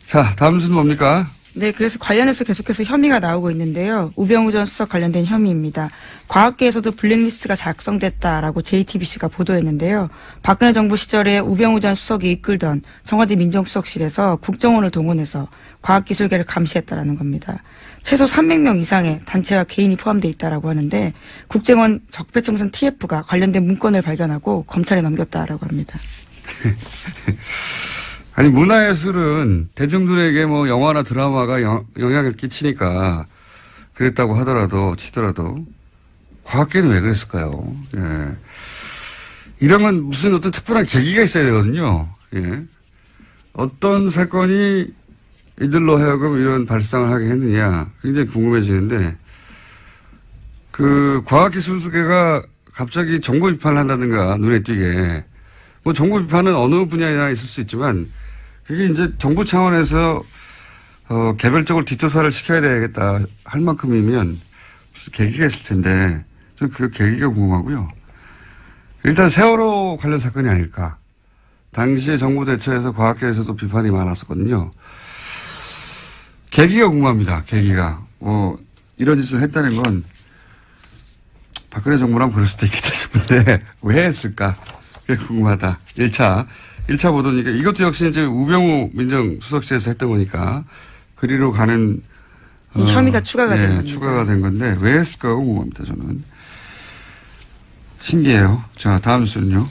자, 다음 순 뭡니까? 네, 그래서 관련해서 계속해서 혐의가 나오고 있는데요. 우병우 전 수석 관련된 혐의입니다. 과학계에서도 블랙리스트가 작성됐다라고 JTBC가 보도했는데요. 박근혜 정부 시절에 우병우 전 수석이 이끌던 청와대 민정수석실에서 국정원을 동원해서 과학기술계를 감시했다라는 겁니다. 최소 300명 이상의 단체와 개인이 포함되어 있다라고 하는데 국정원 적폐청산 TF가 관련된 문건을 발견하고 검찰에 넘겼다라고 합니다. 아니 문화예술은 대중들에게 뭐 영화나 드라마가 영향을 끼치니까 그랬다고 하더라도 치더라도 과학계는 왜 그랬을까요? 예. 이런 건 무슨 어떤 특별한 계기가 있어야 되거든요. 예. 어떤 사건이 이들로 하여금 이런 발상을 하게 했느냐 굉장히 궁금해지는데 그 과학기술계가 갑자기 정보 비판을 한다든가 눈에 띄게 뭐 정보 비판은 어느 분야에나 있을 수 있지만 그게 이제 정부 차원에서 개별적으로 뒷조사를 시켜야 되겠다 할 만큼이면 무슨 계기가 있을 텐데 저는 그 계기가 궁금하고요. 일단 세월호 관련 사건이 아닐까. 당시에 정부 대처에서 과학계에서도 비판이 많았었거든요. 계기가 궁금합니다. 계기가. 이런 짓을 했다는 건 박근혜 정부라면 그럴 수도 있겠다 싶은데 왜 했을까? 그게 궁금하다. 1차 보도니까 이것도 역시 이제 우병우 민정수석실에서 했던 거니까 그리로 가는 혐의가 추가가 된 겁니다. 추가가 된 건데 왜 했을까 궁금합니다. 저는. 신기해요. 자, 다음 순요.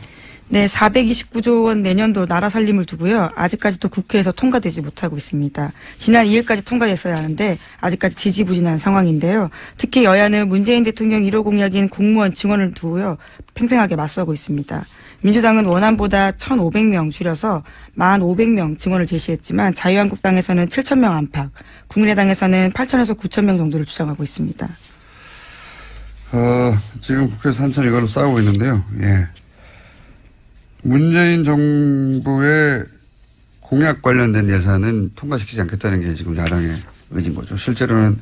네, 429조 원 내년도 나라 살림을 두고요. 아직까지도 국회에서 통과되지 못하고 있습니다. 지난 2일까지 통과됐어야 하는데 아직까지 지지부진한 상황인데요. 특히 여야는 문재인 대통령 1호 공약인 공무원 증원을 두고요. 팽팽하게 맞서고 있습니다. 민주당은 원안보다 1,500명 줄여서 1,500명 증원을 제시했지만 자유한국당에서는 7,000명 안팎, 국민의당에서는 8,000에서 9,000명 정도를 주장하고 있습니다. 지금 국회에서 한참 이걸로 싸우고 있는데요. 예. 문재인 정부의 공약 관련된 예산은 통과시키지 않겠다는 게 지금 야당의 의지인 거죠. 실제로는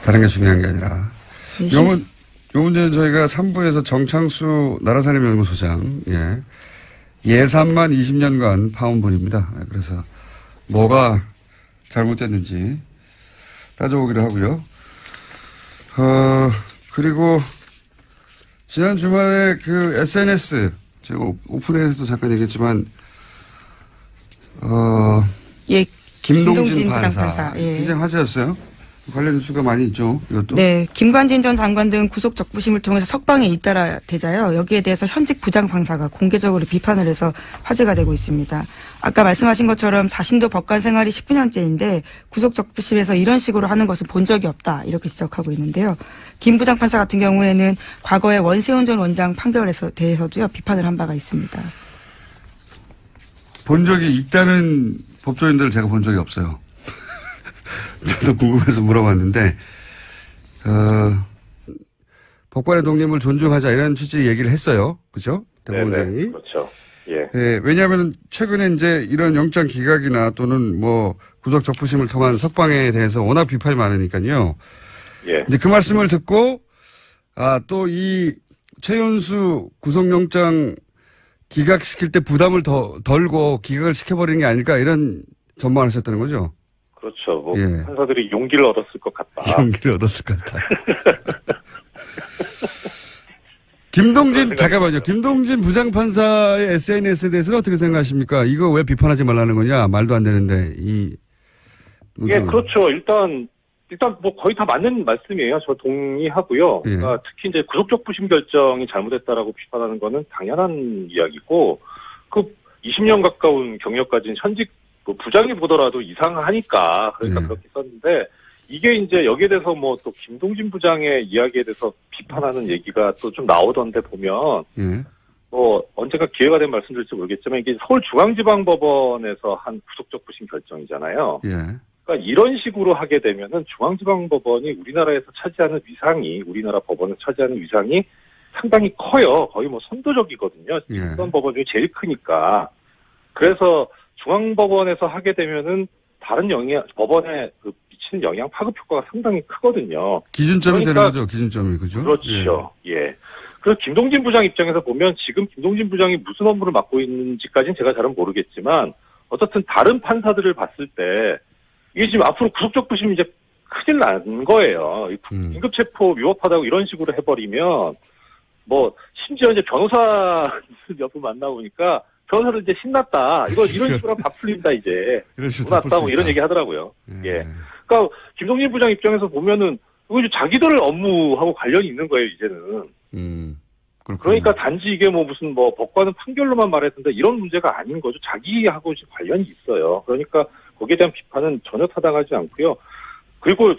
다른 게 중요한 게 아니라. 네, 요 문제는 저희가 3부에서 정창수 나라살림연구소장, 예산만 20년간 파온 분입니다. 그래서 뭐가 잘못됐는지 따져보기로 하고요. 그리고 지난 주말에 그 SNS, 제가 오픈에서도 잠깐 얘기했지만, 김동진 판사. 굉장히 화제였어요. 관련 뉴스가 많이 있죠. 이것도. 네, 김관진 전 장관 등 구속 적부심을 통해서 석방에 잇따라 되자요. 여기에 대해서 현직 부장판사가 공개적으로 비판을 해서 화제가 되고 있습니다. 아까 말씀하신 것처럼 자신도 법관 생활이 19년째인데 구속 적부심에서 이런 식으로 하는 것은 본 적이 없다. 이렇게 지적하고 있는데요. 김 부장판사 같은 경우에는 과거에 원세훈 전 원장 판결에 대해서도요. 비판을 한 바가 있습니다. 본 적이 있다는 법조인들을 제가 본 적이 없어요. 저도 궁금해서 물어봤는데, 법관의 독립을 존중하자 이런 취지의 얘기를 했어요. 그죠? 대법원장이. 그렇죠. 예. 예, 왜냐하면 최근에 이제 이런 영장 기각이나 또는 뭐 구속 적부심을 통한 석방에 대해서 워낙 비판이 많으니까요. 예. 이제 그 말씀을 듣고, 또 이 최윤수 구속영장 기각시킬 때 부담을 덜고 기각을 시켜버리는 게 아닐까 이런 전망을 하셨다는 거죠? 그렇죠. 뭐 예. 판사들이 용기를 얻었을 것 같다. 용기를 얻었을 것 같다. 잠깐만요. 김동진 부장판사의 SNS에 대해서는 어떻게 생각하십니까? 이거 왜 비판하지 말라는 거냐? 말도 안 되는데, 예, 그렇죠. 일단 뭐 거의 다 맞는 말씀이에요. 저 동의하고요. 예. 그러니까 특히 이제 구속적 부심 결정이 잘못했다라고 비판하는 거는 당연한 이야기고, 그 20년 가까운 경력 가진 현직 부장이 보더라도 이상하니까 그러니까 예. 그렇게 썼는데, 이게 이제 여기에 대해서 뭐 또 김동진 부장의 이야기에 대해서 비판하는 얘기가 또 좀 나오던데 보면, 예. 뭐 언젠가 기회가 되면 말씀드릴지 모르겠지만 이게 서울중앙지방법원에서 한 구속적 부심 결정이잖아요. 예. 그러니까 이런 식으로 하게 되면은 중앙지방법원이 우리나라에서 차지하는 위상이, 우리나라 법원에서 차지하는 위상이 상당히 커요. 거의 뭐 선도적이거든요. 예. 집권 법원 중에 제일 크니까. 그래서 중앙법원에서 하게 되면은 다른 법원에 미치는 영향, 파급 효과가 상당히 크거든요. 기준점이 그러니까, 되는 거죠, 기준점이. 그죠? 그렇죠. 예. 그래서 김동진 부장 입장에서 보면 지금 김동진 부장이 무슨 업무를 맡고 있는지까지는 제가 잘은 모르겠지만, 어쨌든 다른 판사들을 봤을 때, 이게 지금 앞으로 구속적 부심이 이제 큰일 난 거예요. 긴급체포 위법하다고 이런 식으로 해버리면, 뭐, 심지어 이제 변호사 옆을 만나보니까, 변호사들 이제 신났다. 이런 식으로 다 풀린다, 이제. 이런 식으로 다 풀 신났다, 수 뭐 이런 있다. 얘기 하더라고요. 예. 그러니까, 김동진 부장 입장에서 보면은, 이거 이제 자기들 업무하고 관련이 있는 거예요, 이제는. 그렇군요. 그러니까 단지 이게 뭐 무슨 뭐 법관은 판결로만 말했는데 이런 문제가 아닌 거죠. 자기하고 지금 관련이 있어요. 그러니까 거기에 대한 비판은 전혀 타당하지 않고요. 그리고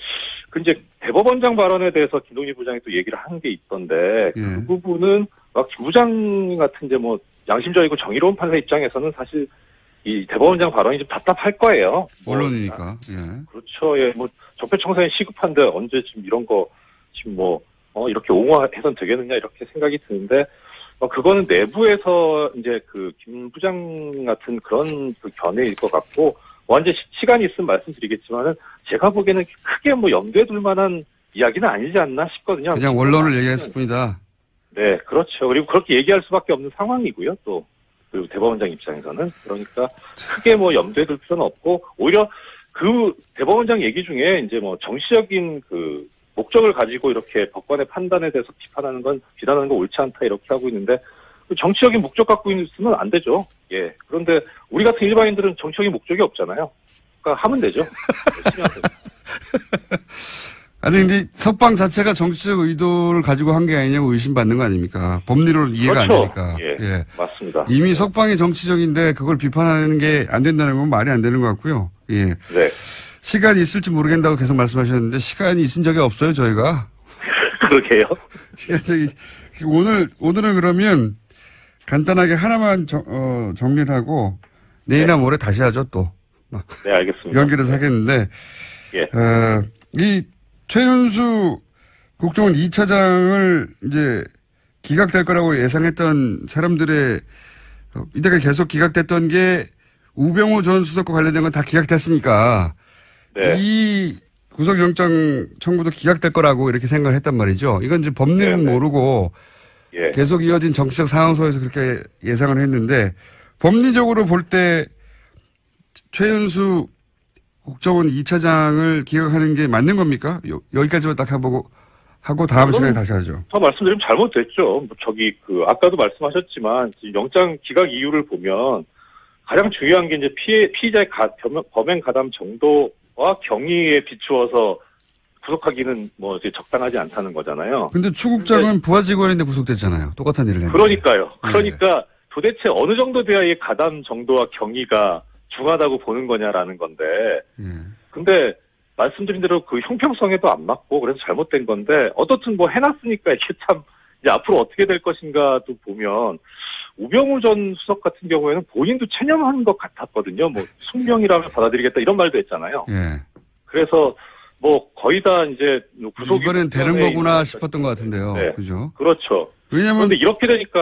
그 이제 대법원장 발언에 대해서 김동진 부장이 또 얘기를 한 게 있던데 그 부분은 막 김 부장 같은 이제 뭐 양심적이고 정의로운 판사 입장에서는 사실 이 대법원장 발언이 좀 답답할 거예요. 언론이니까. 예. 그렇죠. 예, 뭐 적폐청산이 시급한데 언제 지금 이런 거 지금 뭐 이렇게 옹호해선 되겠느냐 이렇게 생각이 드는데 그거는 내부에서 이제 그 김 부장 같은 그런 그 견해일 것 같고 언제 시간이 있으면 말씀드리겠지만은 제가 보기에는 크게 뭐 염두에 둘 만한 이야기는 아니지 않나 싶거든요. 그냥 원론을 얘기했을 뿐이다. 네, 그렇죠. 그리고 그렇게 얘기할 수밖에 없는 상황이고요. 또 그리고 대법원장 입장에서는 그러니까 크게 뭐 염두에 둘 필요는 없고 오히려 그 대법원장 얘기 중에 이제 뭐 정치적인 그 목적을 가지고 이렇게 법관의 판단에 대해서 비난하는 건 옳지 않다 이렇게 하고 있는데 정치적인 목적 갖고 있으면 안 되죠. 예. 그런데 우리 같은 일반인들은 정치적인 목적이 없잖아요. 그러니까 하면 되죠. 열심히 하면 되죠. 아니 근데 석방 자체가 정치적 의도를 가지고 한 게 아니냐고 의심받는 거 아닙니까? 법리로 이해가 그렇죠. 안 되니까. 예. 맞습니다. 이미 석방이 정치적인데 그걸 비판하는 게 안 된다는 건 말이 안 되는 것 같고요. 예. 네. 시간이 있을지 모르겠다고 계속 말씀하셨는데 시간이 있은 적이 없어요, 저희가. 그러게요. 오늘은 그러면 간단하게 하나만 정리를 하고 내일이나 모레 다시 하죠, 또. 네, 알겠습니다. 연결해서 하겠는데. 예. 이 최윤수 국정원 2차장을 이제 기각될 거라고 예상했던 사람들의 이때까지 계속 기각됐던 게 우병우 전 수석과 관련된 건 다 기각됐으니까 네. 이 구속영장 청구도 기각될 거라고 이렇게 생각을 했단 말이죠. 이건 이제 법리는 네네. 모르고 예. 계속 이어진 정치적 상황 속에서 그렇게 예상을 했는데 법리적으로 볼 때 최윤수 국정원 2차장을 기각하는 게 맞는 겁니까? 여기까지만 딱 하고 다음 시간에 다시 하죠. 저 말씀드리면 잘못됐죠. 아까도 말씀하셨지만 영장 기각 이유를 보면 가장 중요한 게 이제 피의자의 범행 가담 정도와 경위에 비추어서 구속하기는 뭐 이제 적당하지 않다는 거잖아요. 근데 추국장은 부하 직원인데 구속됐잖아요. 똑같은 일을 했는데. 그러니까요. 그러니까 도대체 어느 정도 돼야 이 가담 정도와 경위가 중하다고 보는 거냐라는 건데. 근데 말씀드린 대로 그 형평성에도 안 맞고 그래서 잘못된 건데 어떻든 뭐 해놨으니까 이게 참 이제 앞으로 어떻게 될 것인가도 보면 우병우 전 수석 같은 경우에는 본인도 체념한 것 같았거든요. 뭐 숙명이라면 받아들이겠다 이런 말도 했잖아요. 예. 그래서 뭐 거의 다 이제 구속이 이번엔 되는 거구나 싶었던 것 같은데요. 네. 그죠? 그렇죠. 왜냐면 그런데 이렇게 되니까